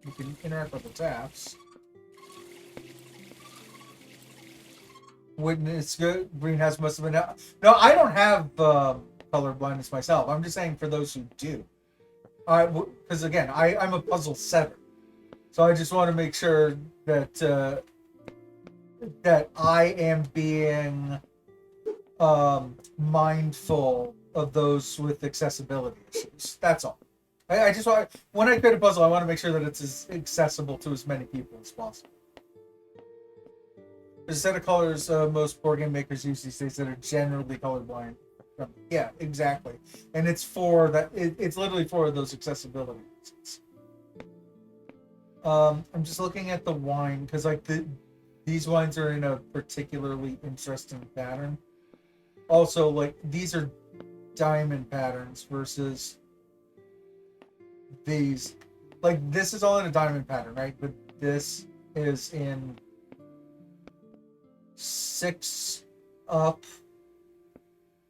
Speaker 1: we can interact with the taps? Wouldn't it's good? Greenhouse must have been out. No, I don't have color blindness myself. I'm just saying for those who do. Because again, I'm a puzzle setter, so I just want to make sure that that I am being mindful of those with accessibility issues. That's all. I just want, when I create a puzzle, I want to make sure that it's as accessible to as many people as possible. There's a set of colors most board game makers use these days that are generally colorblind. Yeah, exactly. And it's for that. It's literally for those accessibility reasons. I'm just looking at the wine because like these wines are in a particularly interesting pattern. Also, like these are diamond patterns versus these. Like this is all in a diamond pattern, right? But this is in 6 up,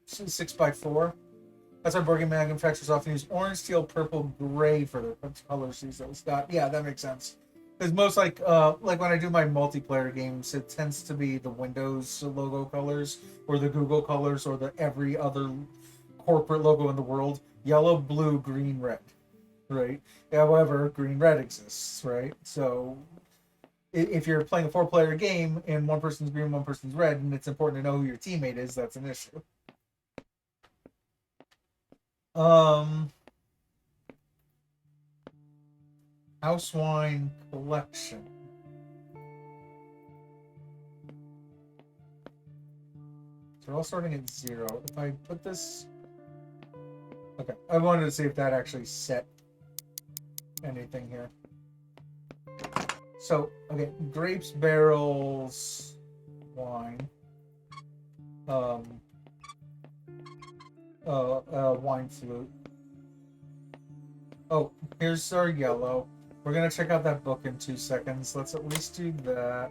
Speaker 1: 6x4. That's why board game manufacturers often use orange, teal, purple, gray for their colors these days. Yeah, that makes sense. Because most like when I do my multiplayer games, it tends to be the Windows logo colors or the Google colors or the every other corporate logo in the world: yellow, blue, green, red. Right. However, green, red exists. Right. So if you're playing a 4-player game and one person's green, one person's red, and it's important to know who your teammate is, that's an issue. House wine collection. They're all starting at 0. If I put this, okay, I wanted to see if that actually set anything here. So, okay, grapes, barrels, wine, wine flute. Oh, here's our yellow. We're gonna check out that book in 2 seconds. Let's at least do that.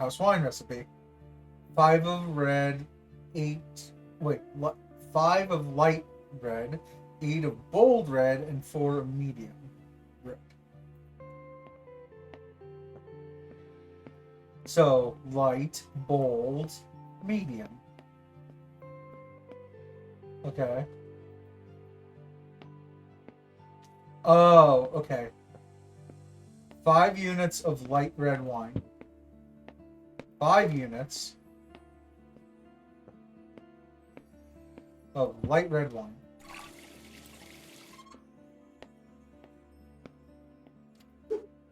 Speaker 1: House wine recipe. 5 of red, 8. Wait, 5 of light red, 8 of bold red, and 4 of medium red. So light, bold, medium. Okay. Oh, okay. 5 units of light red wine. 5 units of light red wine.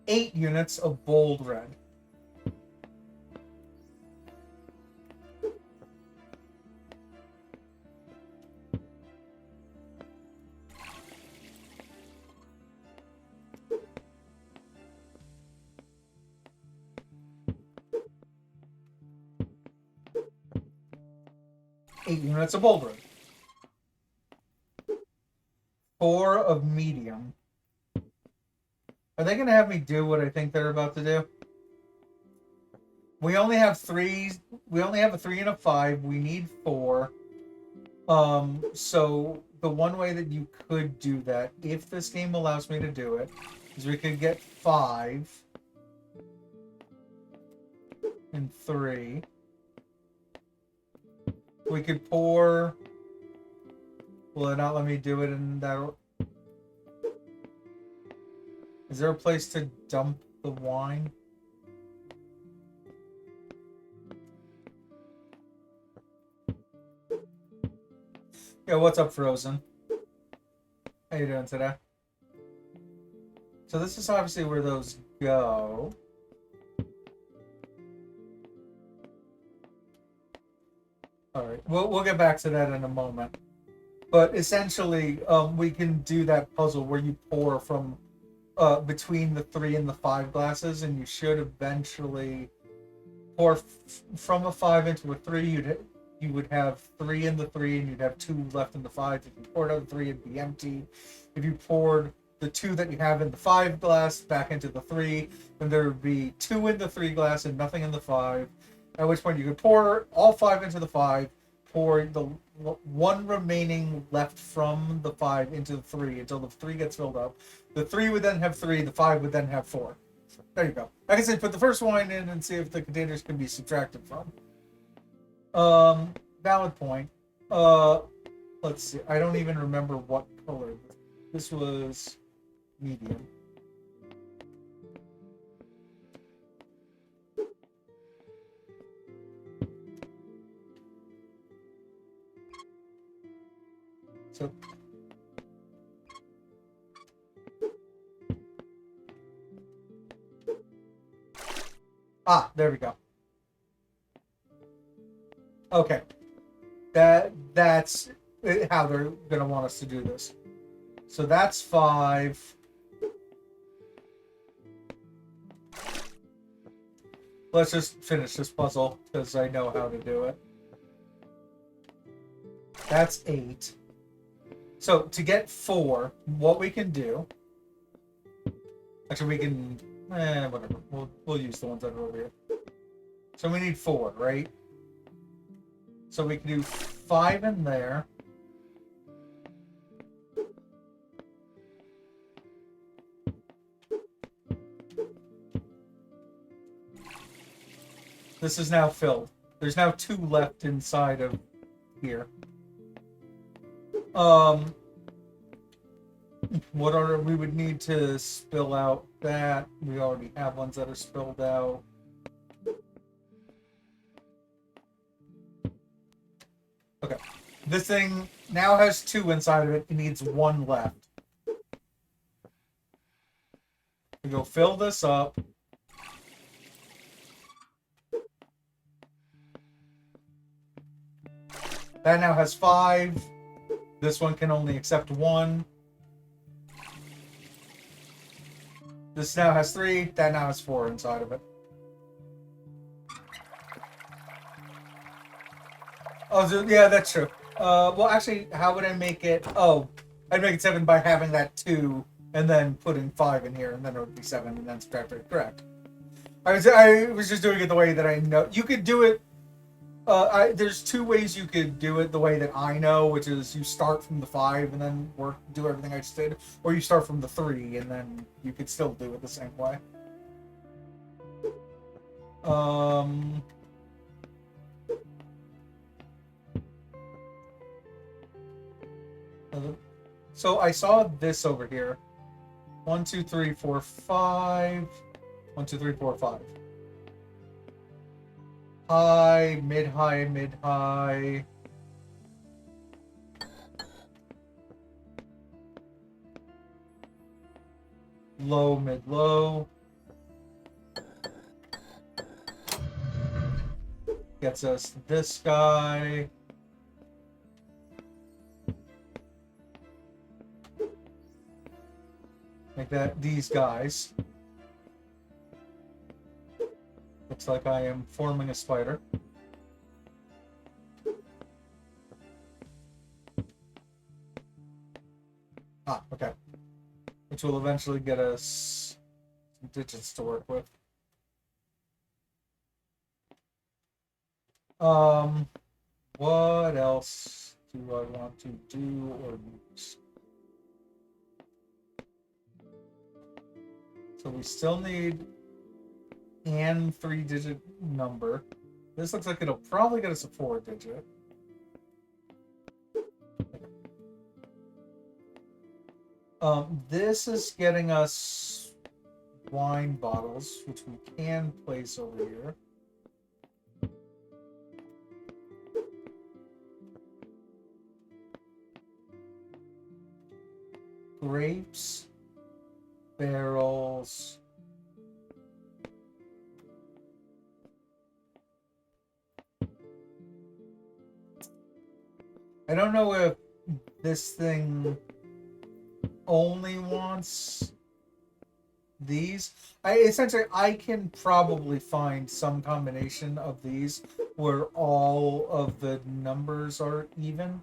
Speaker 1: 8 units of bold red. 8 units of bold red. 4 of medium. Are they going to have me do what I think they're about to do? We only have 3. We only have a 3 and a 5. We need 4. So the one way that you could do that, if this game allows me to do it, is we could get 5 and 3. We could pour Will it not let me do it in that? Is there a place to dump the wine? Yeah, what's up, Frozen? How you doing today? So this is obviously where those go. All right, we'll get back to that in a moment. But essentially, we can do that puzzle where you pour from between the 3 and the 5 glasses, and you should eventually pour from a 5 into a 3. You would have 3 in the 3, and you'd have 2 left in the 5. If you poured out the 3, it'd be empty. If you poured the 2 that you have in the 5 glass back into the 3, then there would be 2 in the 3 glass and nothing in the 5. At which point you could pour all 5 into the 5, pour the 1 remaining left from the 5 into the 3 until the 3 gets filled up. The 3 would then have 3, the 5 would then have 4. There you go. Like I said, put the first wine in and see if the containers can be subtracted from. Valid point. Let's see. I don't even remember what color. This was medium. So there we go. Okay. That's how they're gonna want us to do this. So that's 5. Let's just finish this puzzle because I know how to do it. That's 8. So to get 4, what we can do... Actually, we can... whatever. We'll use the ones that are over here. So we need 4, right? So we can do 5 in there. This is now filled. There's now 2 left inside of here. What are we would need to spill out that? We already have ones that are spilled out. Okay. This thing now has 2 inside of it. It needs 1 left. We go fill this up. That now has 5. This one can only accept 1. This now has 3. That now has 4 inside of it. Oh, so, yeah, that's true. Well, actually, how would I make it? Oh, I'd make it 7 by having that 2 and then putting 5 in here, and then it would be 7 and then subtract it. Correct. I was just doing it the way that I know. You could do it. There's 2 ways you could do it the way that I know, which is you start from the 5 and then do everything I just did, or you start from the 3 and then you could still do it the same way. So I saw this over here. 1, 2, 3, 4, 5. 1, 2, 3, 4, 5. High, mid-high, mid-high. Low, mid-low. Gets us this guy. Like that, these guys. Looks like I am forming a spider. Okay. Which will eventually get us some digits to work with. What else do I want to do or use? So we still need an 3-digit number. This looks like it'll probably get us a 4-digit. This is getting us wine bottles, which we can place over here. Grapes, barrels. I don't know if this thing only wants these. Essentially, I can probably find some combination of these where all of the numbers are even.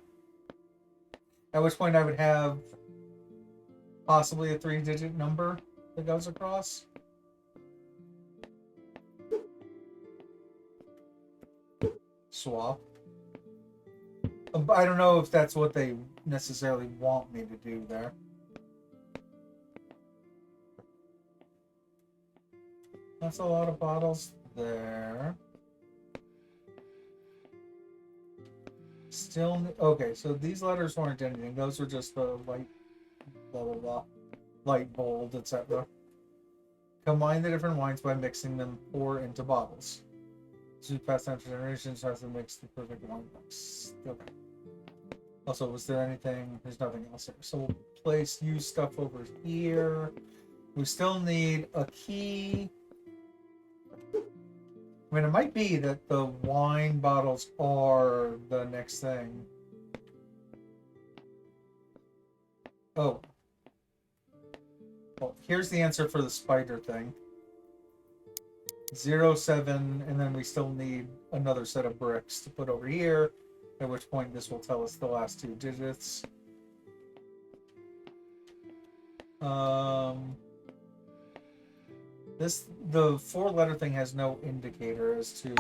Speaker 1: At which point I would have possibly a 3-digit number that goes across. Swap. I don't know if that's what they necessarily want me to do there. That's a lot of bottles there. Still, okay, so these letters weren't anything. Those were just the light, blah, blah, blah, light, bold, etc. Combine the different wines by mixing them, pour into bottles. So pass down generations has to mix the perfect wine mix. Okay. Also, was there anything? There's nothing else here. So we'll place used stuff over here. We still need a key. I mean, it might be that the wine bottles are the next thing. Oh. Well, here's the answer for the spider thing. 07, and then we still need another set of bricks to put over here, at which point this will tell us the last 2 digits. The 4-letter thing has no indicator as to...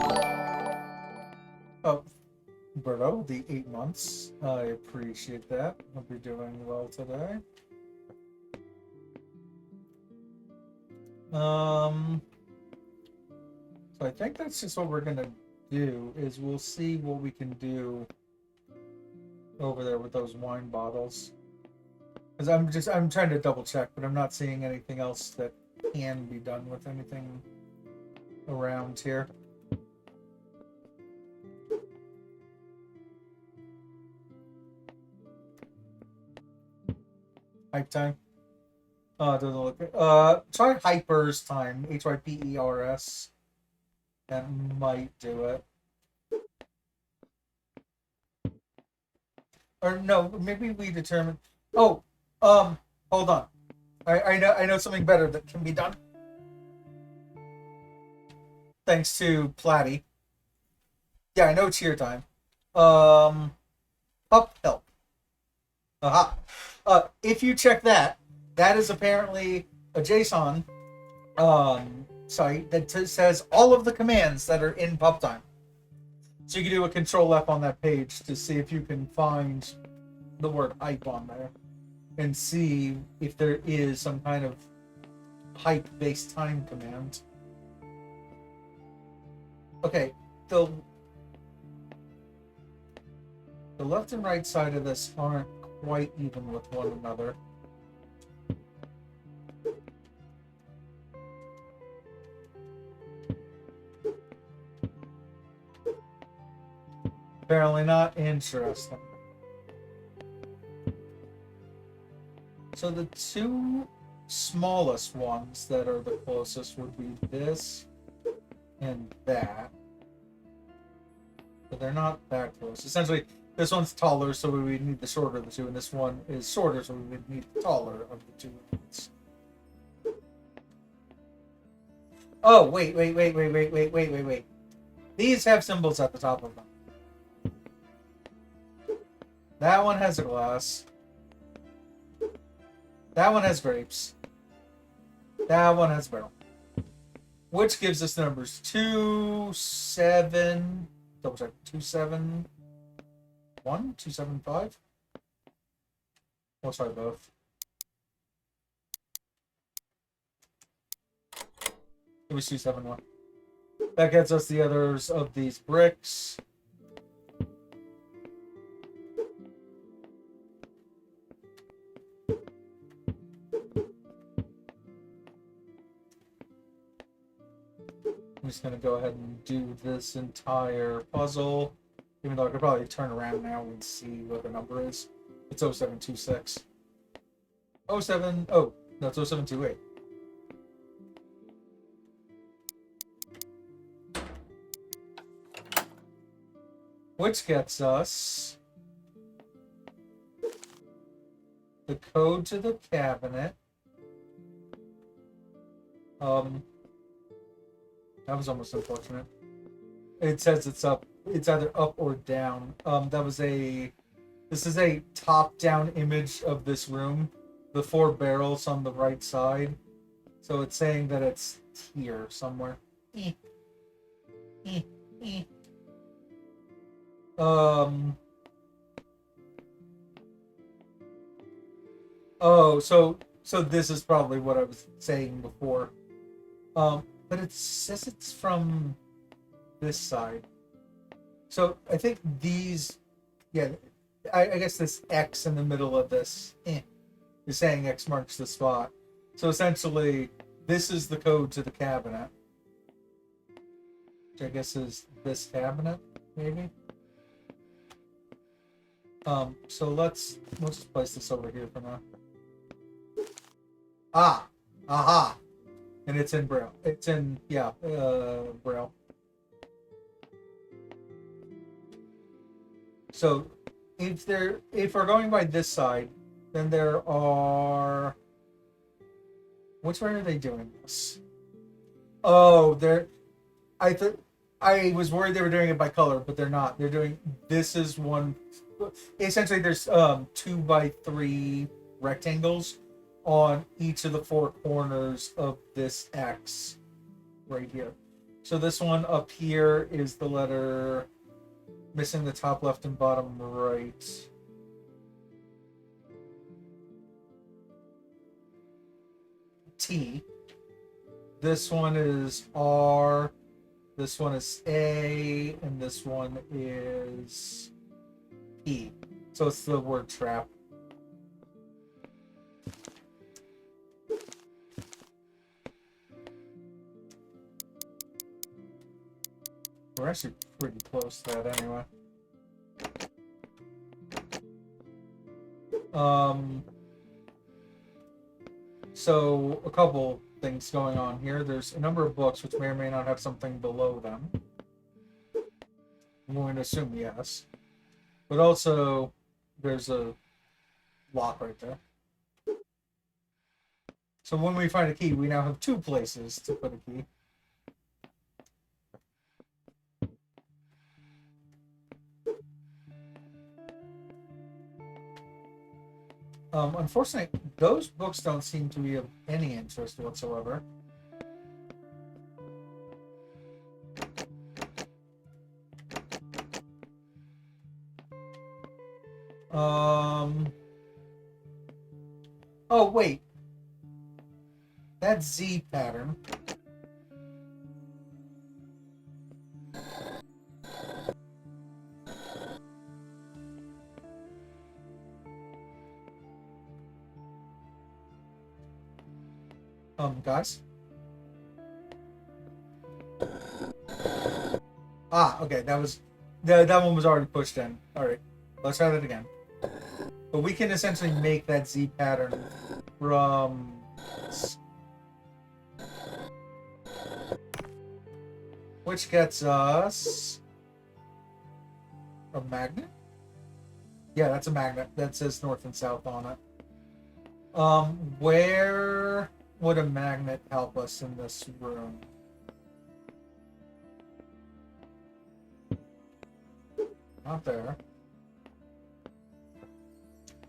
Speaker 1: Oh, Berto, the 8 months. I appreciate that. Hope you're doing well today. So I think that's just what we're gonna do, is we'll see what we can do over there with those wine bottles. Because I'm trying to double check, but I'm not seeing anything else that can be done with anything around here. Hype time. Doesn't look good. Try Hypers time. HYPERS. That might do it. Or no, maybe we determine. Oh, hold on. I know something better that can be done. Thanks to Platty. Yeah, I know cheer time. Pup help. Aha. If you check that, that is apparently a JSON site that says all of the commands that are in pup time. So you can do a control F on that page to see if you can find the word hype on there and see if there is some kind of hype-based time command. Okay, the left and right side of this aren't quite even with one another. Apparently not. Interesting. So the 2 smallest ones that are the closest would be this and that. But they're not that close. Essentially, this one's taller, so we would need the shorter of the 2, and this one is shorter, so we would need the taller of the 2 ones. Oh, wait. These have symbols at the top of them. That one has a glass. That one has grapes. That one has barrel. Which gives us the numbers 2, 7, double check, 2, 7, 1, 2, 7, 5. We'll try both. It was 2, 7, 1. That gets us the others of these bricks. just going to go ahead and do this entire puzzle. Even though I could probably turn around now and see what the number is. It's 0726. Oh, no, it's 0728. Which gets us the code to the cabinet. That was almost unfortunate. It says it's up. It's either up or down. This is a top-down image of this room. The 4 barrels on the right side. So it's saying that it's here somewhere. Oh, so this is probably what I was saying before. But it says it's from this side. So I think these, yeah, I guess this X in the middle of this is saying X marks the spot. So essentially, this is the code to the cabinet, which I guess is this cabinet, maybe. So let's just place this over here for now. Aha, and it's in Braille. It's in Braille. So if we're going by this side, then there are. Which way are they doing this? Oh, I was worried they were doing it by color, but they're not. They're doing. This is one. Essentially, there's 2x3 rectangles on each of the 4 corners of this X right here. So this one up here is the letter missing the top left and bottom right. T. This one is R. This one is A, and this one is E. So it's the word trap. We're actually pretty close to that anyway. So a couple things going on here. There's a number of books which may or may not have something below them. I'm going to assume yes. But also, there's a lock right there. So when we find a key, we now have 2 places to put a key. Unfortunately, those books don't seem to be of any interest whatsoever. Oh, wait. That Z pattern. Guys? Okay, that one was already pushed in. Alright, let's try that again. But we can essentially make that Z pattern from... Which gets us... a magnet? Yeah, that's a magnet. That says north and south on it. Where would a magnet help us in this room? Not there.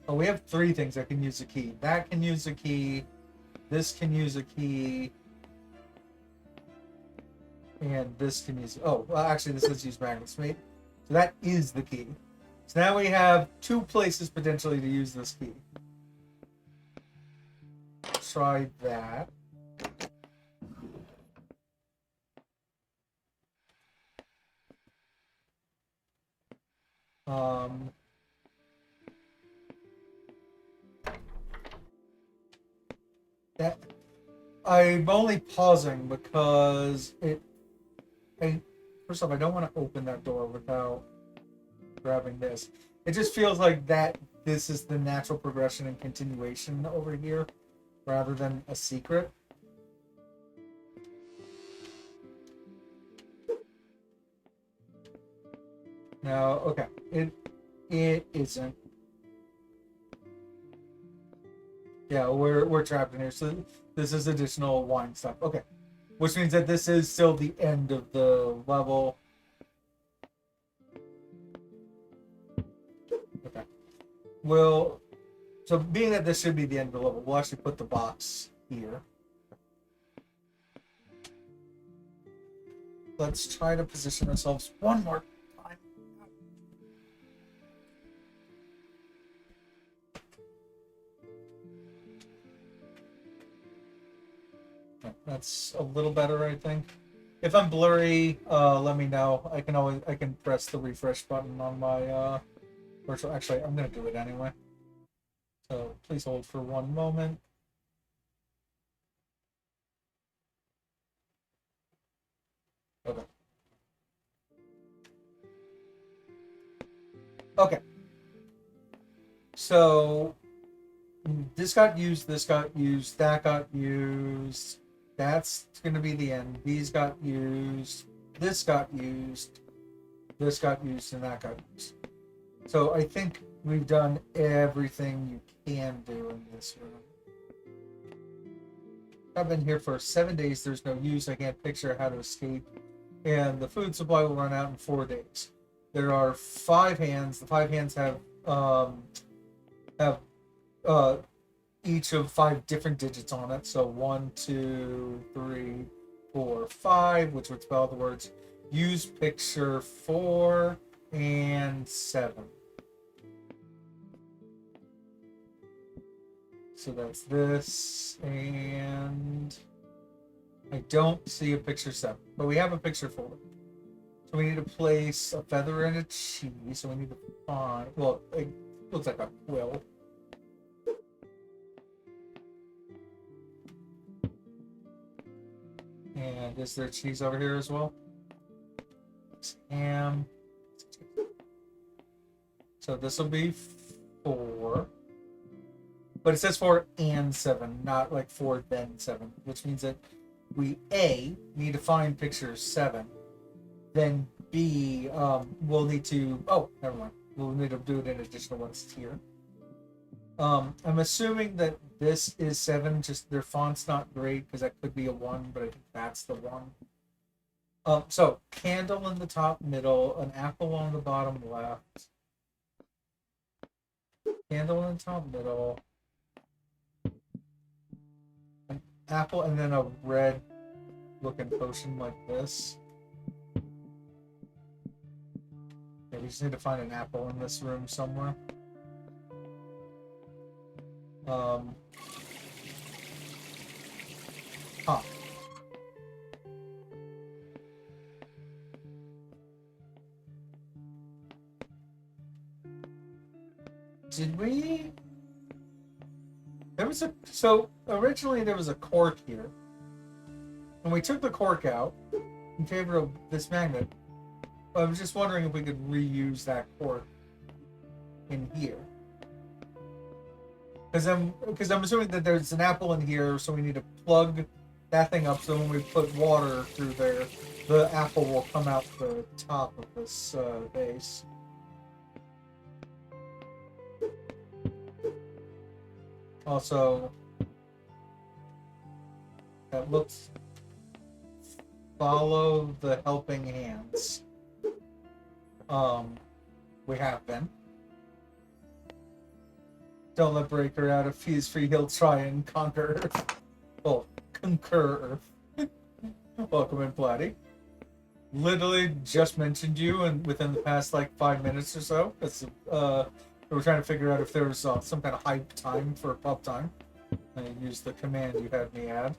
Speaker 1: Oh, we have 3 things that can use a key. That can use a key. This can use a key. And this can use... Oh, well, actually, this says use magnets, right? So that is the key. So now we have 2 places potentially to use this key. Try that. That I'm only pausing because it First off, I don't want to open that door without grabbing this. It just feels like that this is the natural progression and continuation over here, rather than a secret. No, okay. It isn't. Yeah, we're trapped in here. So this is additional wine stuff. Okay. Which means that this is still the end of the level. Okay. So being that this should be the end of the level, we'll actually put the box here. Let's try to position ourselves one more time. That's a little better, I think. If I'm blurry, let me know. I can press the refresh button on my virtual. Actually, I'm gonna do it anyway. So please hold for one moment. Okay. Okay. So this got used, that got used. That's going to be the end. These got used, this got used, this got used, and that got used. So I think we've done everything you can do in this room. I've been here for 7 days. There's no use. I can't picture how to escape. And the food supply will run out in 4 days. There are 5 hands. The 5 hands have each of 5 different digits on it. So 1, 2, 3, 4, 5, which would spell the words use picture 4 and 7. So that's this, and I don't see a picture 7, but we have a picture 4. So we need to place a feather and a cheese. So we need to find, well, it looks like a quill. And is there cheese over here as well? Ham. So this will be 4. But it says 4 and 7, not like 4 then 7, which means that we A, need to find picture 7. Then B, we'll need to, oh, never mind. We'll need to do it in additional ones here. I'm assuming that this is 7, just their font's not great because that could be a 1, but I think that's the 1. So candle in the top middle, an apple on the bottom left, candle in the top middle, an apple, and then a red looking potion like this. Yeah, we just need to find an apple in this room somewhere. Did we? So originally there was a cork here. And we took the cork out in favor of this magnet. I was just wondering if we could reuse that cork in here. Because I'm assuming that there's an apple in here, so we need to plug that thing up so when we put water through there, the apple will come out the top of this base. Also, that looks, follow the helping hands. We have been. Don't let Breaker out. If he's free, he'll try and conquer Earth. Well, concur Earth. Welcome in, Platty. Literally just mentioned you and within the past like 5 minutes or so. It's we were trying to figure out if there was some kind of hype time for pub time. And I used the command you had me add.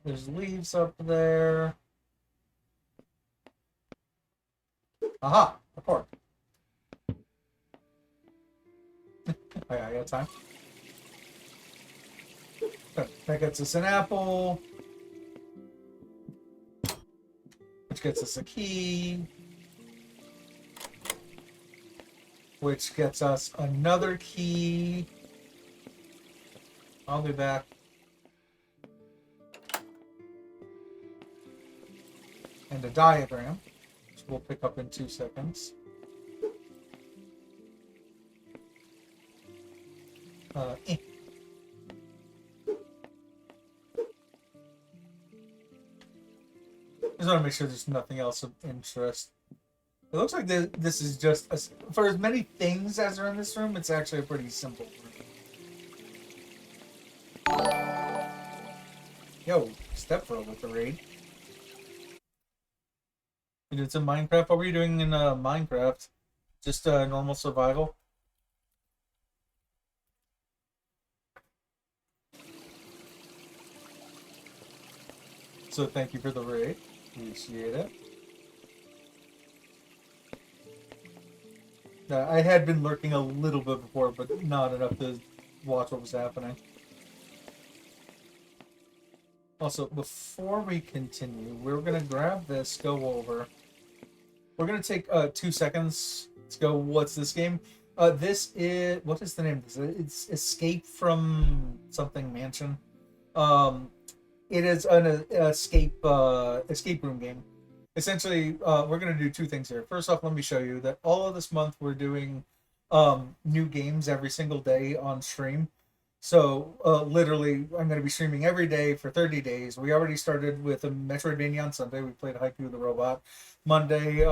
Speaker 1: There's leaves up there. Aha! A cork. I got time. That gets us an apple, which gets us a key, which gets us another key. I'll be back. And a diagram, which we'll pick up in 2 seconds. Just want to make sure there's nothing else of interest. It looks like this is just, for as many things as are in this room, it's actually a pretty simple room. Yo, Stepbro with the raid. You did some Minecraft? What were you doing in Minecraft? Just normal survival? So thank you for the raid. Appreciate it. I had been lurking a little bit before, but not enough to watch what was happening. Also, before we continue, we're going to grab this, go over. We're going to take 2 seconds to go, what's this game? This is, what is the name of this? It's Escape from something Mansion. It is an escape room game. Essentially, we're going to do 2 things here. First off, let me show you that all of this month we're doing new games every single day on stream. So, literally, I'm going to be streaming every day for 30 days. We already started with a Metroidvania on Sunday. We played Haiku the Robot. Monday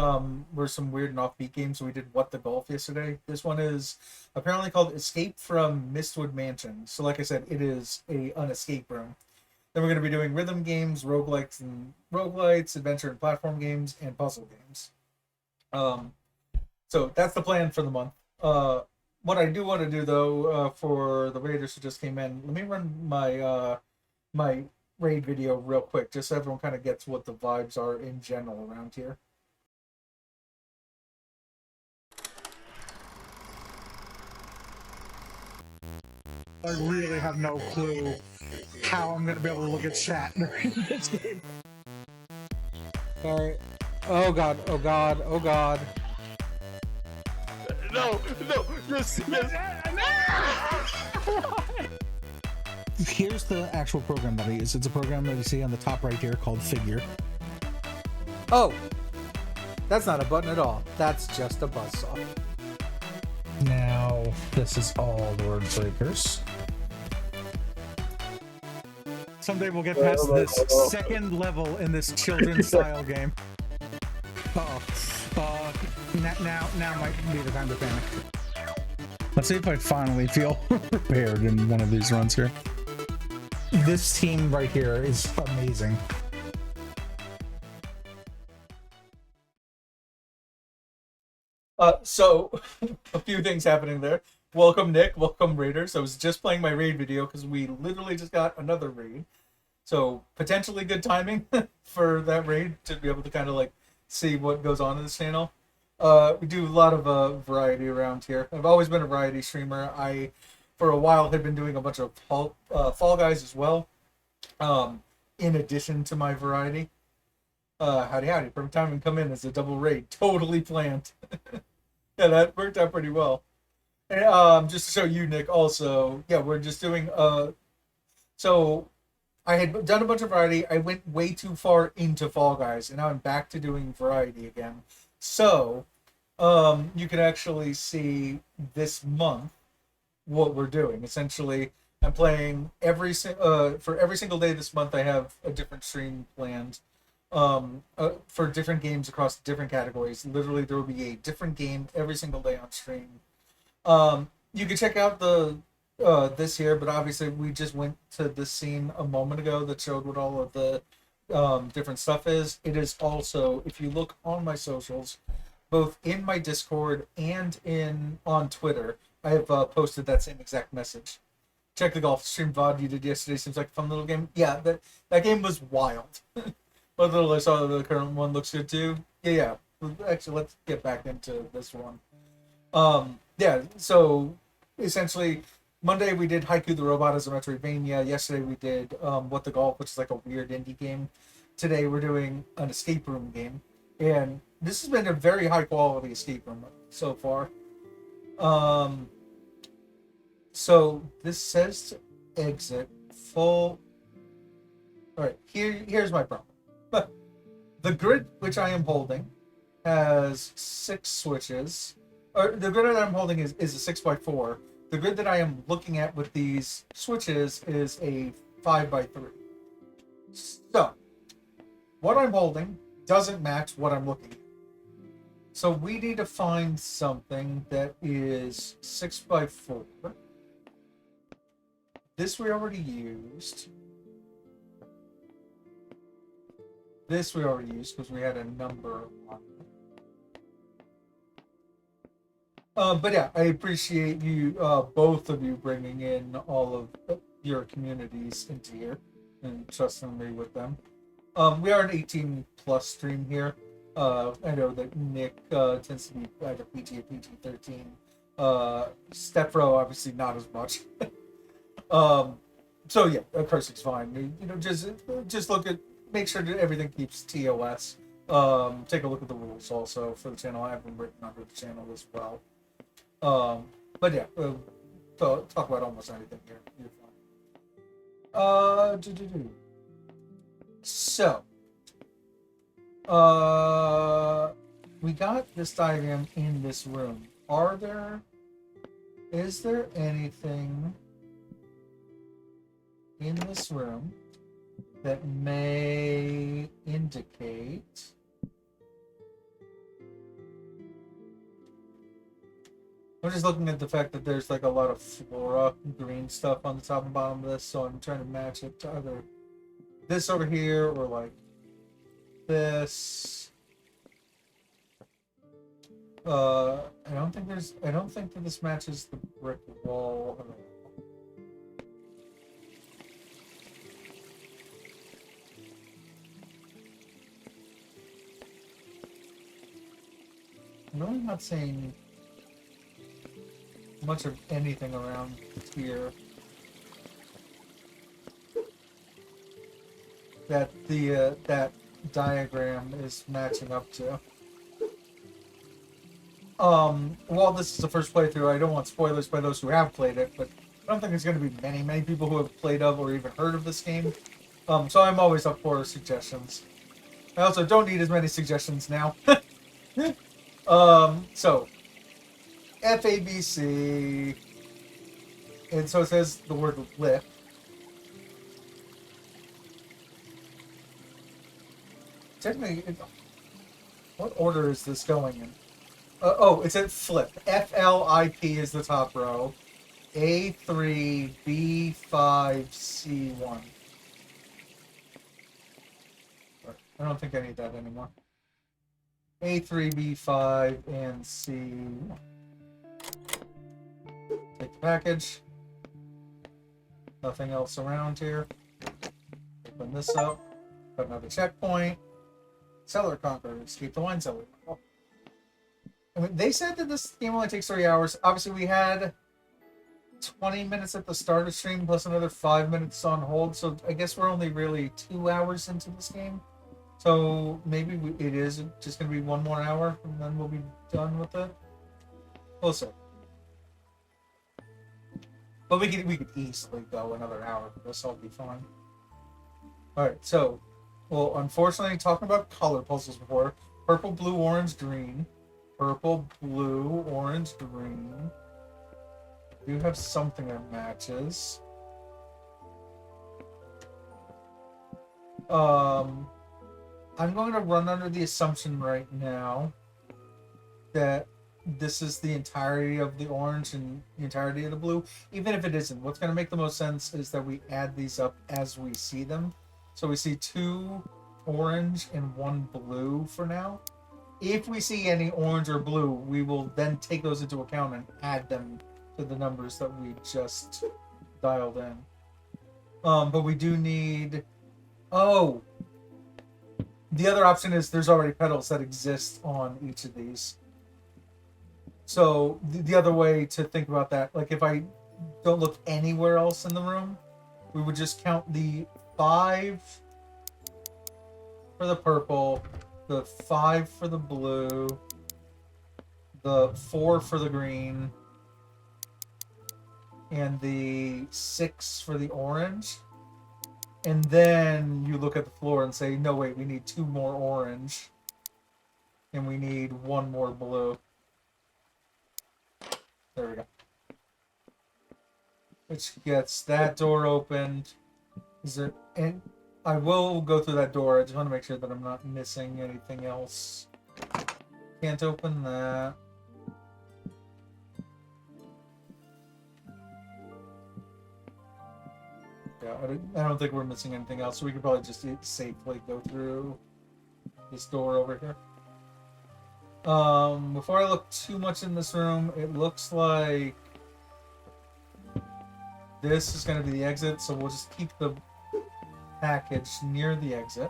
Speaker 1: were some weird and offbeat games. We did What the Golf yesterday. This one is apparently called Escape from Mystwood Mansion. So, like I said, it is an escape room. Then we're going to be doing rhythm games, roguelikes and roguelites, adventure and platform games, and puzzle games. So that's the plan for the month. What I do want to do, though, for the raiders who just came in, let me run my my raid video real quick, just so everyone kind of gets what the vibes are in general around here.
Speaker 2: I really have no clue how I'm going to be able to look at chat during this game.
Speaker 1: Sorry. Oh god, oh god, oh god.
Speaker 3: No, yes.
Speaker 2: Here's the actual program that I use. It's a program that you see on the top right here called Figure.
Speaker 1: Oh! That's not a button at all. That's just a buzzsaw.
Speaker 2: Now, this is all word breakers. Someday we'll get past this second level in this children's style game. Now might be the time to panic. Let's see if I finally feel prepared in one of these runs here. This team right here is amazing.
Speaker 1: So, a few things happening there. Welcome, Nick. Welcome, Raiders. I was just playing my raid video because we literally just got another raid. So, potentially good timing for that raid to be able to kind of like see what goes on in this channel. We do a lot of variety around here. I've always been a variety streamer. I, for a while, had been doing a bunch of Fall Guys as well, in addition to my variety. Howdy. Perfect time and come in as a double raid. Totally planned. Yeah, that worked out pretty well. And just to show you, Nick, also, yeah, we're just doing, so I had done a bunch of variety. I went way too far into Fall Guys, and now I'm back to doing variety again. So, you can actually see this month what we're doing. Essentially, I'm playing for every single day this month. I have a different stream planned for different games across different categories. Literally, there will be a different game every single day on stream. You can check out the this here, but obviously we just went to this scene a moment ago that showed what all of the different stuff is. It is also, if you look on my socials, both in my Discord and on Twitter, I have posted that same exact message. Check the golf stream VOD you did yesterday. Seems like a fun little game. Yeah, that game was wild. But little I saw the current one looks good too. Yeah. Actually, let's get back into this one. Yeah, so essentially Monday we did Haiku the Robot as a Metroidvania. Yesterday we did What the Golf, which is like a weird indie game. Today we're doing an escape room game, and this has been a very high quality escape room so far. So this says to exit full. All right, here's my problem. The grid which I am holding has 6 switches. Or the grid that I'm holding is a 6x4. The grid that I am looking at with these switches is a 5x3. So, what I'm holding doesn't match what I'm looking at. So we need to find something that is 6x4. This we already used. This we already used because we had a number on it. But yeah, I appreciate you, both of you, bringing in all of your communities into here and trusting me with them. We are an 18 plus stream here. I know that Nick tends to be either PG or PG-13. Stepbro, obviously not as much. So yeah, cursing's fine. You know, just look at, make sure that everything keeps TOS. Take a look at the rules also for the channel. I have them written under the channel as well. But yeah, talk about almost anything here. You're fine. So, we got this diagram in this room. Is there anything in this room that may indicate I'm just looking at the fact that there's like a lot of flora green stuff on the top and bottom of this, so I'm trying to match it to either this over here or like this. I don't think that this matches the brick wall. I'm really not saying much of anything around here that that diagram is matching up to. While this is the first playthrough, I don't want spoilers by those who have played it, but I don't think there's going to be many people who have played of or even heard of this game. So I'm always up for suggestions. I also don't need as many suggestions now. So FABC, and so it says the word lip. Technically, what order is this going in? Oh, it's at flip. FLIP is the top row. A3, B5, C1. I don't think I need that anymore. A3, B5, and C1. Take the package. Nothing else around here. Open this up. Put another checkpoint. Cellar conquer. Escape the wine cellar. Oh. I mean, they said that this game only takes 3 hours. Obviously, we had 20 minutes at the start of stream plus another 5 minutes on hold. So I guess we're only really 2 hours into this game. So maybe it is just going to be 1 more hour and then we'll be done with it. We'll see. But we could easily go another hour. This will be fine. Alright, so, well, unfortunately, talking about color puzzles before. Purple, blue, orange, green. Purple, blue, orange, green. I do have something that matches. I'm going to run under the assumption right now that this is the entirety of the orange and the entirety of the blue. Even if it isn't, what's going to make the most sense is that we add these up as we see them. So we see 2 orange and 1 blue for now. If we see any orange or blue, we will then take those into account and add them to the numbers that we just dialed in. But we do need... Oh! The other option is there's already petals that exist on each of these. So the other way to think about that, like if I don't look anywhere else in the room. We would just count the 5 for the purple, the 5 for the blue, the 4 for the green, and the 6 for the orange. And then you look at the floor and say, no, wait, we need 2 more orange. And we need 1 more blue. There we go. Which gets that door opened. Is there... And I will go through that door. I just want to make sure that I'm not missing anything else. Can't open that. Yeah, I don't think we're missing anything else, so we could probably just safely go through this door over here. Before I look too much in this room, it looks like this is going to be the exit, so we'll just keep the package near the exit.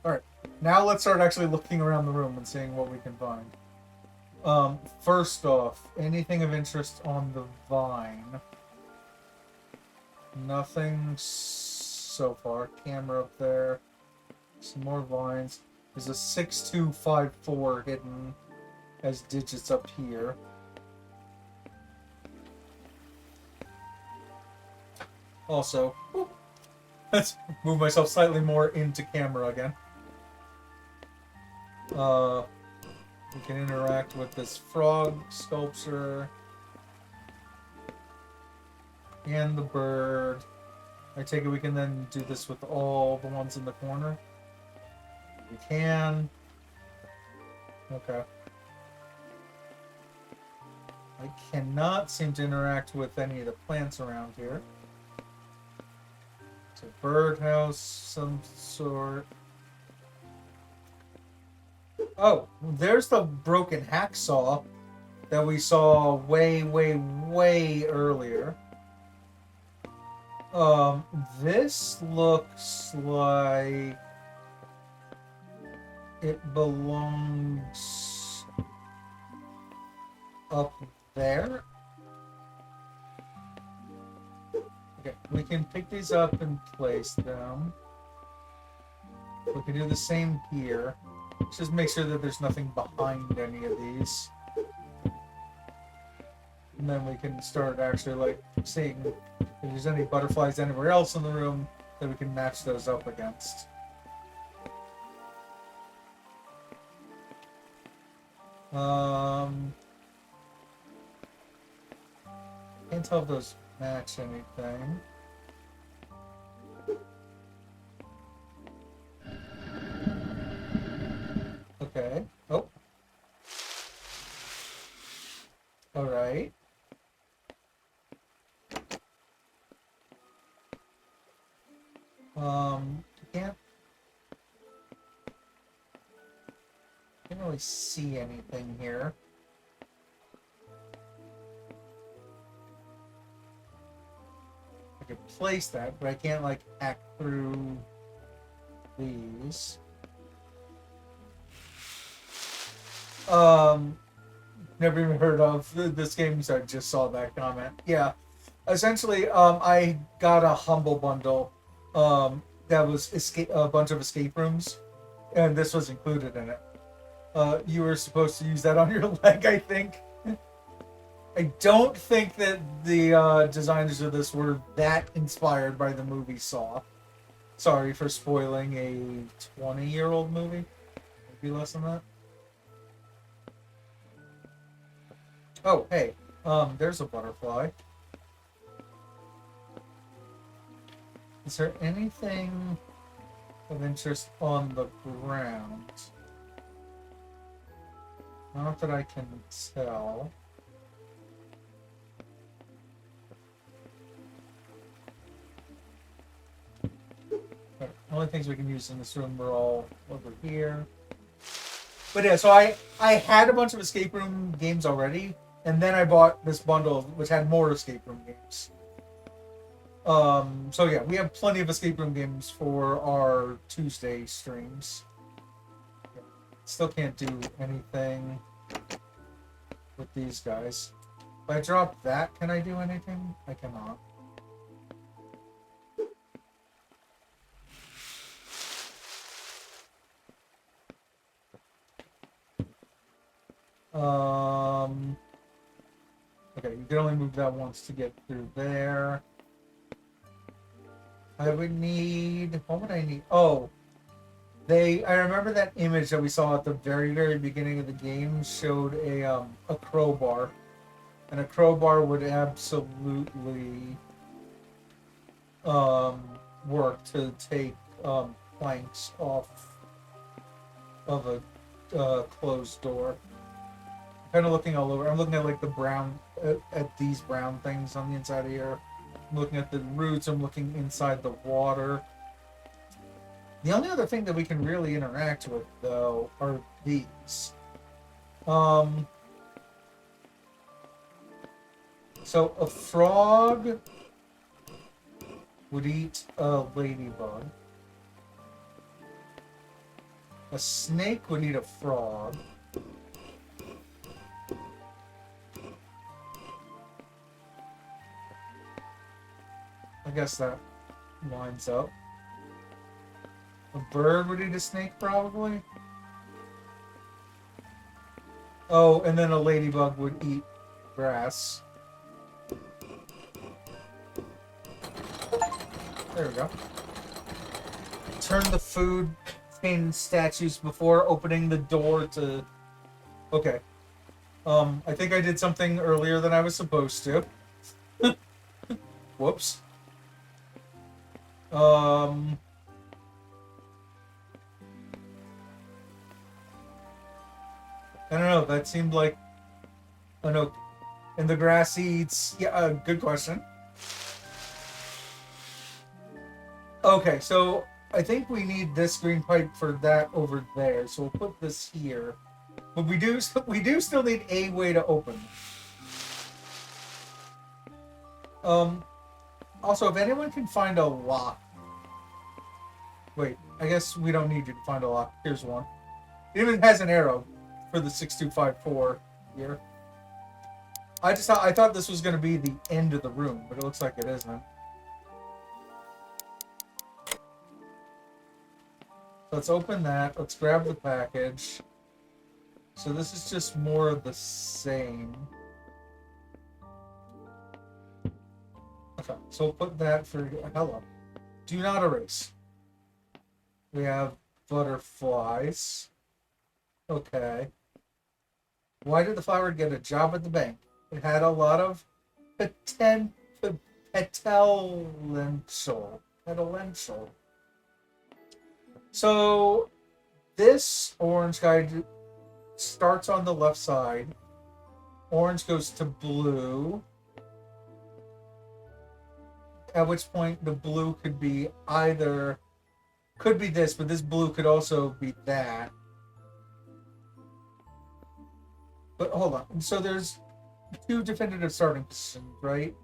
Speaker 1: Alright, now let's start actually looking around the room and seeing what we can find. First off, anything of interest on the vine? Nothing so far. Camera up there. Some more vines. There's a 6254 hidden as digits up here. Also, let's move myself slightly more into camera again. We can interact with this frog sculpture. And the bird. I take it we can then do this with all the ones in the corner. We can. Okay. I cannot seem to interact with any of the plants around here. It's a birdhouse, some sort. Oh, there's the broken hacksaw that we saw way, way, way earlier. This looks like it belongs up there. Okay, we can pick these up and place them. We can do the same here. Just make sure that there's nothing behind any of these. And then we can start actually like seeing if there's any butterflies anywhere else in the room that we can match those up against. Can't tell if those match anything. Okay. Oh. All right. Can't really see anything here. I could place that, but I can't like hack through these. Never even heard of this game, so I just saw that comment. Yeah. Essentially, I got a Humble Bundle that was a bunch of escape rooms, and this was included in it. You were supposed to use that on your leg, I think. I don't think that the designers of this were that inspired by the movie Saw. Sorry for spoiling a 20-year-old movie. Maybe less than that. Oh, hey. There's a butterfly. Is there anything of interest on the ground? Not that I can tell. The only things we can use in this room are all over here. But yeah, so I had a bunch of escape room games already, and then I bought this bundle which had more escape room games. So yeah, we have plenty of escape room games for our Tuesday streams. Still can't do anything with these guys. If I drop that, can I do anything? I cannot. Okay, you can only move that once to get through there. I would need, what would I need? Oh, I remember that image that we saw at the very, very beginning of the game showed a crowbar. And a crowbar would absolutely work to take planks off of a closed door. Kind of looking all over. I'm looking at like the brown, at these brown things on the inside of here. I'm looking at the roots. I'm looking inside the water. The only other thing that we can really interact with, though, are these. So a frog would eat a ladybug. A snake would eat a frog. I guess that lines up. A bird would eat a snake, probably. Oh, and then a ladybug would eat grass. There we go. Turn the food in statues before opening the door to... Okay. I think I did something earlier than I was supposed to. Whoops. I don't know. That seemed like an oak. And the grass eats... Yeah, good question. Okay, so I think we need this green pipe for that over there. So we'll put this here. But we do still need a way to open. Also, if anyone can find a lock. Wait, I guess we don't need you to find a lock. Here's one. It even has an arrow for the 6254 here. I thought this was going to be the end of the room, but it looks like it isn't. Let's open that. Let's grab the package. So this is just more of the same. Okay, so we'll put that for... Hello. Do not erase. We have butterflies. Okay. Why did the flower get a job at the bank? It had a lot of potential. So this orange guy starts on the left side. Orange goes to blue. At which point the blue could be either... Could be this, but this blue could also be that. But hold on. So there's two definitive starting positions, right?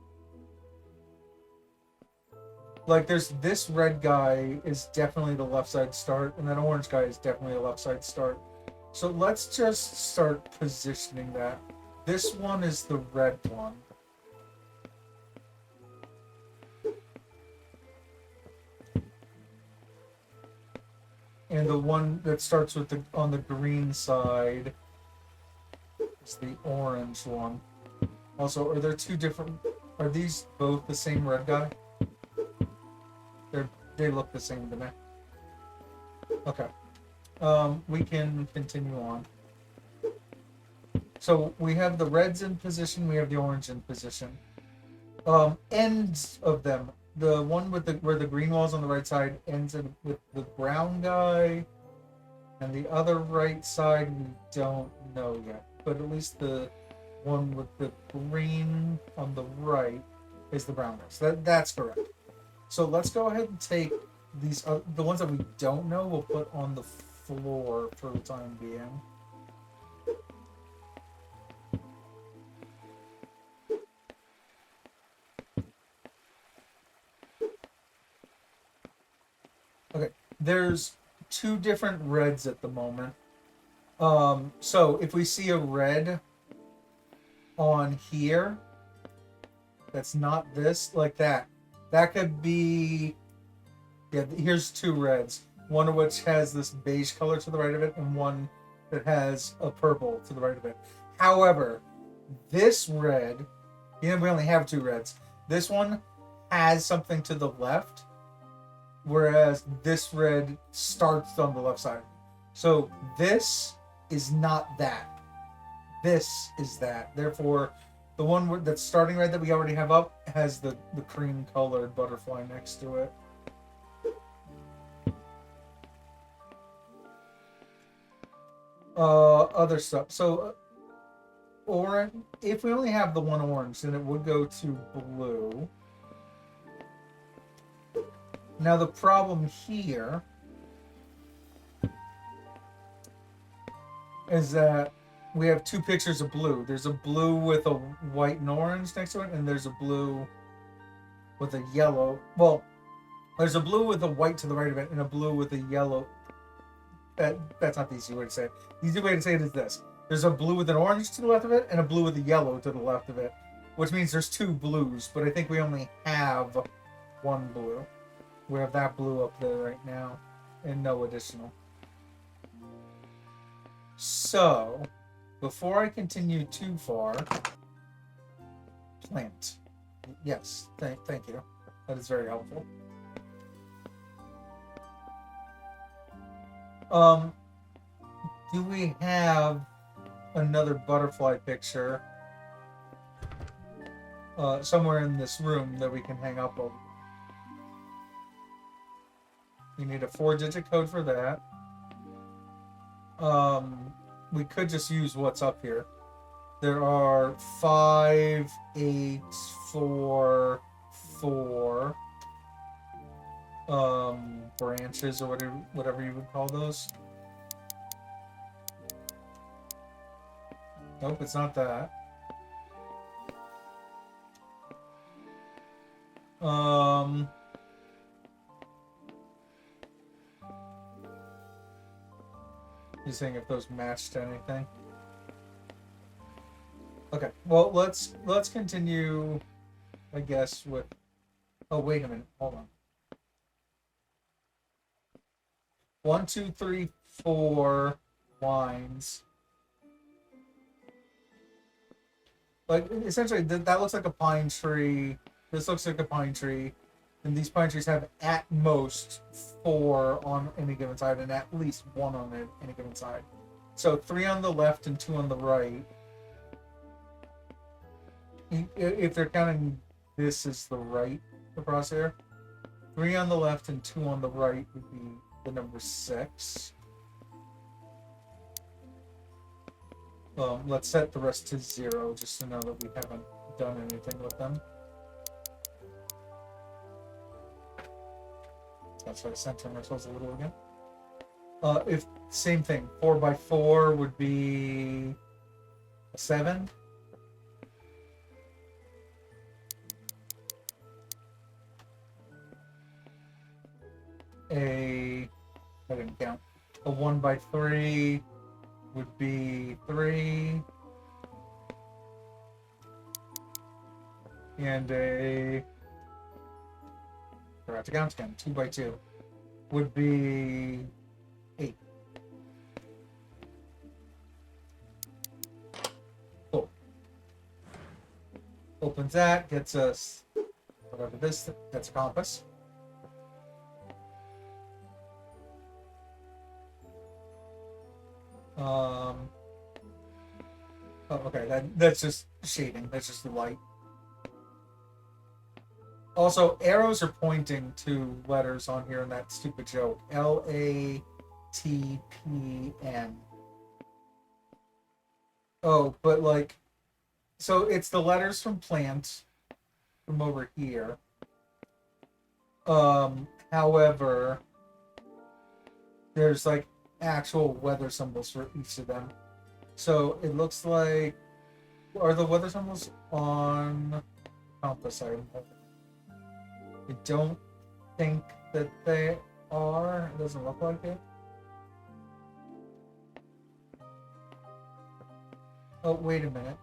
Speaker 1: Like there's this red guy is definitely the left side start, and that orange guy is definitely a left side start. So let's just start positioning that. This one is the red one. And the one that starts with the on the green side is the orange one. Also, are there two different... Are these both the same red guy? They look the same to me. Okay. We can continue on. So we have the reds in position, we have the orange in position. Ends of them. The one with where the green wall's on the right side ends with the brown guy, and the other right side we don't know yet. But at least the one with the green on the right is the brown guy. So that's correct. So let's go ahead and take these, the ones that we don't know, we'll put on the floor for the time being. Okay, there's two different reds at the moment. So if we see a red, on here that's not this, like that. That could be, yeah, here's two reds. One of which has this beige color to the right of it, and one that has a purple to the right of it. However, this red, we only have two reds. This one has something to the left, whereas this red starts on the left side. So this is not that. This is that. Therefore, the one that's starting red that we already have up has the cream colored butterfly next to it. Other stuff. So, orange. If we only have the one orange, then it would go to blue. Now the problem here is that we have two pictures of blue. There's a blue with a white and orange next to it, and there's a blue with a yellow. Well, there's a blue with a white to the right of it, and a blue with a yellow. That's not the easy way to say it. The easy way to say it is this. There's a blue with an orange to the left of it, and a blue with a yellow to the left of it, which means there's two blues, but I think we only have one blue. We have that blue up there right now, and no additional. So, before I continue too far, plant. Yes, thank you. That is very helpful. Do we have another butterfly picture somewhere in this room that we can hang up on? We need a 4-digit code for that. We could just use what's up here. There are 5, 8, 4, 4 branches, or whatever you would call those. Nope, it's not that. Just saying if those matched anything. Okay, well let's continue, I guess, with. Oh, wait a minute, hold on. 1, 2, 3, 4 lines. Like, essentially, that looks like a pine tree. This looks like a pine tree. And these pine trees have at most 4 on any given side, and at least 1 on any given side. So 3 on the left and 2 on the right. If they're counting this as the right, the crosshair, 3 on the left and 2 on the right would be the number 6. Let's set the rest to 0, just to know that we haven't done anything with them. That's why centering ourselves a little again. If same thing, 4 by 4 would be a 7. I didn't count. A 1 by 3 would be 3. And a, forgot to count again, 2 by 2 would be 8. Cool. Opens that, gets us whatever this, that's a compass. Oh, okay, that's just shading. That's just the light. Also, arrows are pointing to letters on here in that stupid joke. LATPN. Oh, but like, so it's the letters from plant from over here. However, there's like actual weather symbols for each of them. So it looks like, are the weather symbols on compass? I don't think that they are. It doesn't look like it. Oh, wait a minute.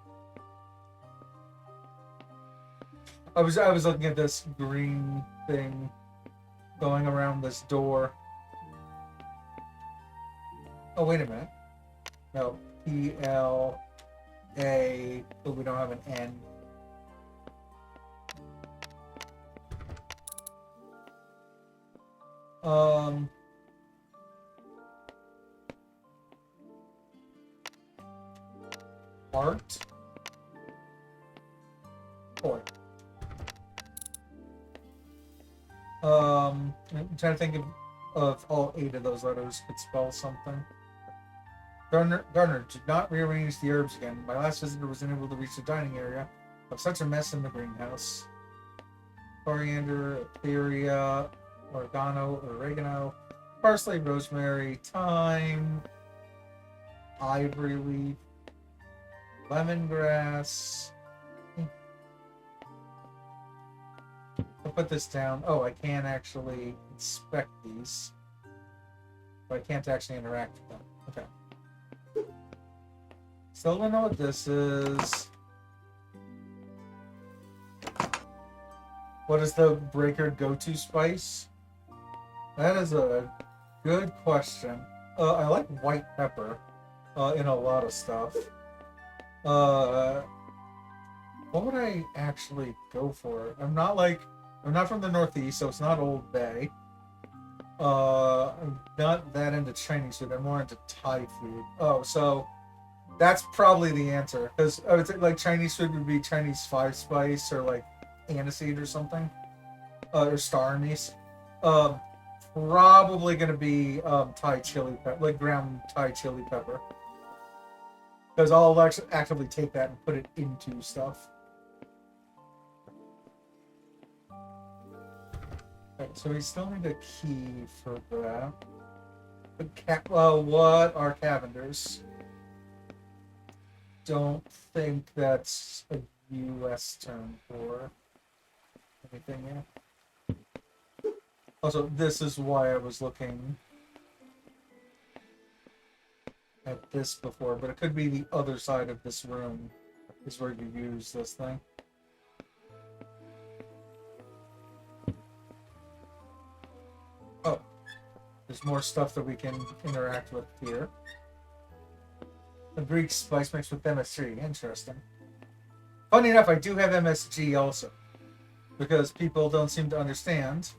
Speaker 1: I was looking at this green thing going around this door. Oh, wait a minute. No, PLA, but we don't have an N. Art. Boy. I'm trying to think of all 8 of those letters could spell something. Gardener, did not rearrange the herbs again. My last visitor was unable to reach the dining area. Of such a mess in the greenhouse. Coriander, Etheria, oregano, parsley, rosemary, thyme, ivory leaf, lemongrass. I'll put this down. Oh, I can actually inspect these, but I can't actually interact with them. Okay. Still don't know what this is. What is the breaker go-to spice? That is a good question. I like white pepper in a lot of stuff. What would I actually go for? I'm not from the Northeast, so it's not Old Bay. I'm not that into Chinese food. I'm more into Thai food. Oh, so that's probably the answer. Because I would say like Chinese food would be Chinese 5-spice or like aniseed or something, or star anise. Probably gonna be Thai chili pepper, like ground Thai chili pepper. Because I'll actually actively take that and put it into stuff. Right, so we still need a key for that. What are Cavenders? Don't think that's a U.S. term for anything yet. Also, this is why I was looking at this before, but it could be the other side of this room is where you use this thing. Oh, there's more stuff that we can interact with here. The Greek spice mixed with MSG. Interesting. Funny enough, I do have MSG also, because people don't seem to understand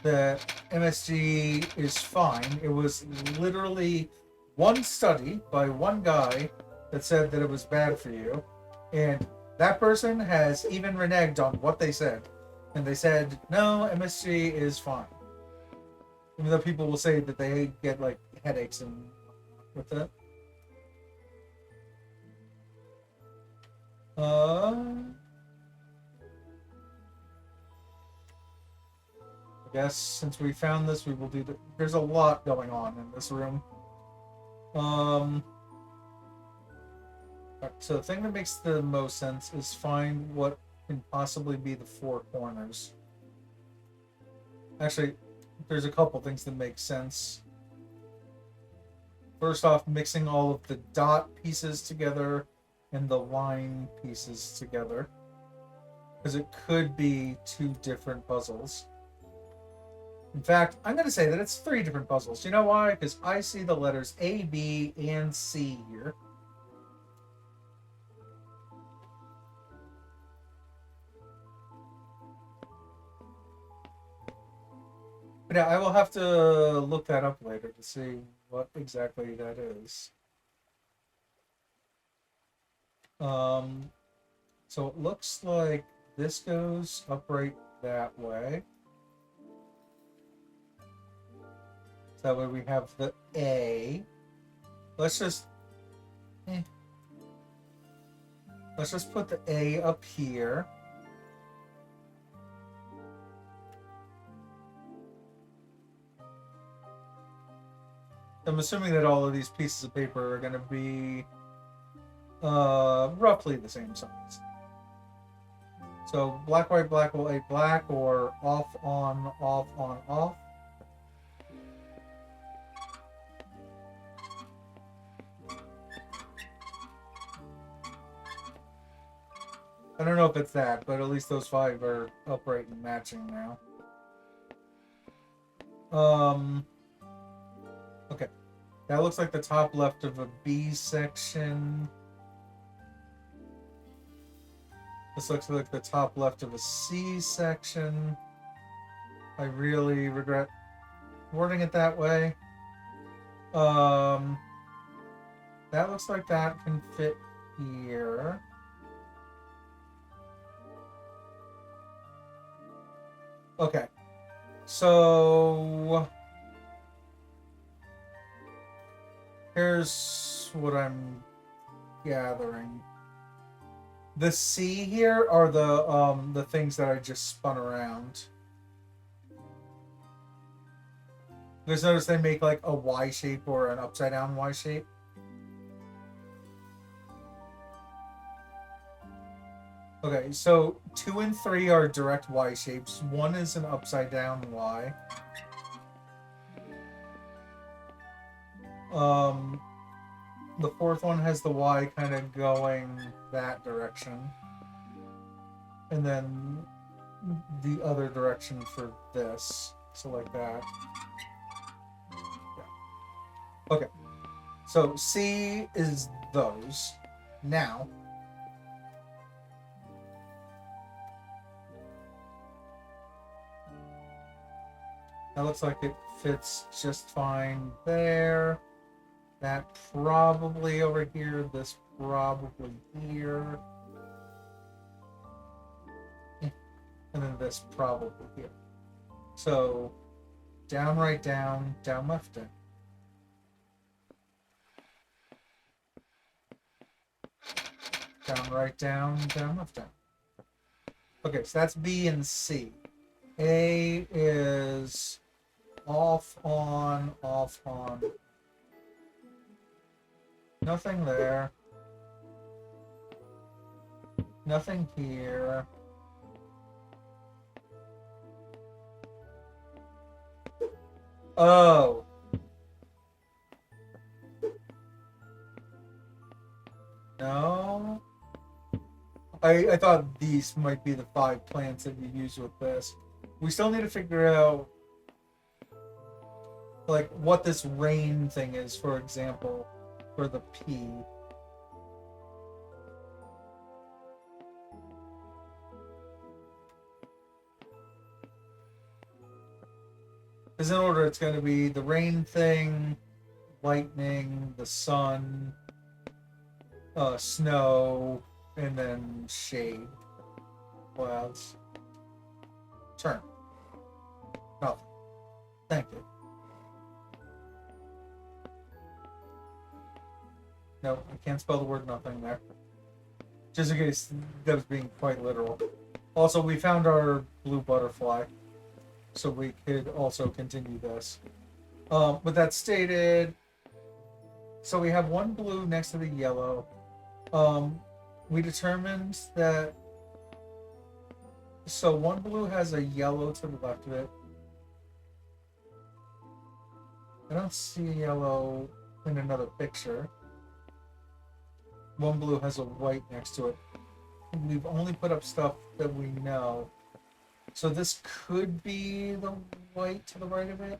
Speaker 1: that MSG is fine. It was literally one study by one guy that said that it was bad for you, and that person has even reneged on what they said, and they said no, MSG is fine, even though people will say that they get like headaches and with it. I guess since we found this, we will do the. There's a lot going on in this room. So the thing that makes the most sense is find what can possibly be the 4 corners. Actually, there's a couple things that make sense. First off, mixing all of the dot pieces together and the line pieces together, because it could be 2 different puzzles. In fact, I'm going to say that it's 3 different puzzles. You know why? Because I see the letters A, B, and C here. But yeah, I will have to look that up later to see what exactly that is. So it looks like this goes upright that way. So that way we have the A. Let's just put the A up here. I'm assuming that all of these pieces of paper are going to be roughly the same size. So black, white, black, white, black, or off, on, off, on, off. I don't know if if it's that, but at least those 5 are upright and matching now. Okay. That looks like the top left of a B section. This looks like the top left of a C section. I really regret wording it that way. That looks like that can fit here. Okay. So here's what I'm gathering. The C here are the things that I just spun around. You guys notice they make like a Y shape or an upside down Y shape? Okay, so 2 and 3 are direct Y shapes. 1 is an upside down Y. The 4th one has the Y kind of going that direction. And then the other direction for this. So like that. Yeah. Okay. So C is those. Now, that looks like it fits just fine there. That probably over here. This probably here. And then this probably here. So, down, right, down, left, down. Down, right, down, left, down. Okay, so that's B and C. A is off, on, off, on. Nothing there. Nothing here. Oh. No. I thought these might be the 5 plants that you use with this. We still need to figure out like what this rain thing is, for example, for the P. Because in order, it's going to be the rain thing, lightning, the sun, snow, and then shade. Clouds. Turn. Nothing. Thank you. No, I can't spell the word nothing there. Just in case that was being quite literal. Also, we found our blue butterfly, so we could also continue this. With that stated, so we have 1 blue next to the yellow. We determined that, so 1 blue has a yellow to the left of it. I don't see a yellow in another picture. 1 blue has a white next to it. We've only put up stuff that we know. So this could be the white to the right of it.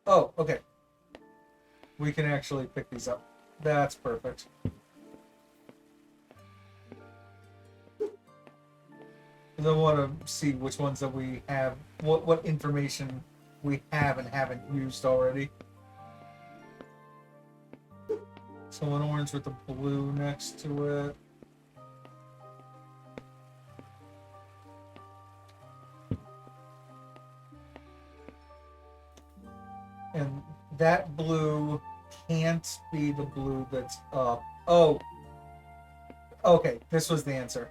Speaker 1: Oh, okay. We can actually pick these up. That's perfect. I want to see which ones that we have, what information we have and haven't used already. So 1 orange with the blue next to it. And that blue can't be the blue that's up. Oh. Okay, this was the answer.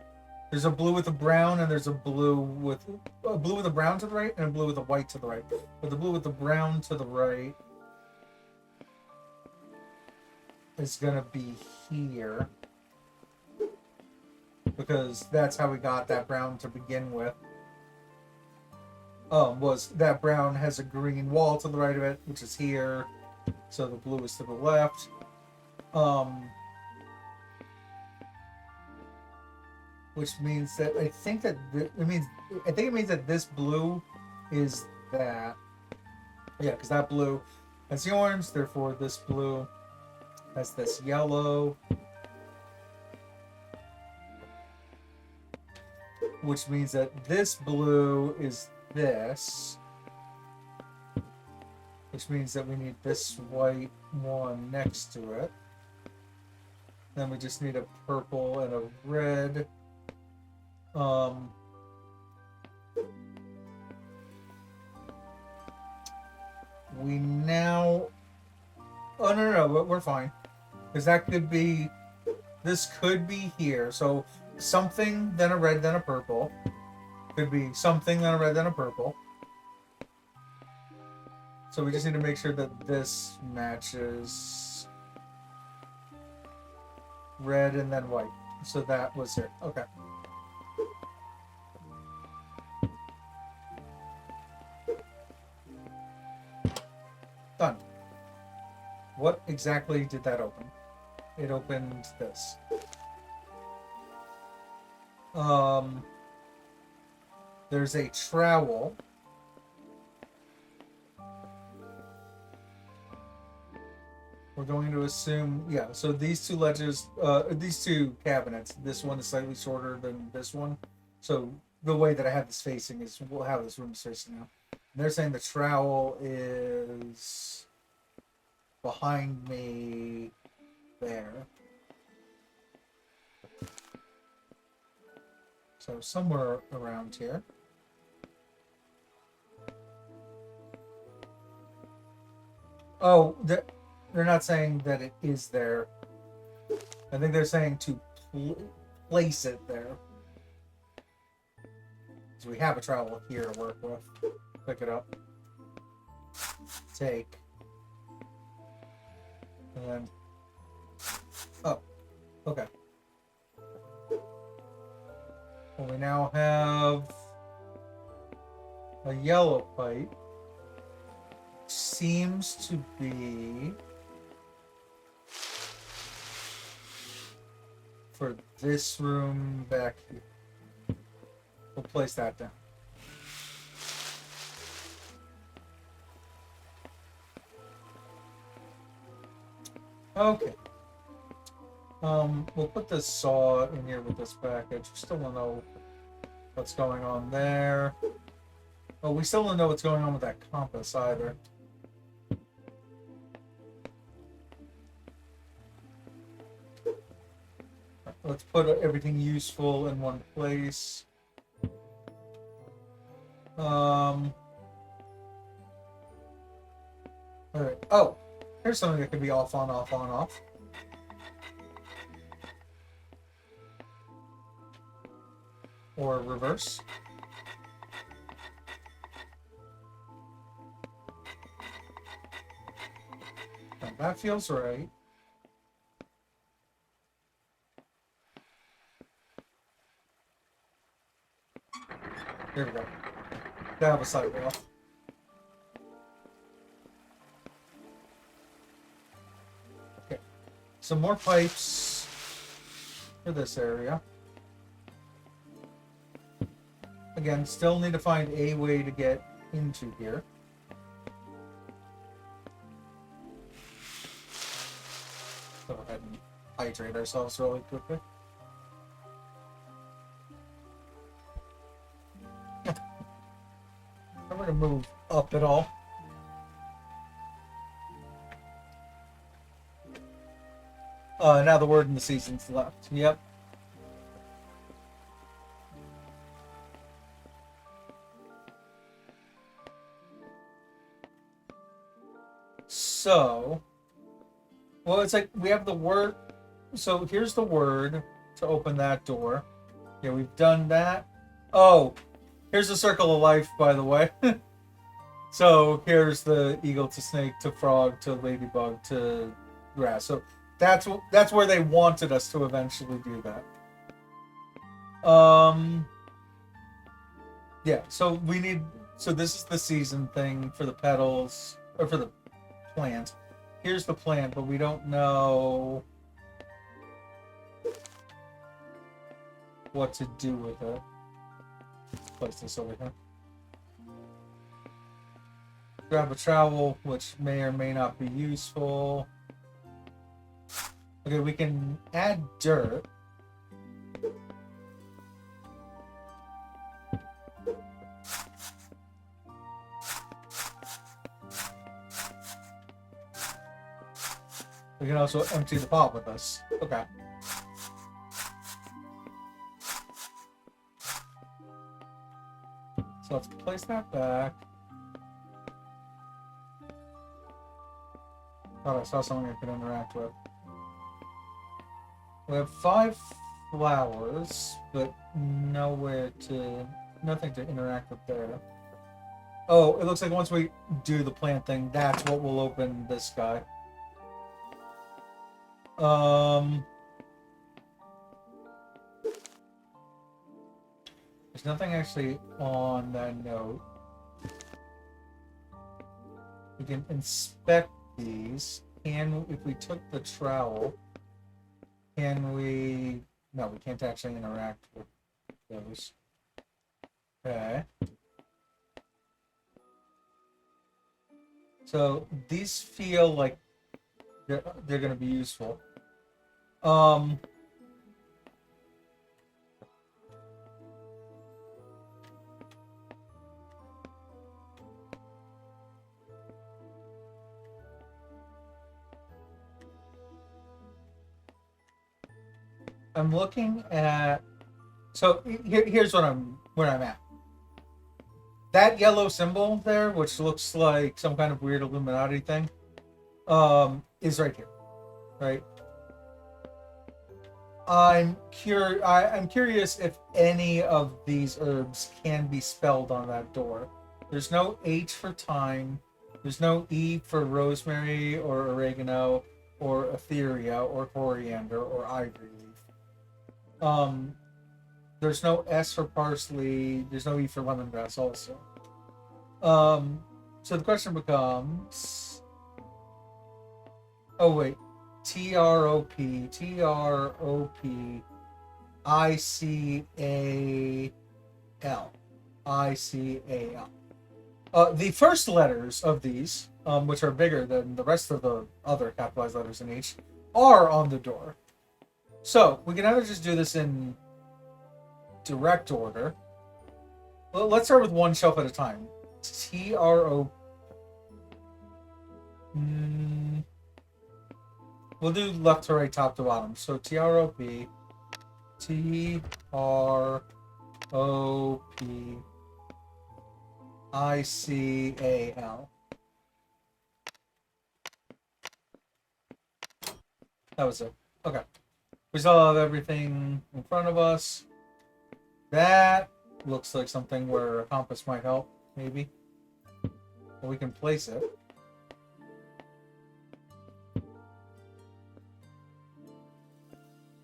Speaker 1: There's a blue with a brown, and there's a blue with a brown to the right, and a blue with a white to the right. But the blue with the brown to the right is gonna be here, because that's how we got that brown to begin with. Was that brown has a green wall to the right of it, which is here, so the blue is to the left. which means that I think that it means that this blue is that. Yeah, because that blue has the orange, therefore this blue has this yellow, which means that this blue is this, which means that we need this white one next to it. Then we just need a purple and a red. We now... Oh, no, we're fine. Because that could be... This could be here. So something, then a red, then a purple. Could be something, then a red, then a purple. So we just need to make sure that this matches red and then white. So that was it. Okay. Done. What exactly did that open? It opened this. There's a trowel. We're going to assume, yeah, so these two ledges, these two cabinets, this one is slightly shorter than this one. So the way that I have this facing is how this room is facing now. And they're saying the trowel is behind me there. So somewhere around here. Oh, they're not saying that it is there. I think they're saying to place it there. So we have a trowel here to work with. Pick it up. Take. And then... Oh. Okay. Well, we now have a yellow pipe. Seems to be for this room back here. We'll place that down. Okay. We'll put this saw in here with this package. We still don't know what's going on there. Oh, we still don't know what's going on with that compass either. Let's put everything useful in one place. Alright. Oh, here's something that could be off, on, off, on, off. Or reverse. Now that feels right. There we go. Now have a sidewalk. Okay. Some more pipes for this area. Again, still need to find a way to get into here. Go ahead and hydrate ourselves really quickly. I'm going to move up at all. Now the word in the season's left. Yep. So, well, it's like we have the word. So here's the word to open that door. Yeah, we've done that. Oh, here's the circle of life, by the way. So here's the eagle to snake to frog to ladybug to grass. So that's where they wanted us to eventually do that. Yeah. So we need. So this is the season thing for the petals or for the plant. Here's the plant, but we don't know. what to do with it. Place this over here. Grab a trowel, which may or may not be useful. Okay, we can add dirt. We can also empty the pot with us. Okay. So let's place that back. Thought I saw something I could interact with. We have 5 flowers, but nothing to interact with there. Oh, it looks like once we do the plant thing, that's what will open this guy. There's nothing actually on that note. We can inspect these. If we took the trowel, can we... No, we can't actually interact with those. Okay. So these feel like they're going to be useful. I'm looking at... So here's where I'm at. That yellow symbol there, which looks like some kind of weird Illuminati thing, is right here, right? I'm curious if any of these herbs can be spelled on that door. There's no H for thyme. There's no E for rosemary or oregano or etheria or coriander or ivory leaf. There's no S for parsley. There's no E for lemongrass also. So the question becomes... Oh, wait. T-R-O-P, I-C-A-L. I-C-A-L. The first letters of these, which are bigger than the rest of the other capitalized letters in H, are on the door. So, we can either just do this in direct order. Well, let's start with one shelf at a time. T-R-O... We'll do left to right, top to bottom. So T-R-O-P, T-R-O-P, I-C-A-L. That was it. Okay. We still have everything in front of us. That looks like something where a compass might help, maybe. But we can place it.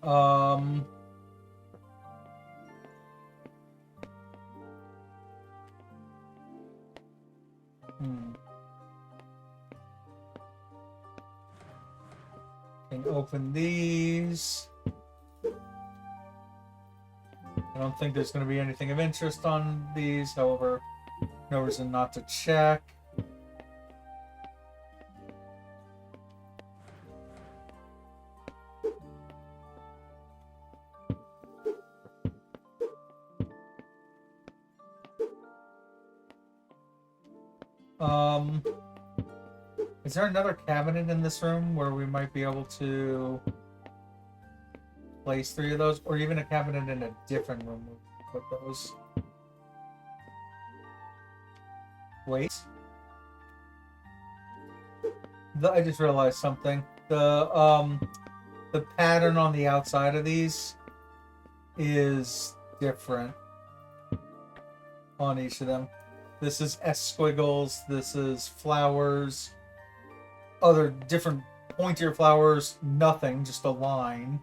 Speaker 1: Can open these. I don't think there's going to be anything of interest on these, however, no reason not to check. Is there another cabinet in this room where we might be able to place 3 of those? Or even a cabinet in a different room where we put those? Wait. I just realized something. The pattern on the outside of these is different on each of them. This is S squiggles, this is flowers, other different pointier flowers, nothing, just a line.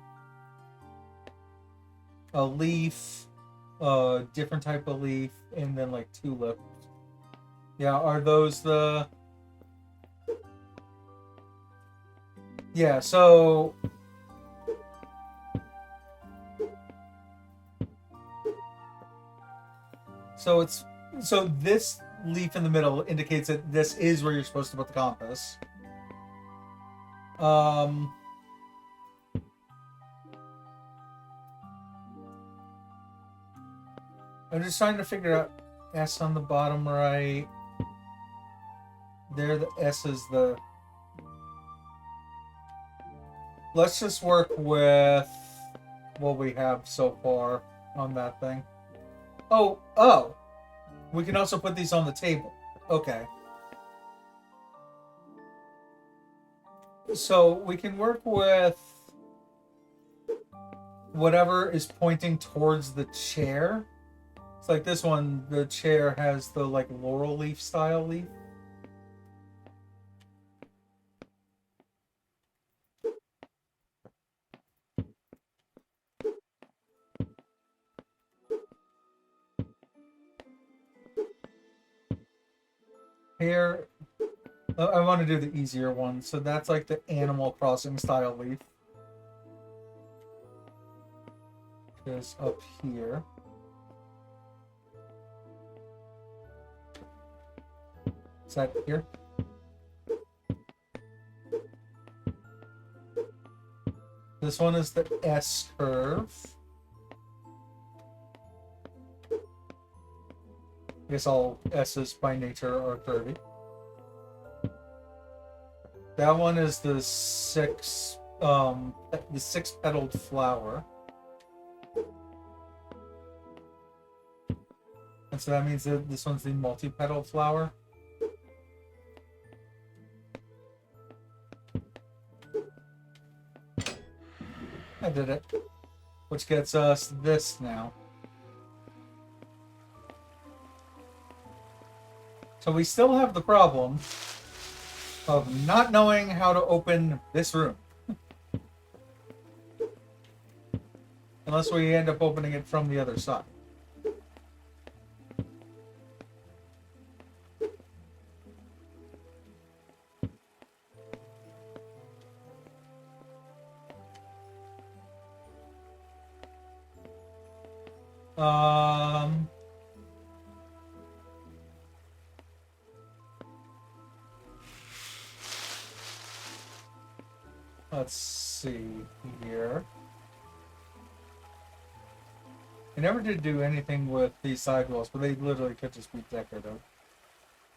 Speaker 1: A leaf, a different type of leaf, and then like tulips. Yeah, are those the... Yeah, so... So this leaf in the middle indicates that this is where you're supposed to put the compass. I'm just trying to figure out S on the bottom right. There, the S is the... Let's just work with what we have so far on that thing. Oh! We can also put these on the table. Okay. So we can work with whatever is pointing towards the chair. It's like this one, the chair has the like laurel leaf style leaf. Here, I want to do the easier one. So that's like the Animal Crossing style leaf. Is up here. Is that here? This one is the S curve. I guess all S's by nature are curvy. That one is the six petaled flower. And so that means that this one's the multi-petal flower. I did it. Which gets us this now. So we still have the problem of not knowing how to open this room. Unless we end up opening it from the other side. Let's see here. I never did do anything with these sidewalls, but they literally could just be decorative.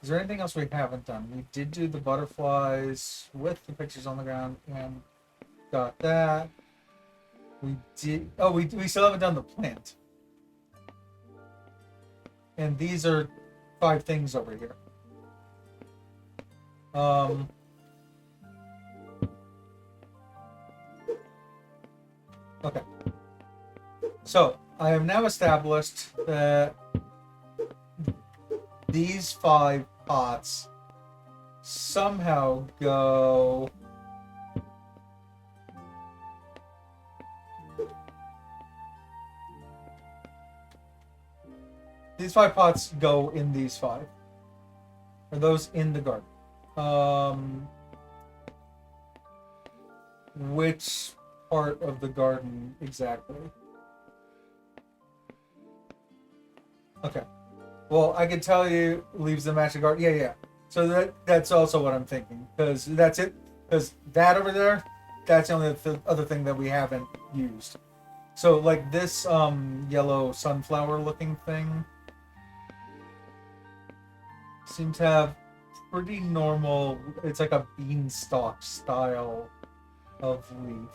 Speaker 1: Is there anything else we haven't done? We did do the butterflies with the pictures on the ground and got that. We did. Oh, we still haven't done the plant. And these are 5 things over here. Okay. So, I have now established that these 5 pots somehow go... These 5 pots go in these 5. Are those in the garden? Which part of the garden exactly? Okay. Well, I can tell you leaves the match the garden. Yeah. So that's also what I'm thinking. Because that's it. Because that over there, that's the only other thing that we haven't used. So like this yellow sunflower looking thing seems to have pretty normal, it's like a beanstalk style of leaf.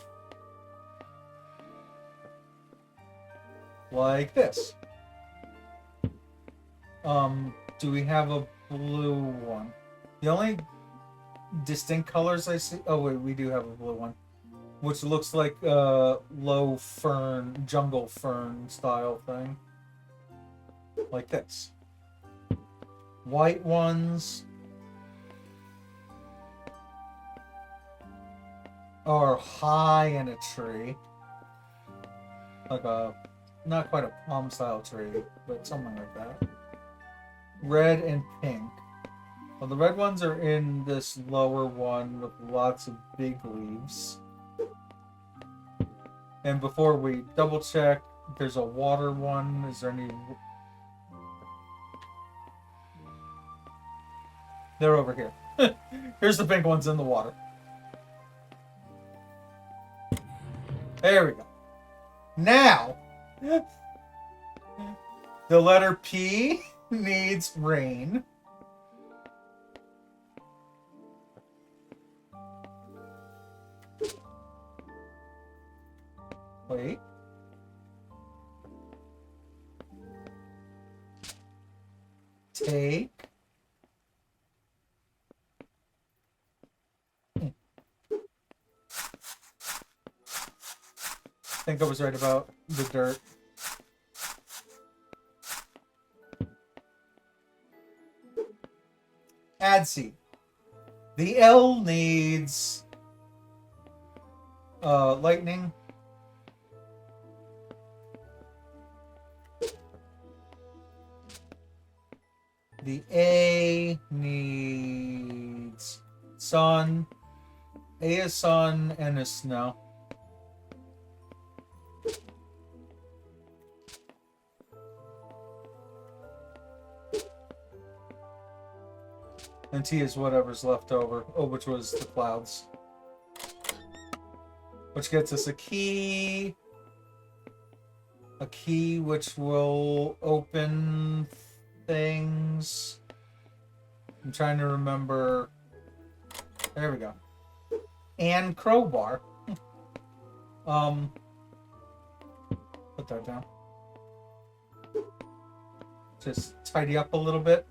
Speaker 1: Like this. Do we have a blue one? The only distinct colors I see... Oh wait, we do have a blue one. Which looks like a low fern, jungle fern style thing. Like this. White ones are high in a tree. Like a, not quite a palm style tree, but something like that. Red and pink. Well, the red ones are in this lower one with lots of big leaves. And before we double check, there's a water one. Is there any... They're over here. Here's the pink ones in the water. There we go. Now, the letter P needs rain. Wait. Take. I think I was right about the dirt. Add seed. The L needs lightning. The A needs sun. A is sun and is snow. And T is whatever's left over. Oh, which was the clouds. Which gets us a key. A key which will open things. I'm trying to remember. There we go. And crowbar. Put that down. Just tidy up a little bit.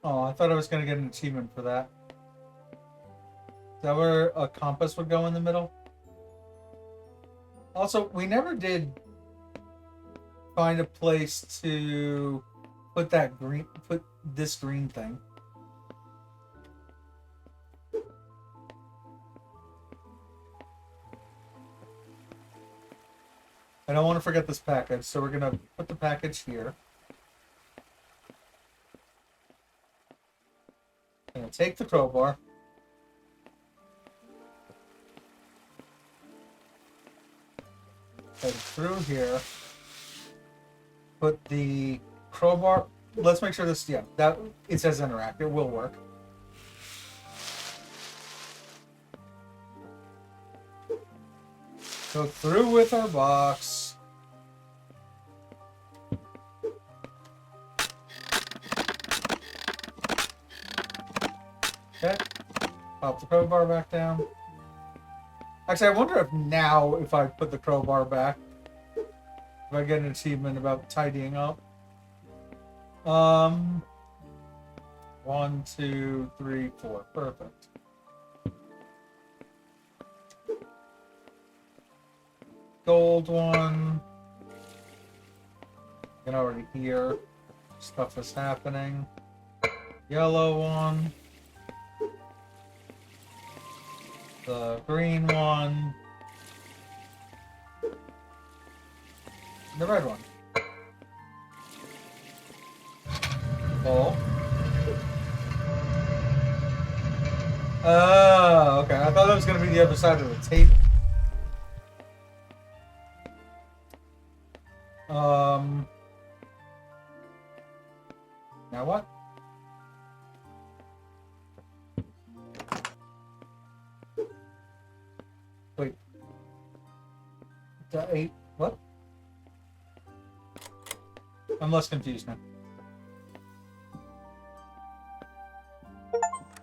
Speaker 1: Oh, I thought I was going to get an achievement for that. Is that where a compass would go in the middle? Also, we never did find a place to put that green, put this green thing. I don't want to forget this package, so we're going to put the package here. I'm going to take the crowbar. Head through here. Put the crowbar. Let's make sure this, yeah, that it says interact. It will work. Go through with our box. Okay. Pop the crowbar back down. Actually, I wonder if now, if I put the crowbar back, if I get an achievement about tidying up. 1, 2, 3, 4. Perfect. Gold one. You can already hear stuff is happening. Yellow one. The green one. The red one. Oh. Oh, okay. I thought that was going to be the other side of the table. Now what? Wait. The 8. What? I'm less confused now.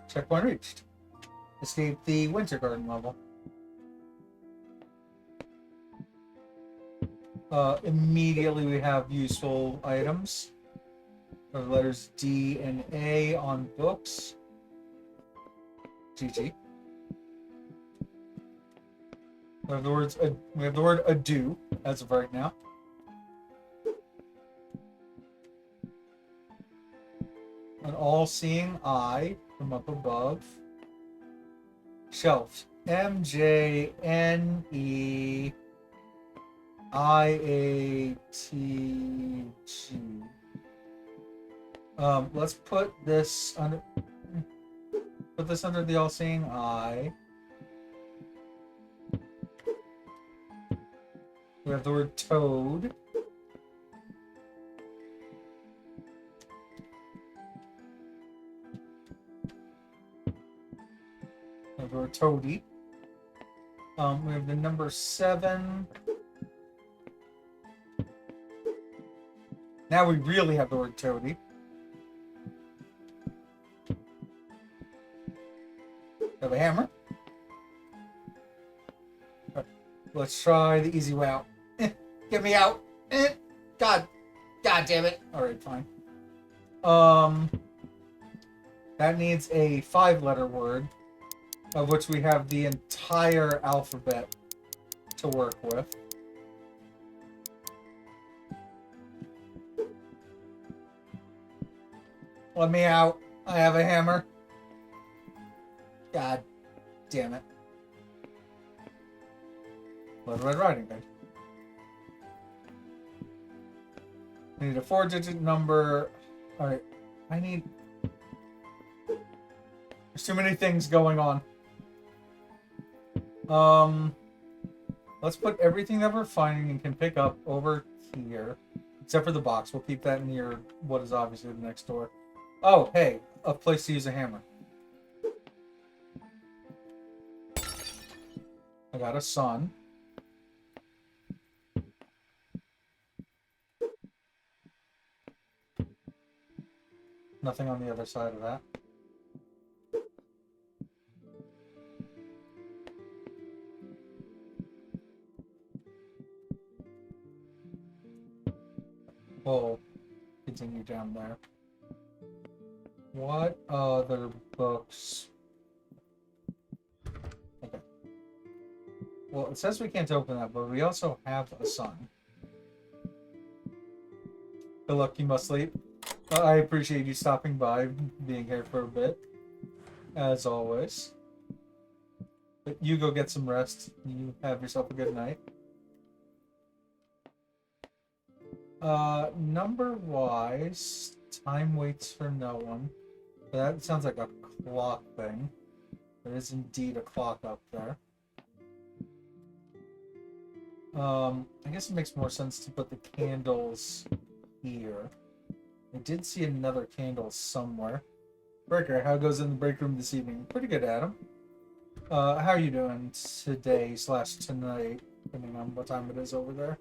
Speaker 1: Checkpoint reached. Escape the Winter Garden level. Immediately we have useful items. The letters D and A on books. GG. We have the word adieu as of right now. An all-seeing eye from up above. Shelved. MJNEIATG. Let's put this under. put this under the all-seeing eye. We have the word toad. We have the word toady. We have the number 7. Now we really have the word toady. We have a hammer. Right. Let's try the easy way out. Get me out. God damn it. Alright, fine. That needs a 5-letter word, of which we have the entire alphabet to work with. Let me out. I have a hammer. God damn it. Red Riding Hood. I need a 4-digit number. Alright. I need... There's too many things going on. Let's put everything that we're finding and can pick up over here. Except for the box. We'll keep that near what is obviously the next door. Oh, hey. A place to use a hammer. I got a sun. Nothing on the other side of that. We'll continue down there. What other books? Okay. Well, it says we can't open that, but we also have a sun. Good luck, you must sleep. I appreciate you stopping by, being here for a bit, as always. But you go get some rest. You have yourself a good night. Number-wise, time waits for no one. But that sounds like a clock thing. There is indeed a clock up there. I guess it makes more sense to put the candles here. I did see another candle somewhere. Breaker, how goes in the break room this evening? Pretty good, Adam. How are you doing today / tonight, depending on what time it is over there?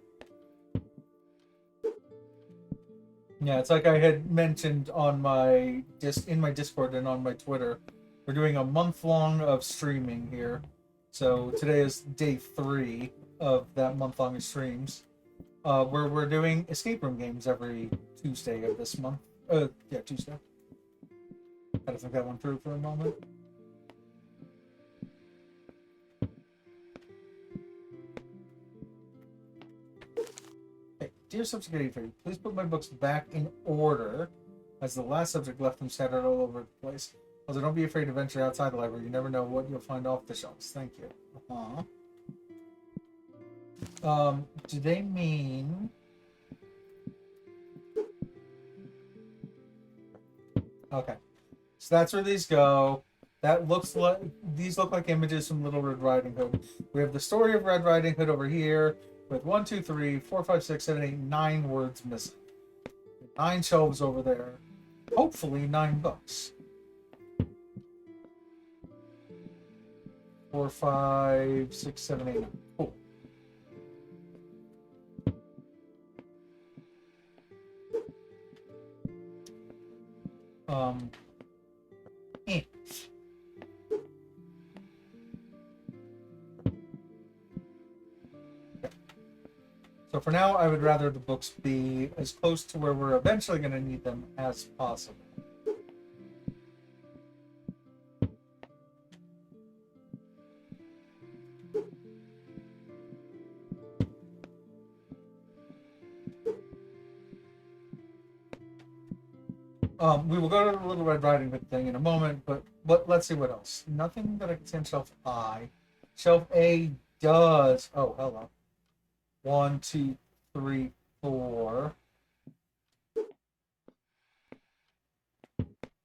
Speaker 1: Yeah, it's like I had mentioned on my in my Discord and on my Twitter. We're doing a month-long of streaming here. So today is day 3 of that month-long of streams. Where we're doing escape room games every Tuesday of this month. Yeah, Tuesday. Had to think that one through for a moment. Hey, dear Subsecurity, please put my books back in order, as the last subject left them scattered all over the place. Also, don't be afraid to venture outside the library. You never know what you'll find off the shelves. Thank you. Do they mean... Okay. So that's where these go. That looks like... These look like images from Little Red Riding Hood. We have the story of Red Riding Hood over here with 1, 2, 3, 4, 5, 6, 7, 8, 9 words missing. 9 shelves over there. Hopefully 9 books. 4, 5, 6, 7, 8, 9. Cool. Eh. Okay. So for now, I would rather the books be as close to where we're eventually going to need them as possible. We will go to the Little Red Riding Hood thing in a moment, but let's see what else. Nothing that I can see on shelf I. Shelf A does. Oh, hello. 1, 2, 3, 4.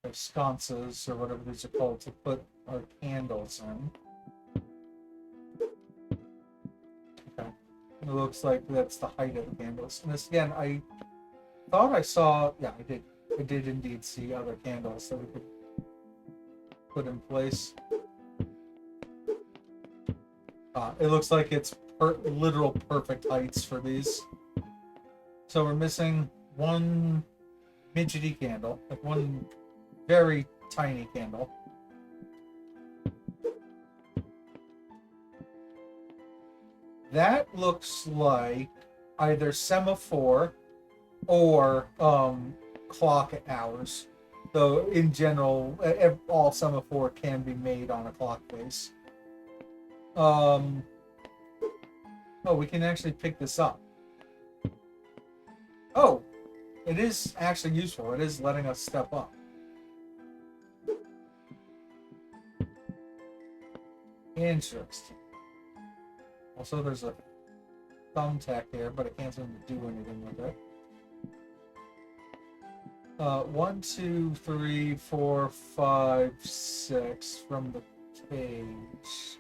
Speaker 1: of sconces, or whatever these are called, to put our candles in. Okay. It looks like that's the height of the candles. And this, again, I thought I saw... Yeah, I did. I did indeed see other candles that we could put in place. It looks like it's literal perfect heights for these. So we're missing one midgety candle, like one very tiny candle. That looks like either semaphore or clock hours. Though in general, all semaphore can be made on a clock base. Oh, we can actually pick this up. Oh, it is actually useful. It is letting us step up. Interesting. Also, there's a thumbtack here, but I can't seem to do anything with it. 1, 2, 3, 4, 5, 6 from the cage.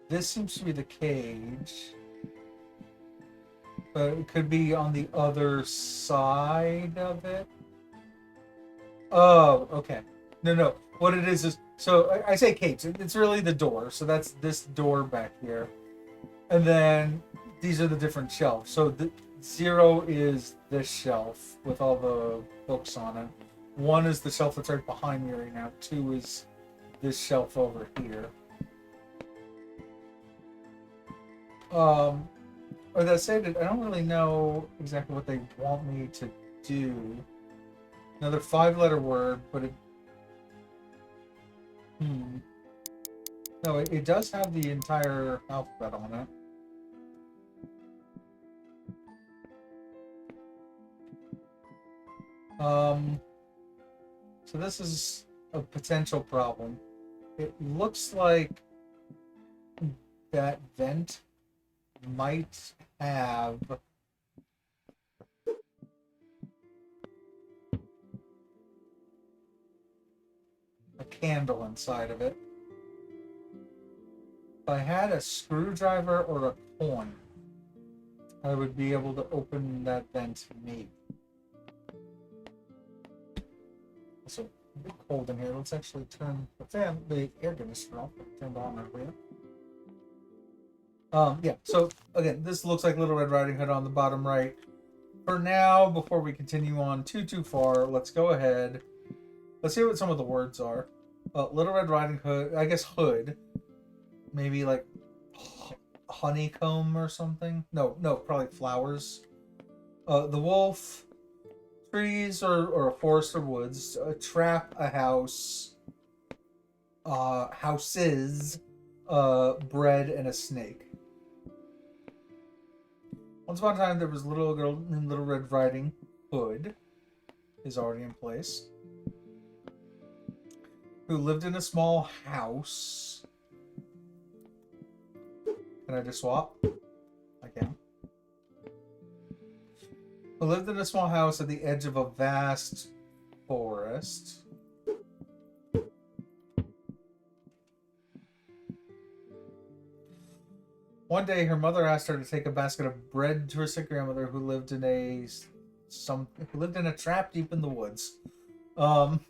Speaker 1: This seems to be the cage. But it could be on the other side of it. Oh, okay. No. What it is... So, I say cage. It's really the door. So that's this door back here. And then these are the different shelves. So, 0 is this shelf with all the books on it. 1 is the shelf that's right behind me right now. 2 is this shelf over here. Or that said, I don't really know exactly what they want me to do. Another 5-letter word, but it... No, it does have the entire alphabet on it. So this is a potential problem. It looks like that vent might have a candle inside of it. If I had a screwdriver or a coin, I would be able to open that vent maybe. It's a bit cold in here. Let's actually turn the air conditioner off. Turned on earlier. Yeah, so again, this looks like Little Red Riding Hood on the bottom right. For now, before we continue on too far, let's go ahead. Let's see what some of the words are. Little Red Riding Hood, I guess hood. Maybe like honeycomb or something. No, probably flowers. The wolf, trees or a forest or woods. A trap, a house. Houses, bread, and a snake. Once upon a time, there was a little girl named Little Red Riding Hood, is already in place, who lived in a small house. Can I just swap? I can. Who lived in a small house at the edge of a vast forest. One day, her mother asked her to take a basket of bread to her sick grandmother, who lived in a trap deep in the woods. Who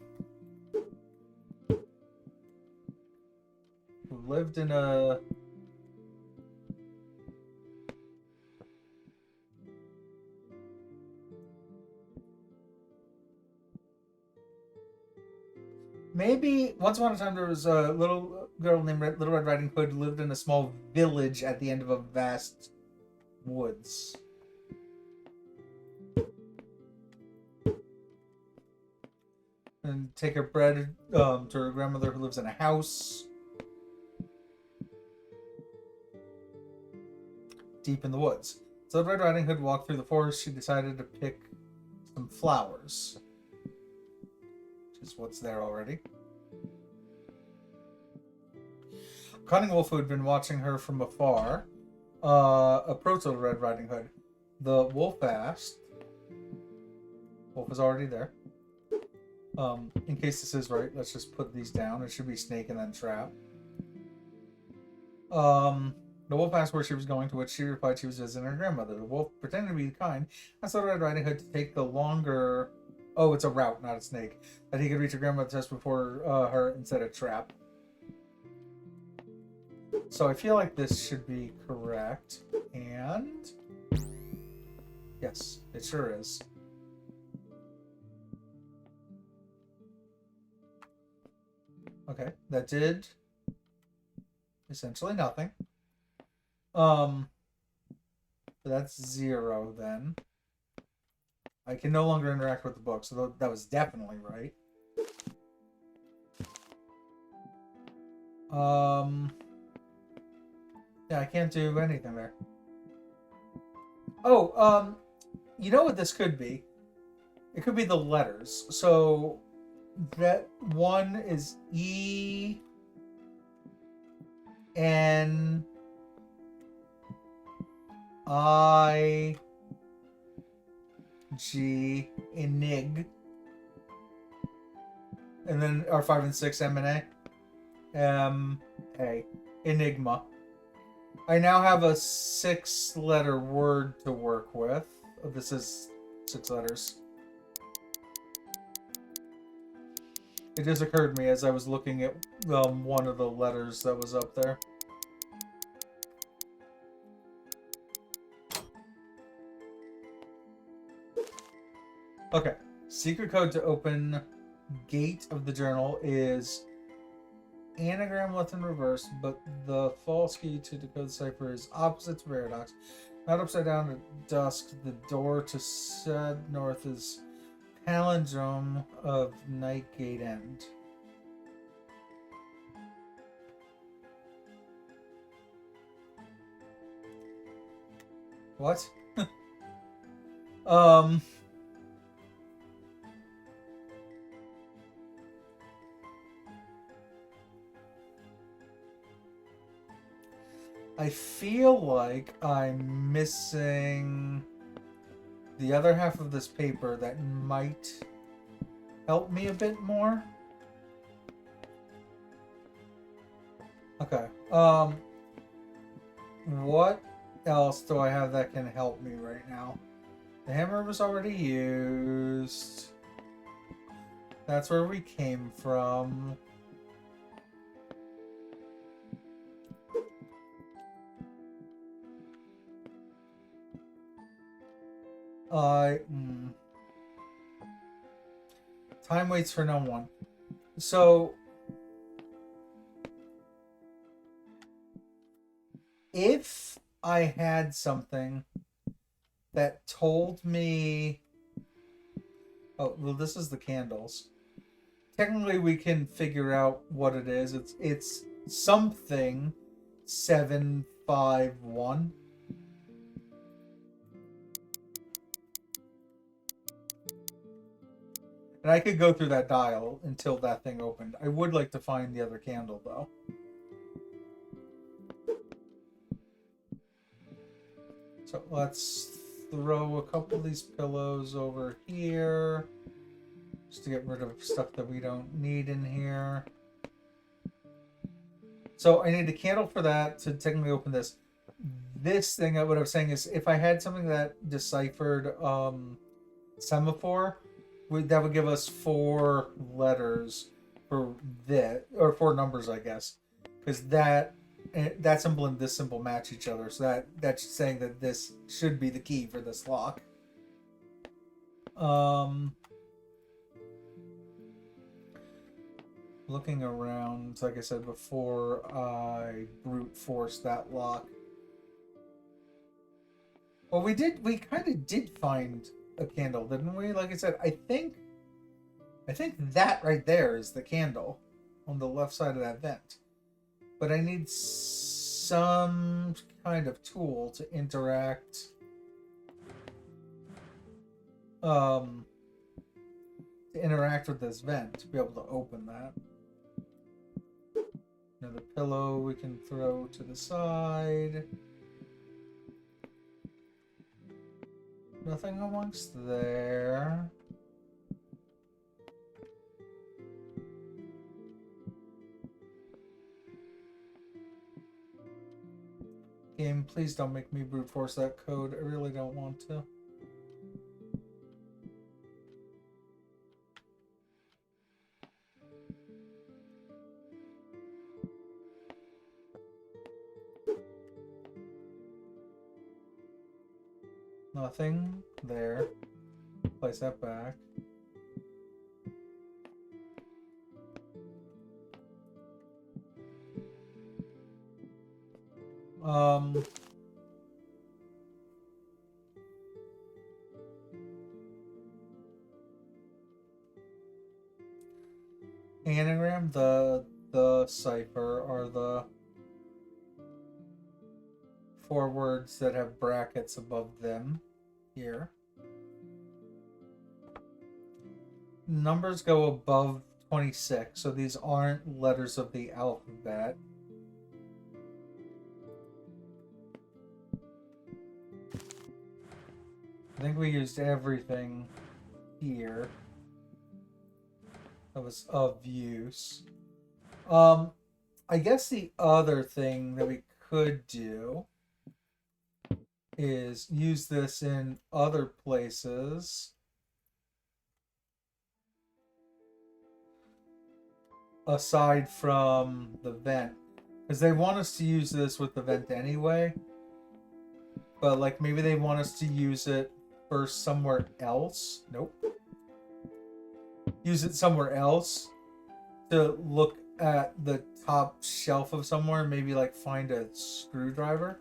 Speaker 1: lived in a... Maybe once upon a time there was a little girl named Little Red Riding Hood who lived in a small village at the end of a vast woods. And take her bread to her grandmother who lives in a house deep in the woods. So Red Riding Hood walked through the forest. She decided to pick some flowers. Which is what's there already. Cunning Wolf, who had been watching her from afar, approached Little Red Riding Hood. The wolf asked... Wolf was already there. In case this is right, let's just put these down. It should be snake and then trap. The wolf asked where she was going, to which she replied she was visiting her grandmother. The wolf pretended to be kind and told Red Riding Hood to take the longer... Oh, it's a route, not a snake. That he could reach her grandmother's house before her instead of trap. So I feel like this should be correct. And... yes, it sure is. Okay, that did essentially nothing. But that's 0 then. I can no longer interact with the book, so that was definitely right. Yeah, I can't do anything there. Oh, you know what this could be? It could be the letters. So that one is E N I G Enig, and then R5 and 6 M and A Enigma. I now have a 6-letter word to work with. This is 6 letters. It just occurred to me as I was looking at one of the letters that was up there. Okay. Secret code to open gate of the journal is anagram left and reverse, but the false key to decode cipher is opposite to paradox. Not upside down at dusk. The door to said north is palindrome of night gate end. What? I feel like I'm missing the other half of this paper that might help me a bit more. Okay. What else do I have that can help me right now? The hammer was already used. That's where we came from. Time waits for no one. So if I had something that told me, oh, well, this is the candles. Technically, we can figure out what it is. It's something 751. And I could go through that dial until that thing opened. I would like to find the other candle, though. So let's throw a couple of these pillows over here. Just to get rid of stuff that we don't need in here. So I need a candle for that to technically open this. This thing, what I was saying is, if I had something that deciphered semaphore, that would give us 4 letters for that, or 4 numbers, I guess, because that symbol and this symbol match each other. So that's saying that this should be the key for this lock. Looking around, like I said before, I brute force that lock. Well, we kind of did find a candle, didn't we? Like I said, I think that right there is the candle on the left side of that vent. But I need some kind of tool to interact with this vent to be able to open that. Another pillow we can throw to the side. Nothing amongst there. please don't make me brute force that code. I really don't want to. Nothing there. Place that back. Anagram, the cipher are the 4 words that have brackets above them here. Numbers go above 26, so these aren't letters of the alphabet. I think we used everything here that was of use. I guess the other thing that we could do is use this in other places. Aside from the vent. Because they want us to use this with the vent anyway. But like maybe they want us to use it first somewhere else. Nope. Use it somewhere else to look at the top shelf of somewhere. Maybe like find a screwdriver.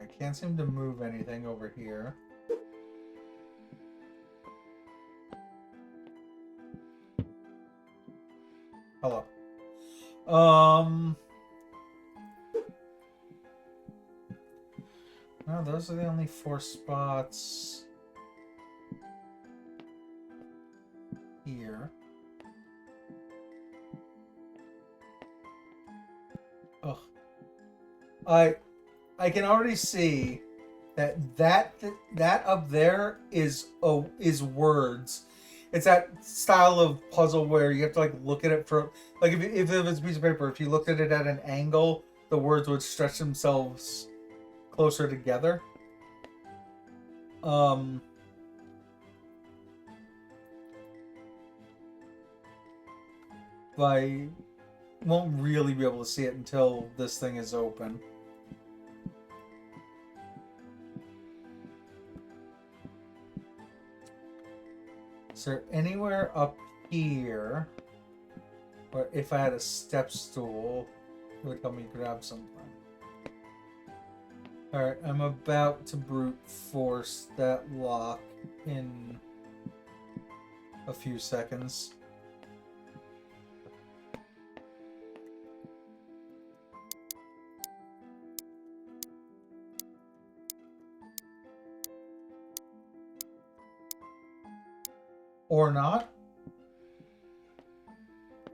Speaker 1: I can't seem to move anything over here. Hello. No, those are the only 4 spots here. Ugh. I can already see that up there is words. It's that style of puzzle where you have to like look at it for like if it was a piece of paper, if you looked at it at an angle, the words would stretch themselves closer together. But I won't really be able to see it until this thing is open. Is there anywhere up here where if I had a step stool, it would help me grab something? Alright, I'm about to brute force that lock in a few seconds. Or not.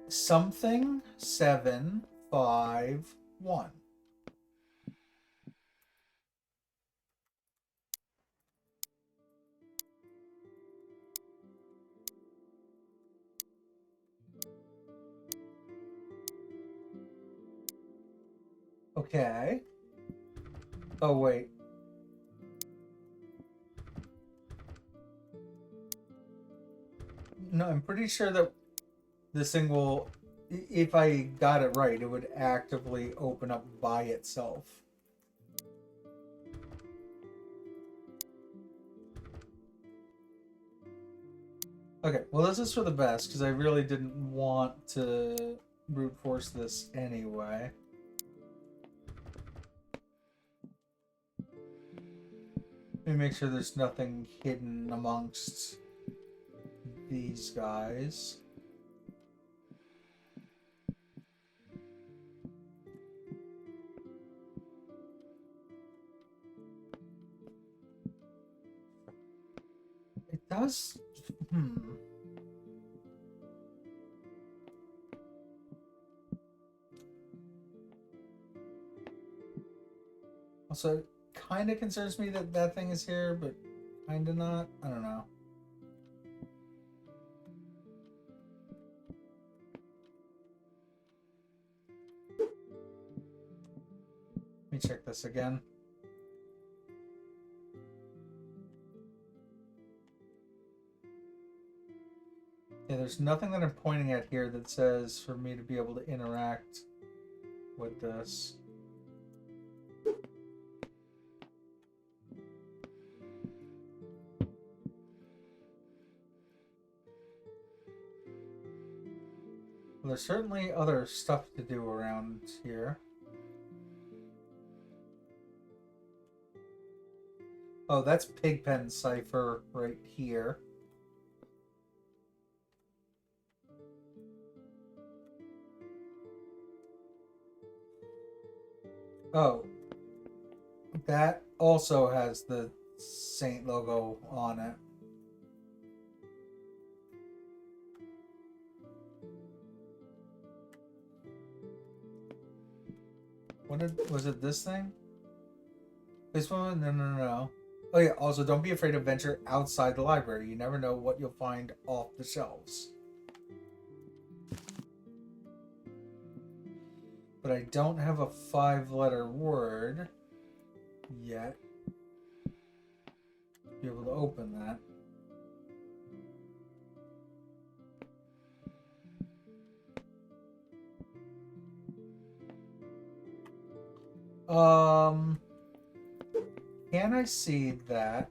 Speaker 1: Something 7 5 1. Okay. Oh wait. No, I'm pretty sure that this thing will, if I got it right, it would actively open up by itself. Okay, well this is for the best, because I really didn't want to brute force this anyway. Let me make sure there's nothing hidden amongst these guys. It does. Also, it kind of concerns me that that thing is here, but kind of not. I don't know. Let me check this again. Yeah, there's nothing that I'm pointing at here that says for me to be able to interact with this. Well, there's certainly other stuff to do around here. Oh, that's Pigpen Cipher right here. Oh, that also has the Saint logo on it. Was it this thing? This one? No. Oh yeah, also don't be afraid to venture outside the library. You never know what you'll find off the shelves. But I don't have a 5-letter word yet to be able to open that. Can I see that?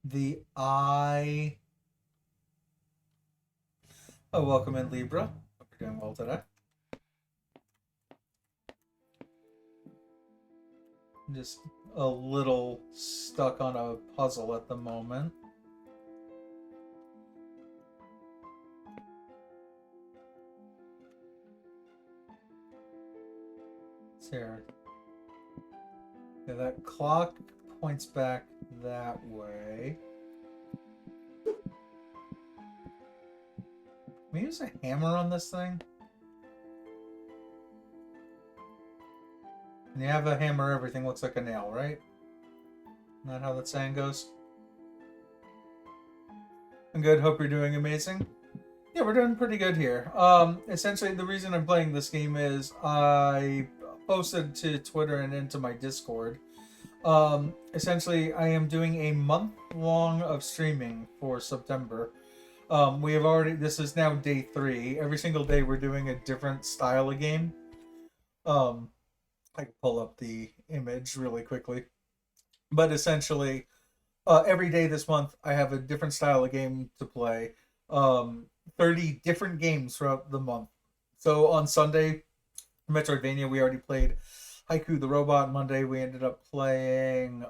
Speaker 1: The eye. Oh, welcome in, Libra. Hope you're doing well today. I'm just a little stuck on a puzzle at the moment. It's here. Yeah, that clock points back that way. Can we use a hammer on this thing? When you have a hammer, everything looks like a nail, right? Isn't that how that saying goes? I'm good. Hope you're doing amazing. Yeah, we're doing pretty good here. Essentially, the reason I'm playing this game is I posted to Twitter and into my Discord. Essentially, I am doing a month long of streaming for September. We have already. This is now day 3. Every single day, we're doing a different style of game. I can pull up the image really quickly, but essentially, every day this month, I have a different style of game to play. 30 different games throughout the month. So on Sunday, Metroidvania, we already played Haiku the Robot. Monday, we ended up playing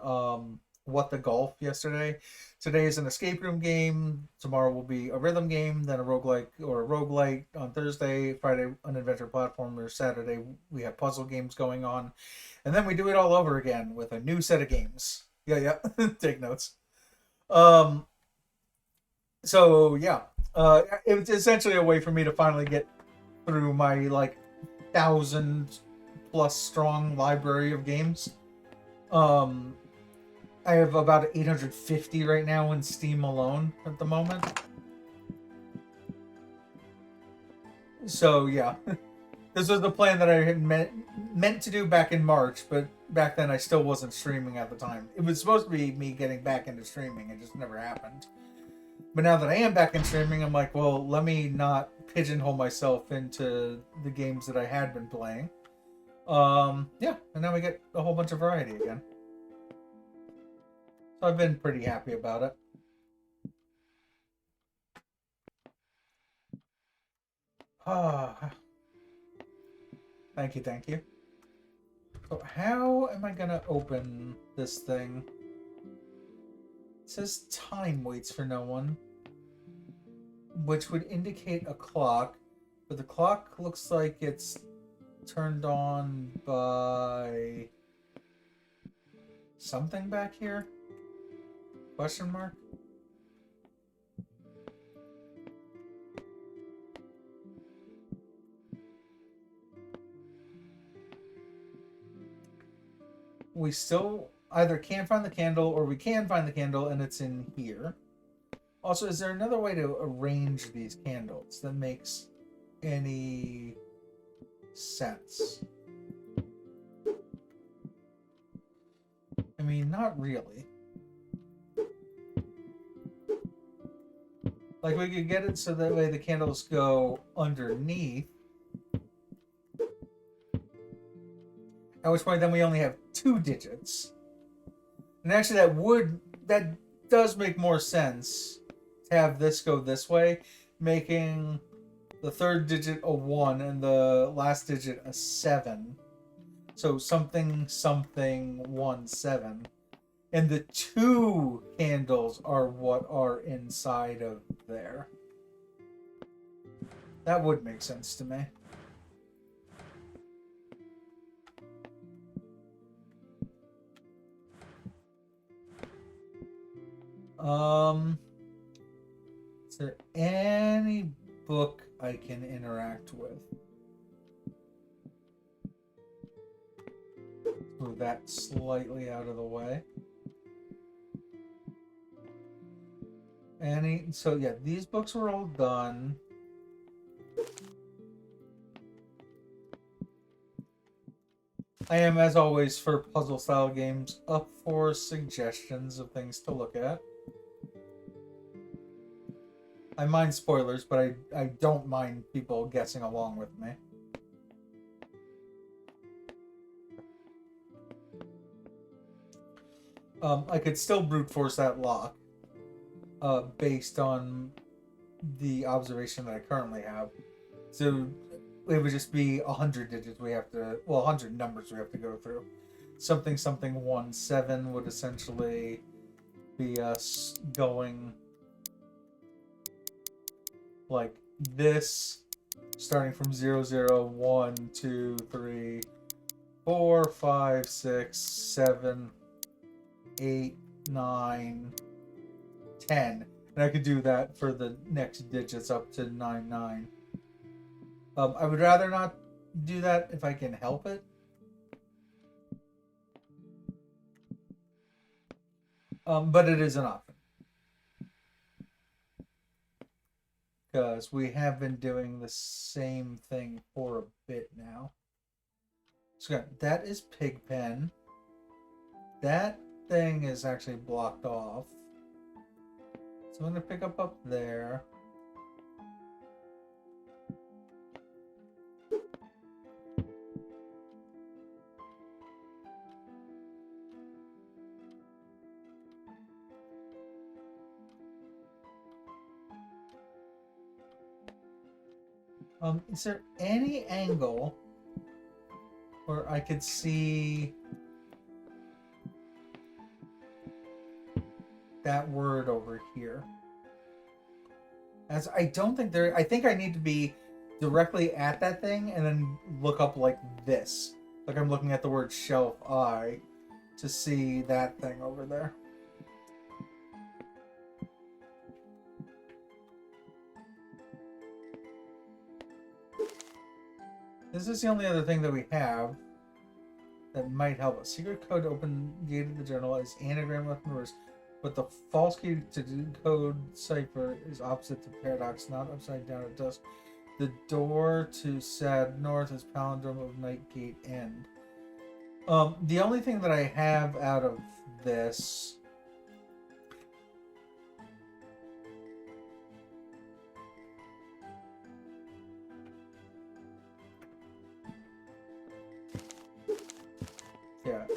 Speaker 1: What the Golf yesterday. Today is an escape room game. Tomorrow will be a rhythm game, then a roguelike or a roguelite on Thursday. Friday, an adventure platformer. Saturday, we have puzzle games going on. And then we do it all over again with a new set of games. Yeah. Take notes. So, yeah. It's essentially a way for me to finally get through my, 1,000+ strong library of games. I have about 850 right now in Steam alone at the moment. So yeah, this was the plan that I had meant to do back in March, but back then I still wasn't streaming at the time. It was supposed to be me getting back into streaming. It just never happened. But now that I am back in streaming, I'm like, well, let me not pigeonhole myself into the games that I had been playing. Yeah, and now we get a whole bunch of variety again. So I've been pretty happy about it. Ah, thank you. So how am I gonna open this thing? It says time waits for no one, which would indicate a clock, but the clock looks like it's turned on by something back here? Question mark? we still either can't find the candle or we can find the candle and it's in here. Also, is there another way to arrange these candles that makes any sense? I mean, not really. Like, we could get it so that way the candles go underneath. At which point then we only have 2 digits. And actually that does make more sense to have this go this way, making the 3rd digit a 1 and the last digit a 7. So something 17. And the 2 candles are what are inside of there. That would make sense to me. Is there any book I can interact with? Move that slightly out of the way. So yeah, these books were all done. I am, as always, for puzzle-style games, up for suggestions of things to look at. I mind spoilers, but I don't mind people guessing along with me. I could still brute force that lock, based on the observation that I currently have. So it would just be 100 digits we have to, 100 numbers we have to go through. Something 17 would essentially be us going like this, starting from 0, 0, 1, 2, 3, 4, 5, 6, 7, 8, 9, 10. And I could do that for the next digits up to 99. I would rather not do that if I can help it. But it is an option. Because we have been doing the same thing for a bit now. So that is Pigpen. That thing is actually blocked off. So I'm going to pick up there. Is there any angle where I could see that word over here? As I don't think there. I think I need to be directly at that thing and then look up like this, like I'm looking at the word shelf I, to see that thing over there. This is the only other thing that we have that might help us. Secret code to open gate of the journal is anagram left in reverse, but the false key to decode cipher is opposite to paradox, not upside down at dusk. The door to sad north is palindrome of night gate end. The only thing that I have out of this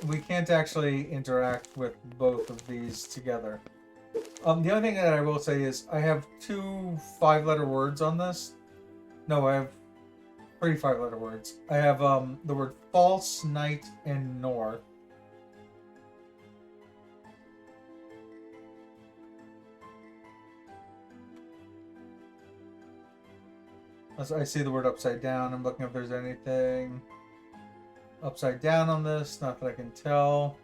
Speaker 1: we can't actually interact with both of these together. The only thing that I will say is I have 2 5-letter words on this. No, I have 3 5-letter words. I have the word false, night, and north. As I see the word upside down, I'm looking if there's anything upside down on this, not that I can tell.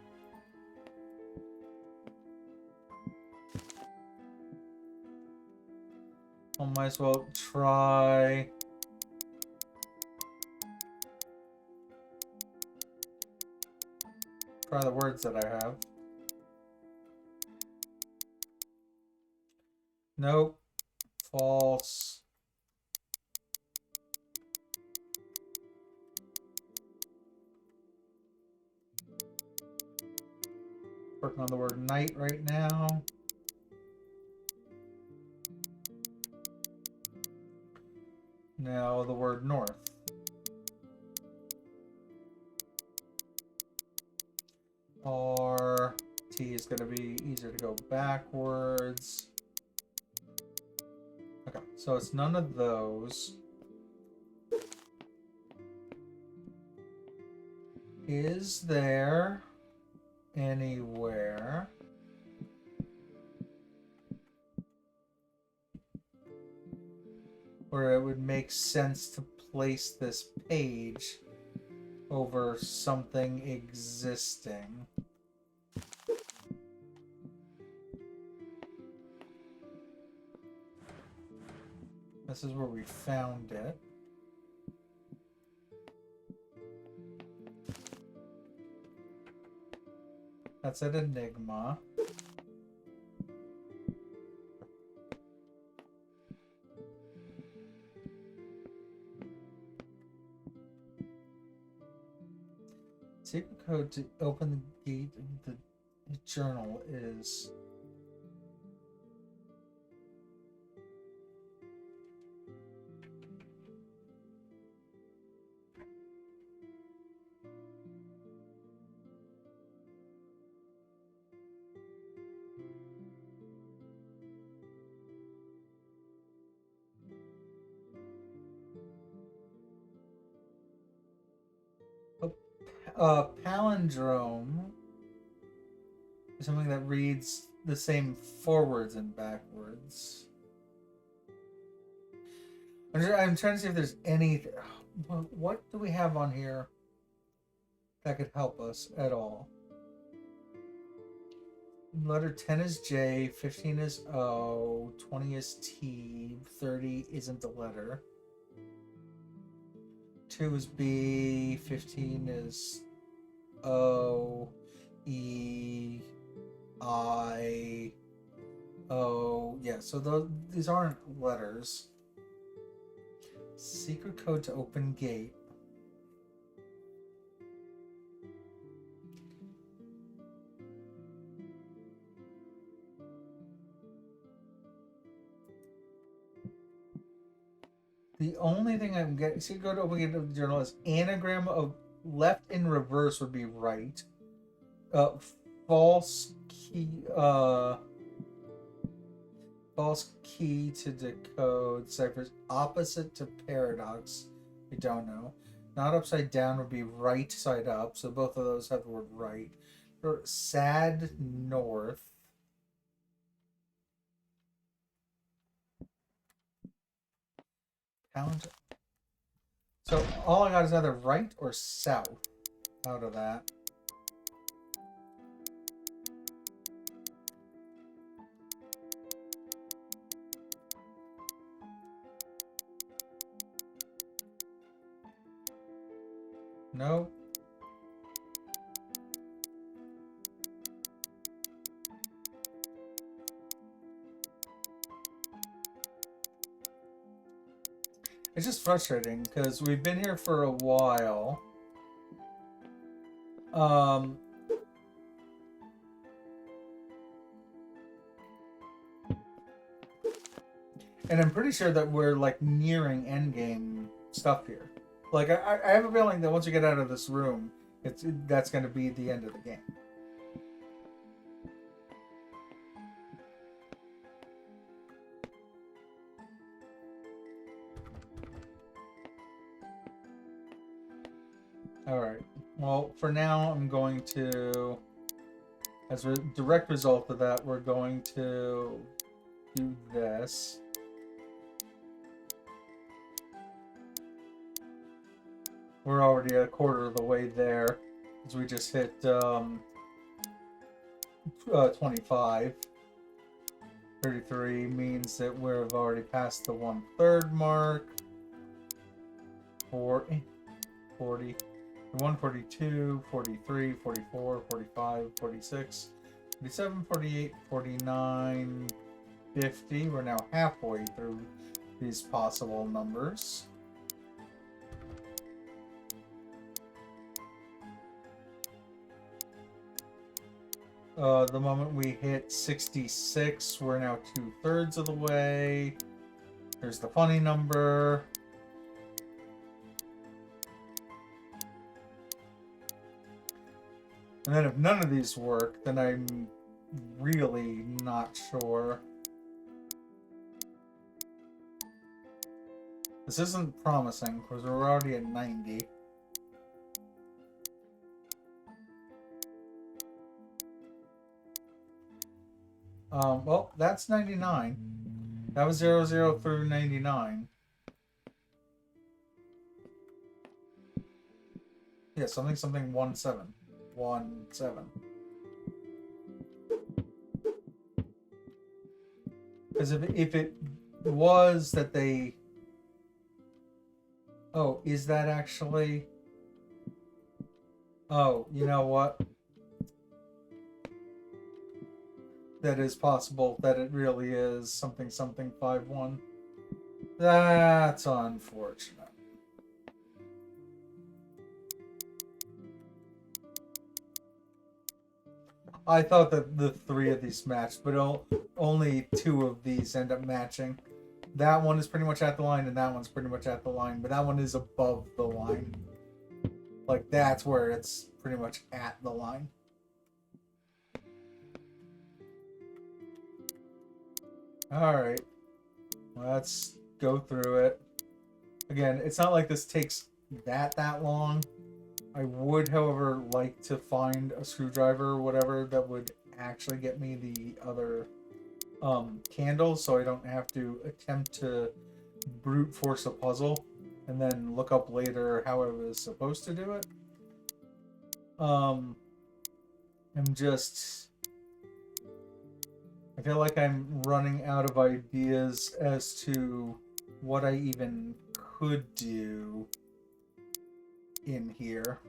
Speaker 1: I might as well try. Try the words that I have. Nope. False. Working on the word night right now. Now the word north. R, T is going to be easier to go backwards. Okay, so it's none of those. Is there anywhere where it would make sense to place this page over something existing? This is where we found it. That's an enigma. Secret code to open the gate of the journal is... palindrome is something that reads the same forwards and backwards. I'm trying to see if there's any... What do we have on here that could help us at all? Letter 10 is J, 15 is O, 20 is T, 30 isn't the letter. 2 is B, 15 is O, E, I, O. Yeah, so these aren't letters. Secret code to open gate. The only thing I'm getting, secret code to open gate of the journal is anagram of left in reverse would be right. False key, false key to decode ciphers opposite to paradox. We don't know. Not upside down would be right side up, so both of those have the word right. Sad north. Calendar. So all I got is either right or south out of that. No. It's just frustrating because we've been here for a while. And I'm pretty sure that we're like nearing endgame stuff here. Like I have a feeling that once you get out of this room, that's going to be the end of the game. Alright, well, for now, I'm going to, as a direct result of that, we're going to do this. We're already a quarter of the way there, as we just hit 25. 33 means that we've already passed the 1/3 mark. 40. 41, 42, 43, 44, 45, 46, 47, 48, 49, 50. We're now halfway through these possible numbers. The moment we hit 66, we're now 2/3 of the way. There's the funny number. And then if none of these work, then I'm really not sure. This isn't promising because we're already at 90. Well, that's 99. That was 00 through 99. Yeah, something 17. 17. Because if it was that they... Oh, is that actually... Oh, you know what? That is possible that it really is something 51. That's unfortunate. I thought that the 3 of these matched, but only 2 of these end up matching. That one is pretty much at the line, and that one's pretty much at the line, but that one is above the line. Like, that's where it's pretty much at the line. Alright. Let's go through it. Again, it's not like this takes that long. I would, however, like to find a screwdriver or whatever that would actually get me the other candles, so I don't have to attempt to brute force a puzzle and then look up later how I was supposed to do it. I feel like I'm running out of ideas as to what I even could do in here.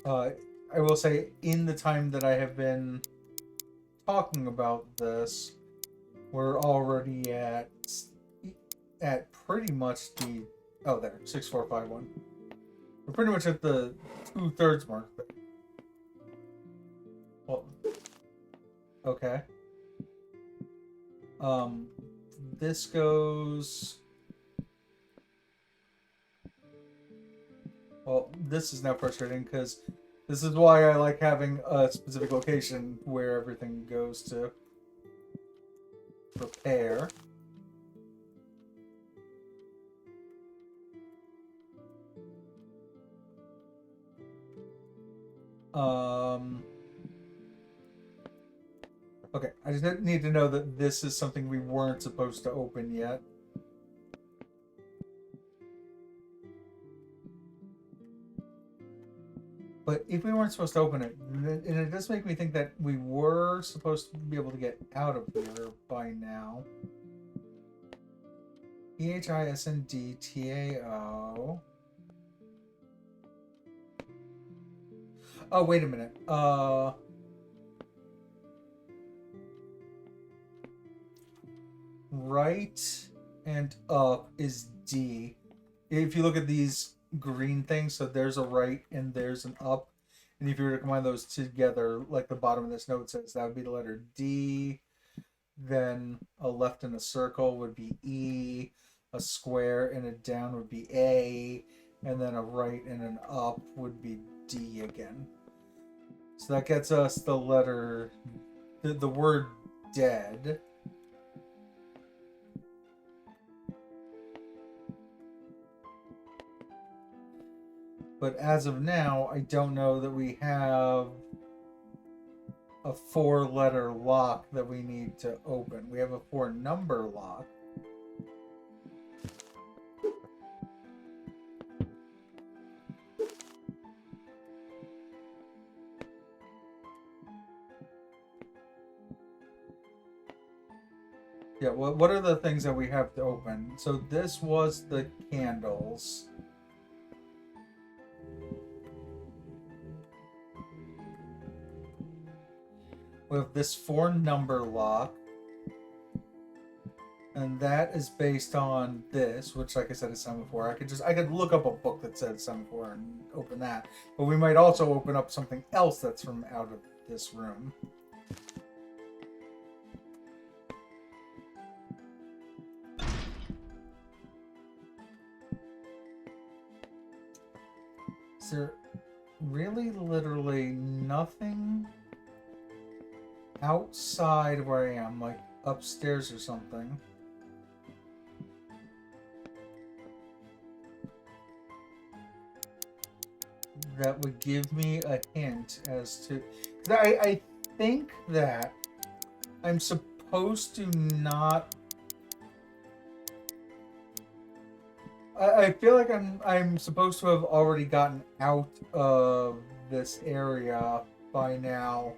Speaker 1: I will say, in the time that I have been talking about this, we're already at pretty much the... Oh, there, 6451. We're pretty much at the 2/3 mark. Well, okay. This goes... Well, this is now frustrating because this is why I like having a specific location where everything goes to. Repair. Okay, I just need to know that this is something we weren't supposed to open yet. But if we weren't supposed to open it, and it does make me think that we were supposed to be able to get out of here by now. EHISNDTAO. Oh, wait a minute. Right and up is D. If you look at these green things, so there's a right and there's an up, and if you were to combine those together, like the bottom of this note says, that would be the letter D. Then a left and a circle would be E, a square and a down would be A, and then a right and an up would be D again. So that gets us the letter, the word dead. But as of now, I don't know that we have a 4-letter lock that we need to open. We have a 4-number lock. Yeah, what are the things that we have to open? So this was the candles. We have this 4-number lock. And that is based on this, which, like I said, is semaphore. I could look up a book that says semaphore and open that. But we might also open up something else that's from out of this room. Is there really literally nothing outside where I am, like upstairs or something? That would give me a hint as to. I think that I'm supposed to not. I feel like I'm supposed to have already gotten out of this area by now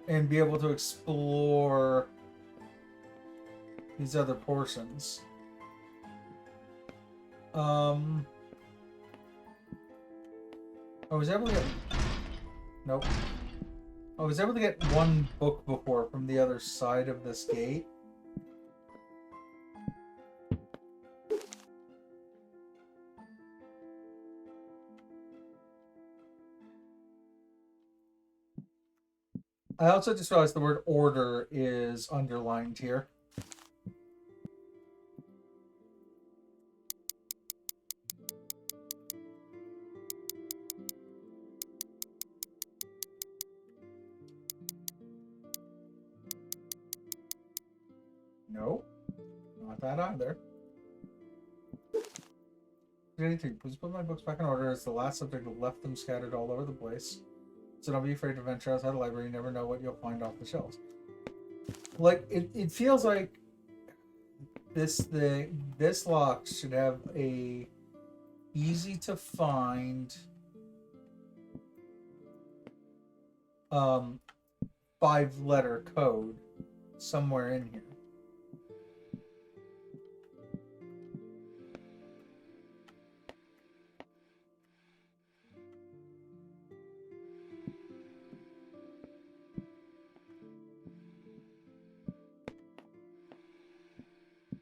Speaker 1: and be able to explore these other portions. I was able to get. Nope. I was able to get one book before from the other side of this gate. I also just realized the word order is underlined here. Nope. Not that either. 83. Please put my books back in order as the last subject left them scattered all over the place. So don't be afraid to venture outside the library. You never know what you'll find off the shelves. Like, it feels like this lock should have a easy to find 5-letter code somewhere in here.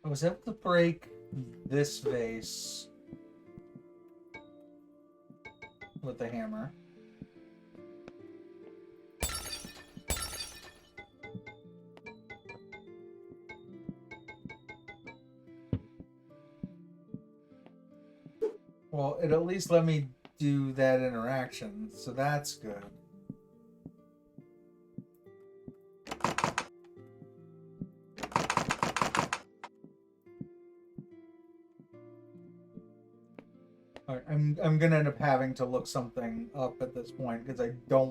Speaker 1: I was able to break this vase with the hammer. Well, it at least let me do that interaction, so that's good. All right, I'm gonna end up having to look something up at this point because I do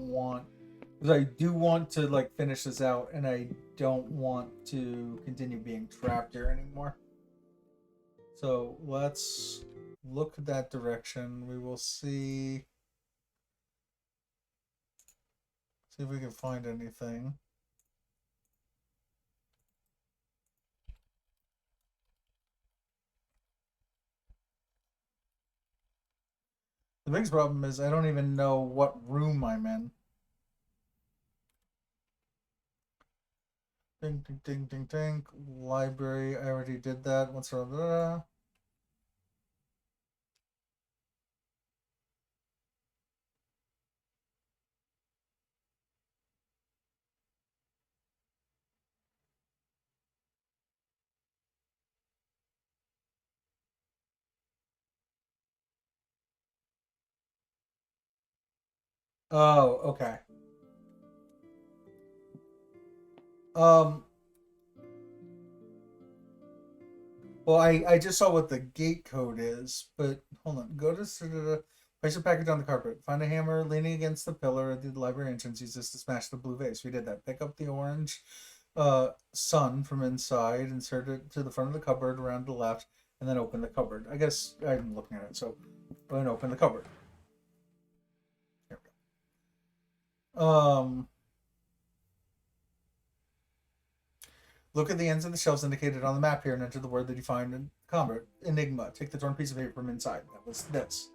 Speaker 1: want to like finish this out, and I don't want to continue being trapped here anymore. So let's look that direction. We will see if we can find anything. The biggest problem is I don't even know what room I'm in. Ding, ding, ding, ding, ding. Library. I already did that. What's wrong? Oh, okay. Um. Well, I just saw what the gate code is, but hold on. Go to place your package on the carpet. Find a hammer leaning against the pillar at the library entrance. Use this to smash the blue vase. We did that. Pick up the orange sun from inside, insert it to the front of the cupboard around the left, and then open the cupboard. I guess I'm looking at it, so go ahead and open the cupboard. There we go. Look at the ends of the shelves indicated on the map here and enter the word that you find in combat. Enigma. Take the torn piece of paper from inside. That was this.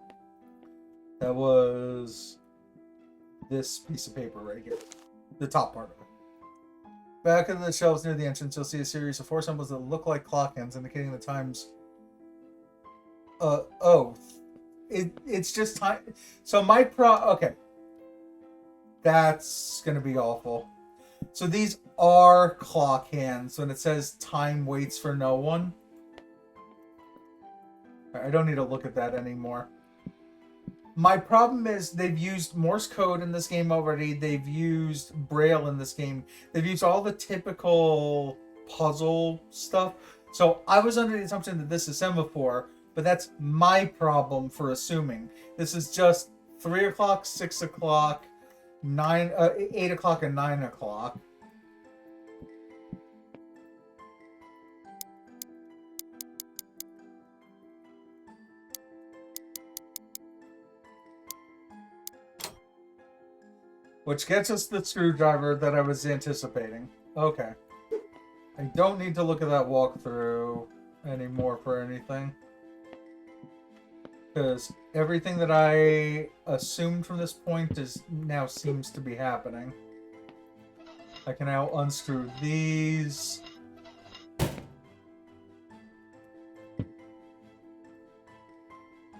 Speaker 1: That was this piece of paper right here. The top part of it. Back of the shelves near the entrance, you'll see a series of 4 symbols that look like clock hands indicating the times. It's just time. So okay. That's gonna be awful. So these are clock hands when it says time waits for no one. I don't need to look at that anymore. My problem is they've used Morse code in this game already. They've used Braille in this game. They've used all the typical puzzle stuff. So I was under the assumption that this is semaphore, but that's my problem for assuming. This is just 3 o'clock, 6 o'clock, 8 o'clock, and 9 o'clock. Which gets us the screwdriver that I was anticipating. Okay. I don't need to look at that walkthrough anymore for anything. Because everything that I assumed from this point now seems to be happening. I can now unscrew these.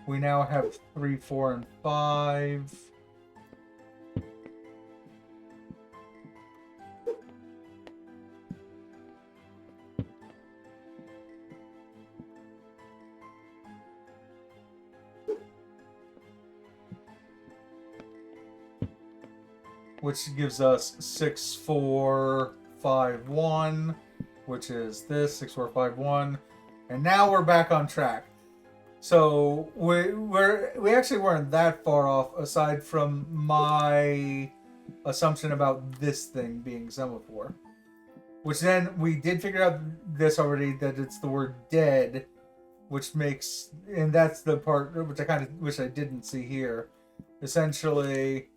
Speaker 1: We now have 3, 4, and 5. Which gives us 6, 4, 5, 1, which is this 6, 4, 5, 1, and now we're back on track. So we actually weren't that far off, aside from my assumption about this thing being semaphore. Which then we did figure out this already, that it's the word dead, which makes, and that's the part which I kind of wish I didn't see here. Essentially,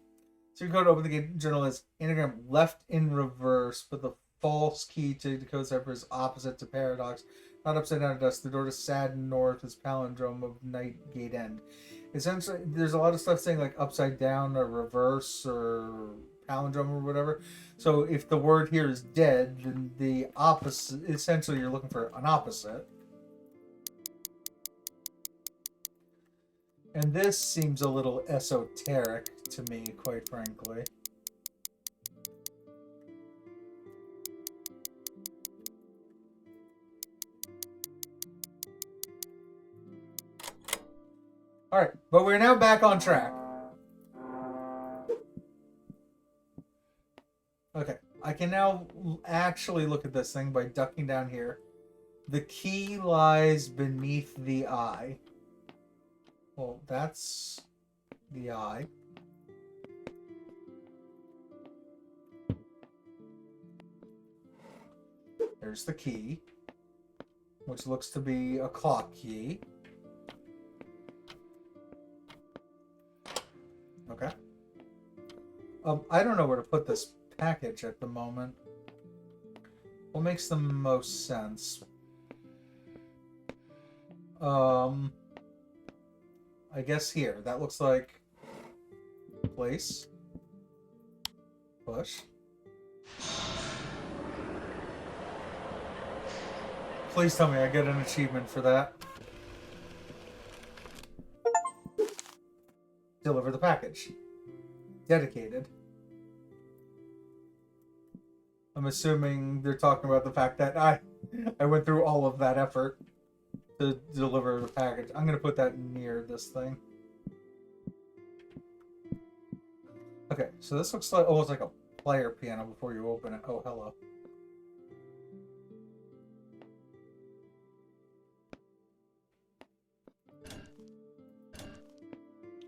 Speaker 1: so you code to open the gate journal is anagram left in reverse, but the false key to decode cipher is opposite to paradox. Not upside down dust. The door to sad north is palindrome of night gate end. Essentially, there's a lot of stuff saying like upside down or reverse or palindrome or whatever. So if the word here is dead, then the opposite, essentially you're looking for an opposite. And this seems a little esoteric to me, quite frankly. Alright, but we're now back on track. Okay, I can now actually look at this thing by ducking down here. The key lies beneath the eye. Well, that's the eye. There's the key, which looks to be a clock key. Okay. I don't know where to put this package at the moment. What makes the most sense? I guess here. That looks like place. Push. Please tell me I get an achievement for that. Deliver the package. Dedicated. I'm assuming they're talking about the fact that I went through all of that effort to deliver the package. I'm going to put that near this thing. Okay, so this looks like almost like a player piano before you open it. Oh, hello.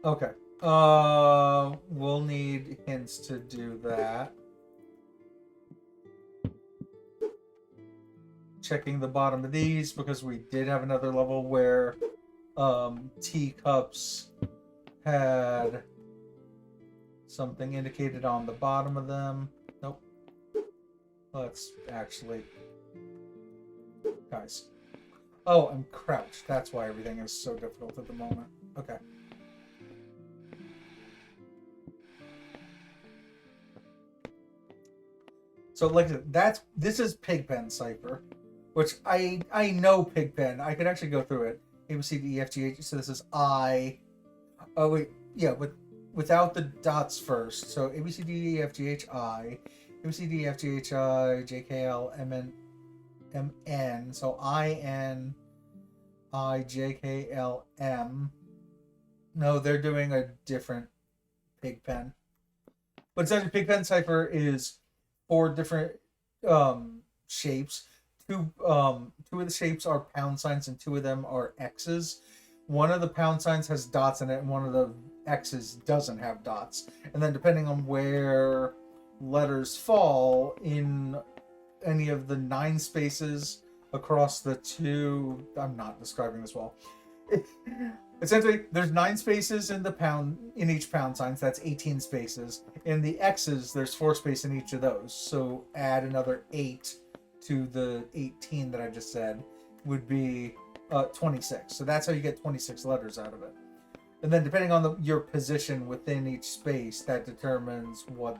Speaker 1: Okay. We'll need hints to do that. Checking the bottom of these because we did have another level where teacups had something indicated on the bottom of them. Nope. Let's actually Guys. Oh, I'm crouched. That's why everything is so difficult at the moment. Okay. So like this is Pigpen Cipher, which I know Pigpen. I could actually go through it. A B C D E F G H. So this is I. Oh wait, yeah, without the dots first. So A B C D E F G H I, A B C D E F G H I J K L M N M N. So I N I J K L M. No, they're doing a different Pigpen. But essentially, Pigpen Cipher is 4 different shapes. Two of the shapes are pound signs, and 2 of them are X's. One of the pound signs has dots in it, and one of the X's doesn't have dots. And then depending on where letters fall in any of the 9 spaces across the 2, I'm not describing this well. Essentially, there's 9 spaces in each pound sign, so that's 18 spaces. In the X's, there's 4 spaces in each of those. So add another 8 to the 18 that I just said would be 26. So that's how you get 26 letters out of it. And then depending on your position within each space, that determines what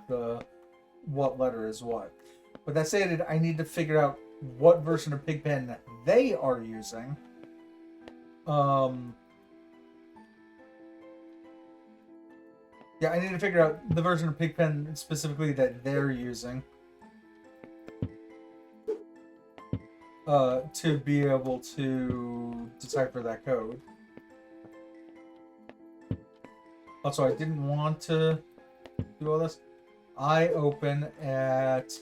Speaker 1: letter is what. But that stated, I need to figure out what version of Pigpen they are using. Yeah, I need to figure out the version of Pigpen specifically that they're using to be able to decipher that code. Also, I didn't want to do all this. I open at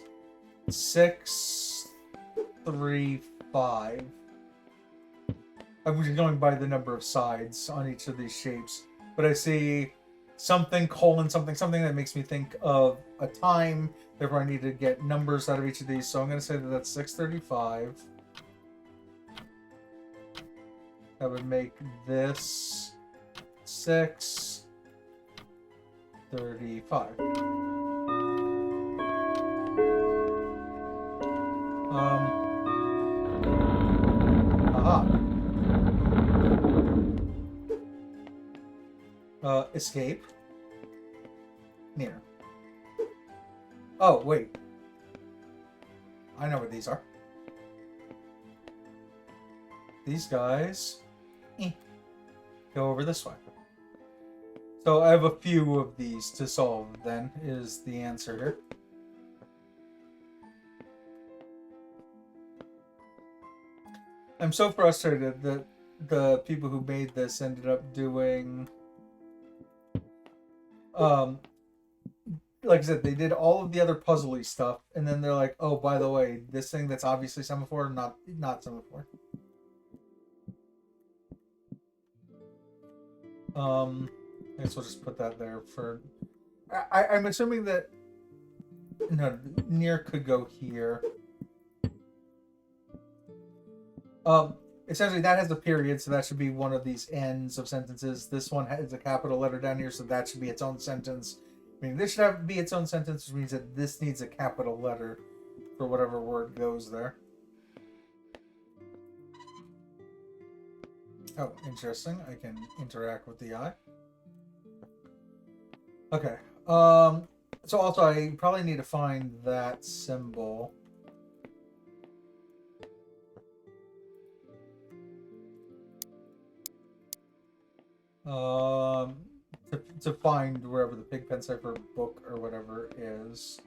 Speaker 1: 635. I'm just going by the number of sides on each of these shapes, but I see something colon something that makes me think of a time. Therefore, I need to get numbers out of each of these. So I'm going to say that that's 635. That would make this 635. Escape. Near. Oh, wait. I know what these are. These guys go over this way. So I have a few of these to solve, then, is the answer here. I'm so frustrated that the people who made this ended up doing... like I said, they did all of the other puzzly stuff, and then they're like, oh, by the way, this thing that's obviously semaphore, not semaphore. I guess we'll just put that there for... I'm assuming that... No, near could go here. Essentially, that has a period, so that should be one of these ends of sentences. This one has a capital letter down here, so that should be its own sentence. I mean, this should be its own sentence, which means that this needs a capital letter for whatever word goes there. Oh, interesting. I can interact with the eye. Okay. So also, I probably need to find that symbol. To find wherever the Pigpen Cipher book or whatever is.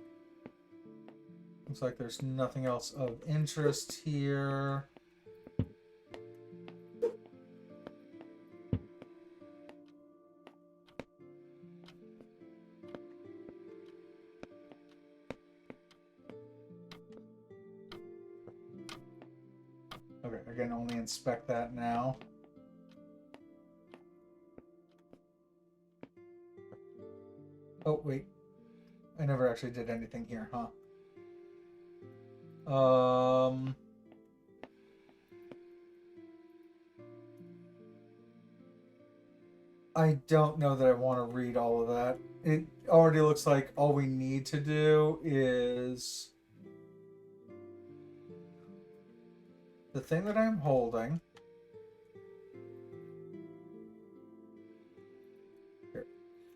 Speaker 1: Looks like there's nothing else of interest here. Okay, I can only inspect that now. Oh, wait. I never actually did anything here, huh? I don't know that I want to read all of that. It already looks like all we need to do is... the thing that I'm holding. Here.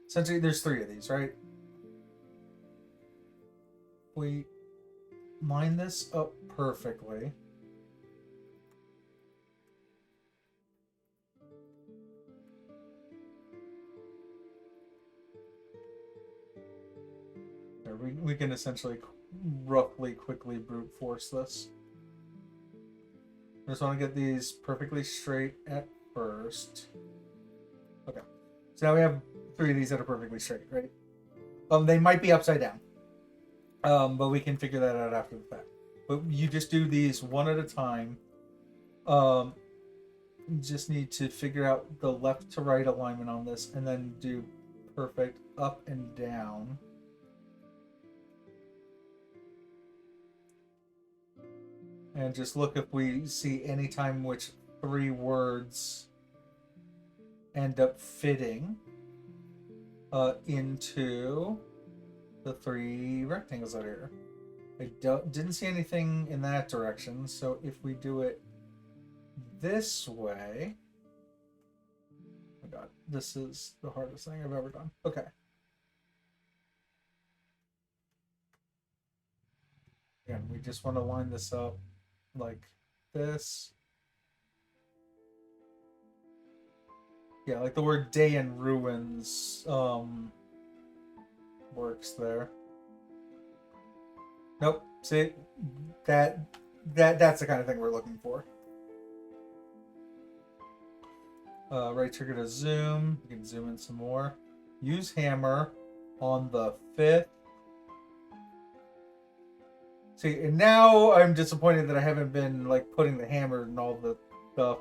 Speaker 1: Essentially, there's 3 of these, right? We line this up perfectly. There, we can essentially roughly quickly brute force this. I just want to get these perfectly straight at first. Okay. So now we have 3 of these that are perfectly straight, right? They might be upside down. But we can figure that out after the fact. But you just do these one at a time. You just need to figure out the left to right alignment on this and then do perfect up and down. And just look if we see any time which 3 words end up fitting into the 3 rectangles out here. I didn't see anything in that direction, so if we do it this way... Oh my god, this is the hardest thing I've ever done. Okay. Again, we just want to line this up like this. Yeah, like the word day in ruins works there. Nope. See, that's the kind of thing we're looking for. Right trigger to zoom. You can zoom in some more. Use hammer on the 5th. See, and now I'm disappointed that I haven't been like putting the hammer in all the stuff.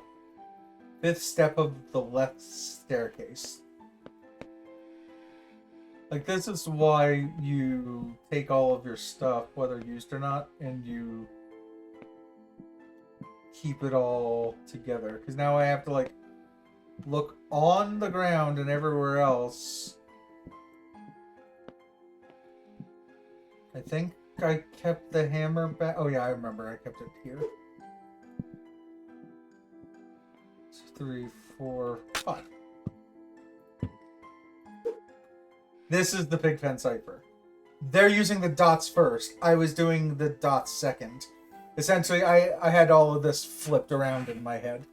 Speaker 1: 5th step of the left staircase. Like, this is why you take all of your stuff, whether used or not, and you keep it all together. Because now I have to, like, look on the ground and everywhere else. I think I kept the hammer back. Oh, yeah, I remember. I kept it here. 3, 4, 5. This is the Pigpen cipher. They're using the dots first. I was doing the dots second. Essentially, I had all of this flipped around in my head.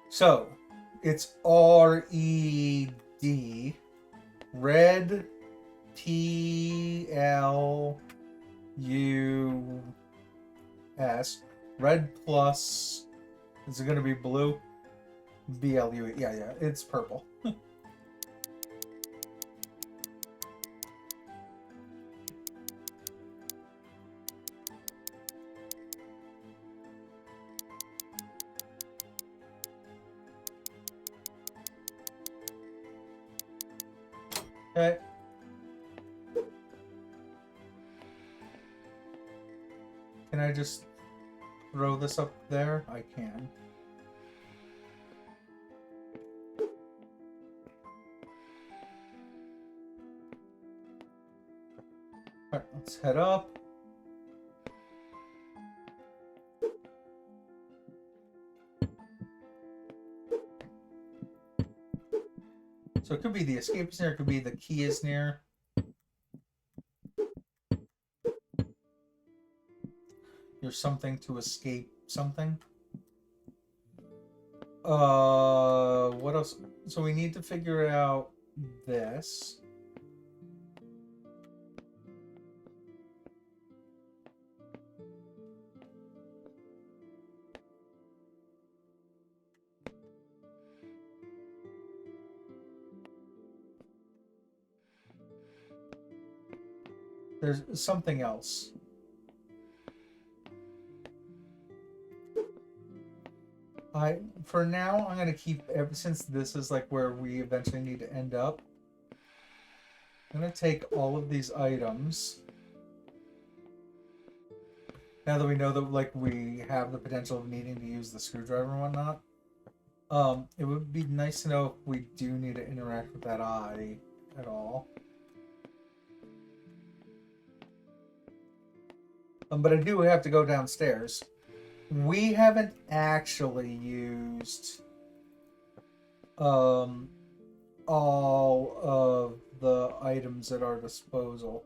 Speaker 1: So, it's R-E-D. Red. P-L-U-S. Red plus... Is it going to be blue? B-L-U-E. Yeah, it's purple. Okay. Can I just throw this up there? I can. Alright, let's head up. So it could be the escape is near, it could be the key is near. There's something to escape something. What else? So we need to figure out this. There's something else. For now, I'm gonna keep since this is like where we eventually need to end up. I'm gonna take all of these items. Now that we know that like we have the potential of needing to use the screwdriver and whatnot, it would be nice to know if we do need to interact with that eye at all. but I do have to go downstairs. We haven't actually used all of the items at our disposal.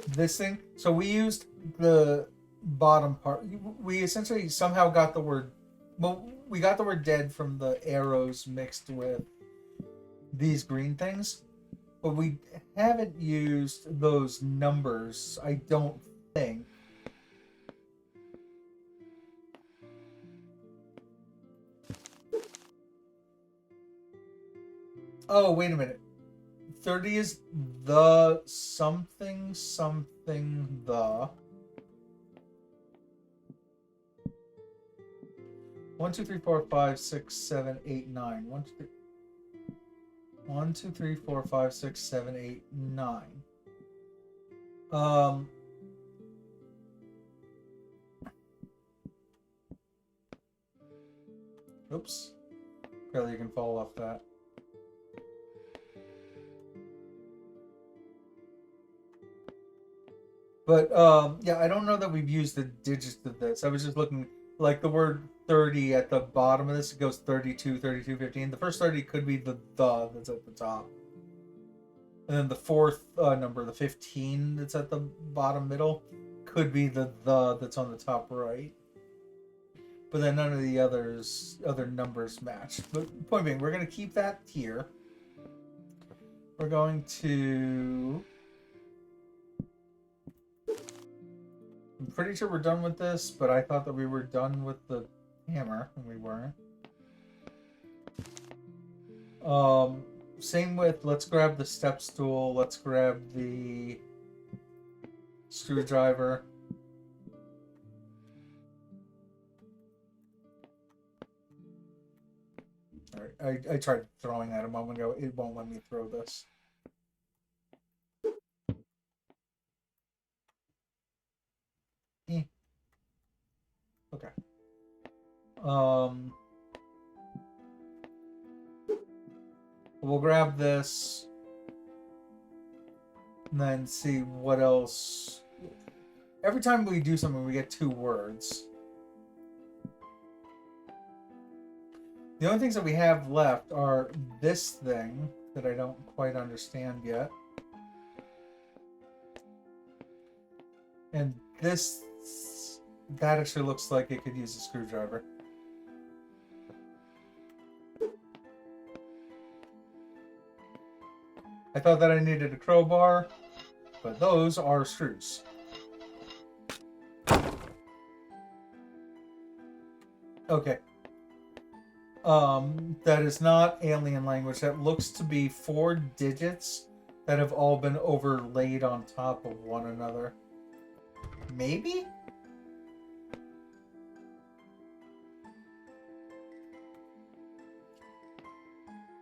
Speaker 1: This thing, so we used the bottom part. We essentially somehow got the word, well, we got the word dead from the arrows mixed with these green things, but we haven't used those numbers, I don't think. Oh, wait a minute. 30 is the something something the. 1, 2, 3, 4, 5, 6, 7, 8, 9. 1, 2, 3. 1, 2, 3, 4, 5, 6, 7, 8, 9. Oops. Apparently you can fall off that. But yeah, I don't know that we've used the digits of this. I was just looking, like the word 30 at the bottom of this. It goes 32, 32, 15. The first 30 could be the that's at the top. And then the fourth number, the 15 that's at the bottom middle, could be the that's on the top right. But then none of the other numbers match. But point being, we're going to keep that here. We're going to... I'm pretty sure we're done with this, but I thought that we were done with the hammer, and we weren't. Same with, let's grab the step stool, let's grab the screwdriver. Alright, I tried throwing that a moment ago, it won't let me throw this. Okay. We'll grab this and then see what else. Every time we do something, we get 2 words. The only things that we have left are this thing that I don't quite understand yet. And this, that actually looks like it could use a screwdriver. I thought that I needed a crowbar, but those are screws. Okay. That is not alien language. That looks to be 4 digits that have all been overlaid on top of one another. Maybe?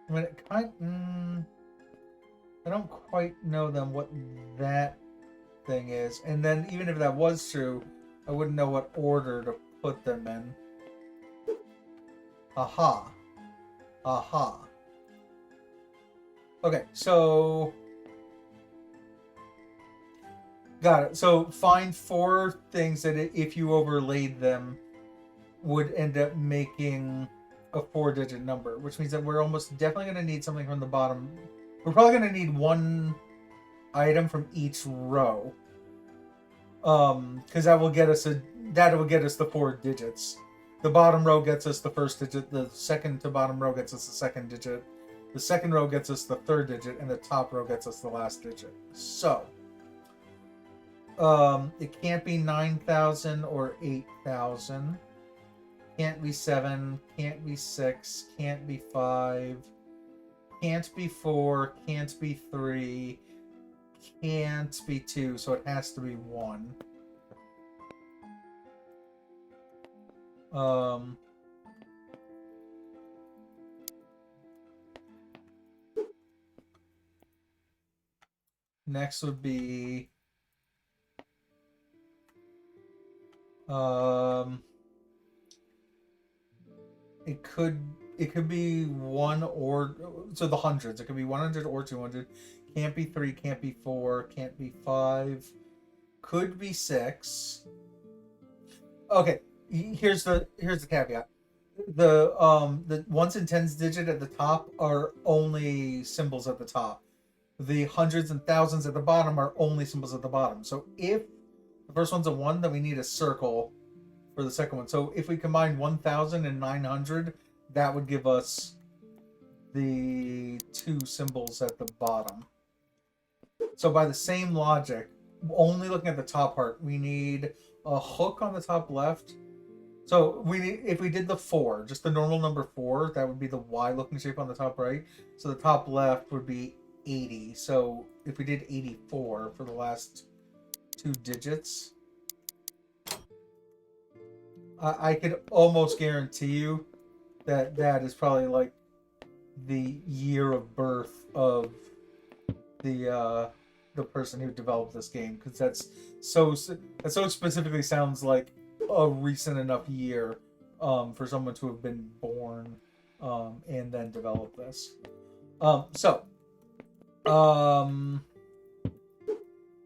Speaker 1: I mean, it I don't quite know then what that thing is. And then even if that was true, I wouldn't know what order to put them in. Aha. Aha. Okay, so... Got it. So find 4 things that if you overlaid them would end up making a 4-digit number, which means that we're almost definitely going to need something from the bottom. We're probably going to need 1 item from each row. Because that will get us the 4 digits. The bottom row gets us the first digit, the second to bottom row gets us the second digit, the second row gets us the 3rd digit, and the top row gets us the last digit. So, it can't be 9,000 or 8,000. Can't be 7, can't be 6, can't be 5, can't be 4, can't be 3, can't be 2, so it has to be 1. Next would be it could be 1 or so the hundreds. It could be 100 or 200. Can't be 3, can't be 4, can't be 5. could be 6. Okay, here's the caveat. The ones and tens digit at the top are only symbols at the top. The hundreds and thousands at the bottom are only symbols at the bottom. So if the first one's a 1, then we need a circle for the second one. So if we combine 1,000 and 900, that would give us the 2 symbols at the bottom. So by the same logic, only looking at the top part, we need a hook on the top left. So if we did the 4, just the normal number 4, that would be the Y-looking shape on the top right. So the top left would be 80. So if we did 84 for the last 2 digits, I could almost guarantee you that that is probably like the year of birth of the person who developed this game, because that so specifically sounds like a recent enough year for someone to have been born and then develop this. I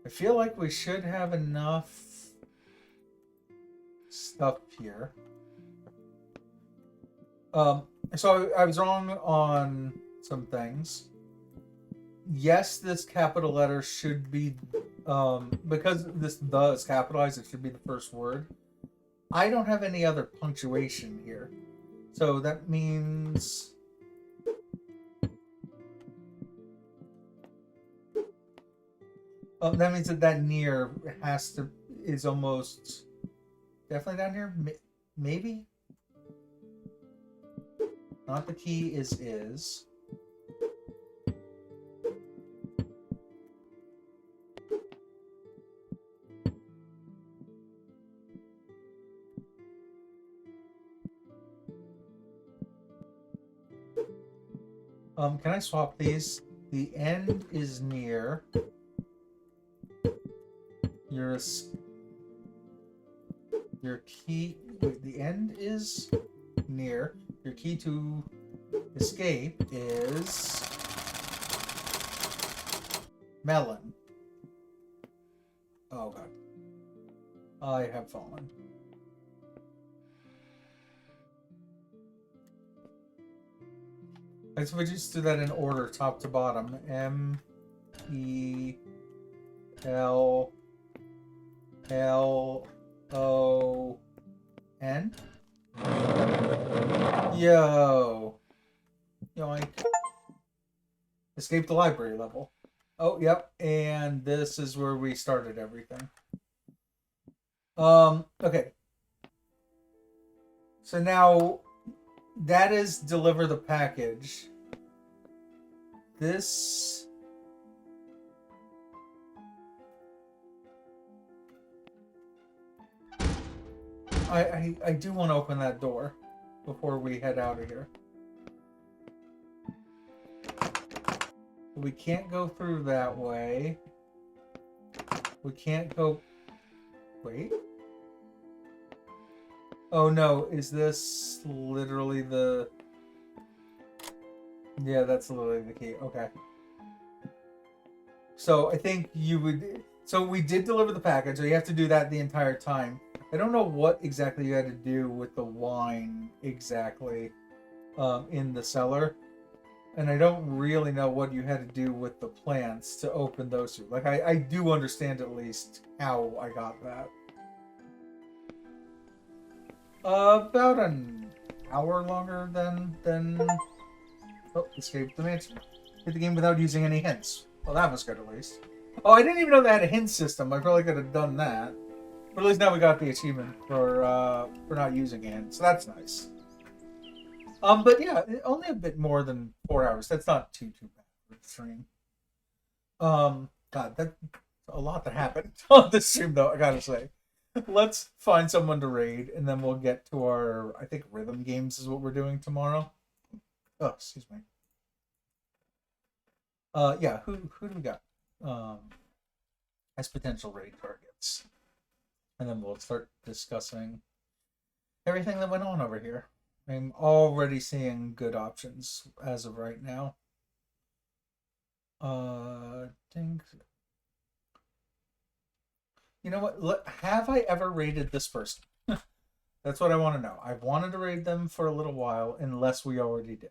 Speaker 1: feel like we should have enough stuff here. So I was wrong on some things. Yes, this capital letter should be, because this "the" is capitalized, it should be the first word. I don't have any other punctuation here. So that means... that means that near is almost definitely down here. Maybe? Not the key is. Can I swap these? The end is near. Your key... Wait, the end is near. Your key to escape is... melon. Oh god. I have fallen. I guess we just do that in order, top to bottom. M-E-L-L-O-N. Yo. Yoink. Escape the library level. Oh, yep. And this is where we started everything. Okay. So now... that is deliver the package. This... I do want to open that door before we head out of here. We can't go through that way. We can't go... Wait. Oh no, is this literally the... Yeah, that's literally the key. Okay. So I think you would... So we did deliver the package, so you have to do that the entire time. I don't know what exactly you had to do with the wine exactly in the cellar. And I don't really know what you had to do with the plants to open those two. Like, I do understand at least how I got that. About an hour longer than... Oh, escaped the mansion. Hit the game without using any hints. Well, that was good at least. Oh, I didn't even know they had a hint system. I probably could have done that. But at least now we got the achievement for not using a hint, so that's nice. But yeah, only a bit more than 4 hours. That's not too bad for the stream. God, that's a lot that happened on this stream, though, I gotta say. Let's find someone to raid, and then we'll get to our, I think, rhythm games is what we're doing tomorrow. Oh, excuse me. Yeah, who do we got as potential raid targets? And then we'll start discussing everything that went on over here. I'm already seeing good options as of right now. Think... You know what? Have I ever raided this person? That's what I want to know. I've wanted to raid them for a little while, unless we already did.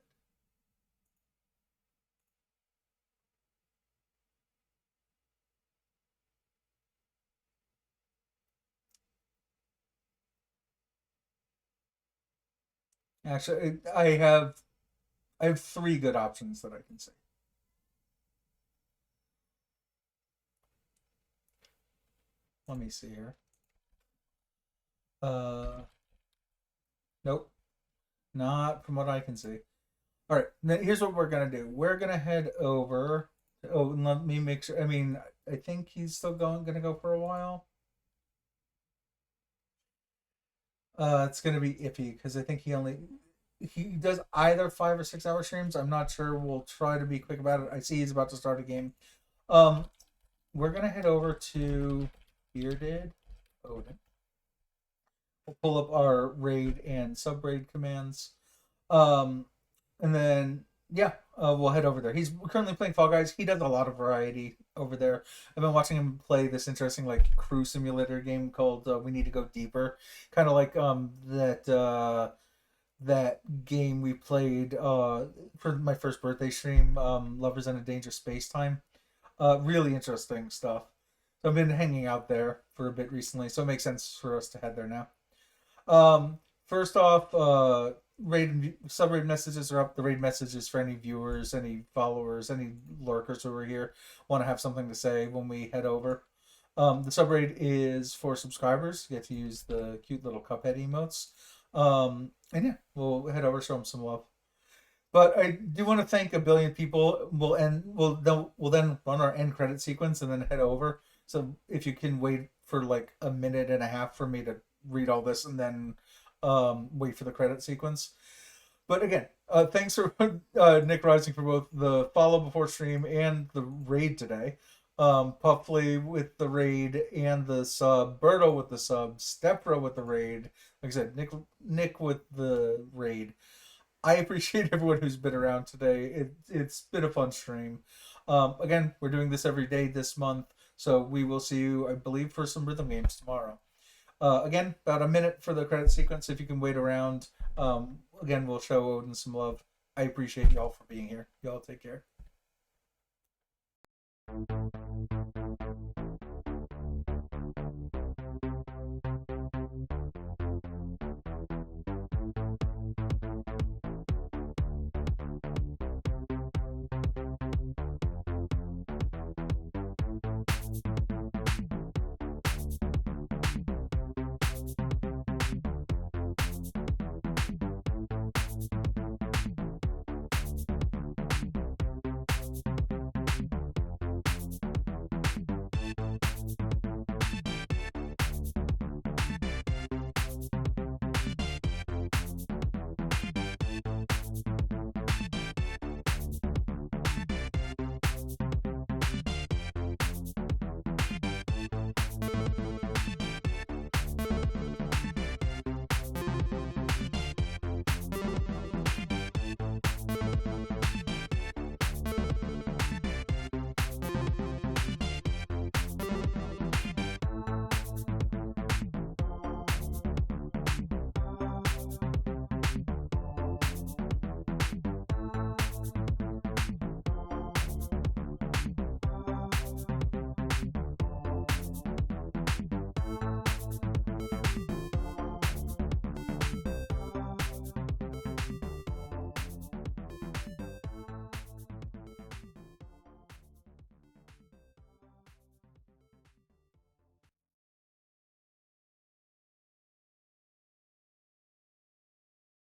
Speaker 1: Actually, I have three good options that I can say. Let me see here. Uh, nope, not from what I can see. All right, now here's what we're gonna do. We're gonna head over. Oh, and let me make sure. I mean, I think he's still gonna go for a while. It's gonna be iffy because I think he does either 5 or 6 hour streams. I'm not sure. We'll try to be quick about it. I see he's about to start a game. Um, we're gonna head over to Bearded Odin. We'll pull up our raid and sub raid commands. Um, and then yeah, we'll head over there. He's currently playing Fall Guys. He does a lot of variety over there. I've been watching him play this interesting like crew simulator game called We Need to Go Deeper, kind of like that game we played for my first birthday stream, Lovers in a Dangerous Space Time. Really interesting stuff. So I've been hanging out there for a bit recently, so it makes sense for us to head there now. First off, raid sub-raid messages are up. The raid messages for any viewers, any followers, any lurkers who are here want to have something to say when we head over. The sub-raid is for subscribers. You get to use the cute little Cuphead emotes. And yeah, we'll head over, show them some love. But I do want to thank a billion people. We'll then run our end credit sequence and then head over. So if you can wait for like a minute and a half for me to read all this and then wait for the credit sequence. But again, thanks for Nick Rising for both the follow before stream and the raid today. Puffley with the raid and the sub, Berto with the sub, Stepra with the raid. Like I said, Nick with the raid. I appreciate everyone who's been around today. It's been a fun stream. Again, we're doing this every day this month, so we will see you, I believe, for some rhythm games tomorrow. Again, about a minute for the credit sequence. If you can wait around, again, we'll show Odin some love. I appreciate y'all for being here. Y'all take care.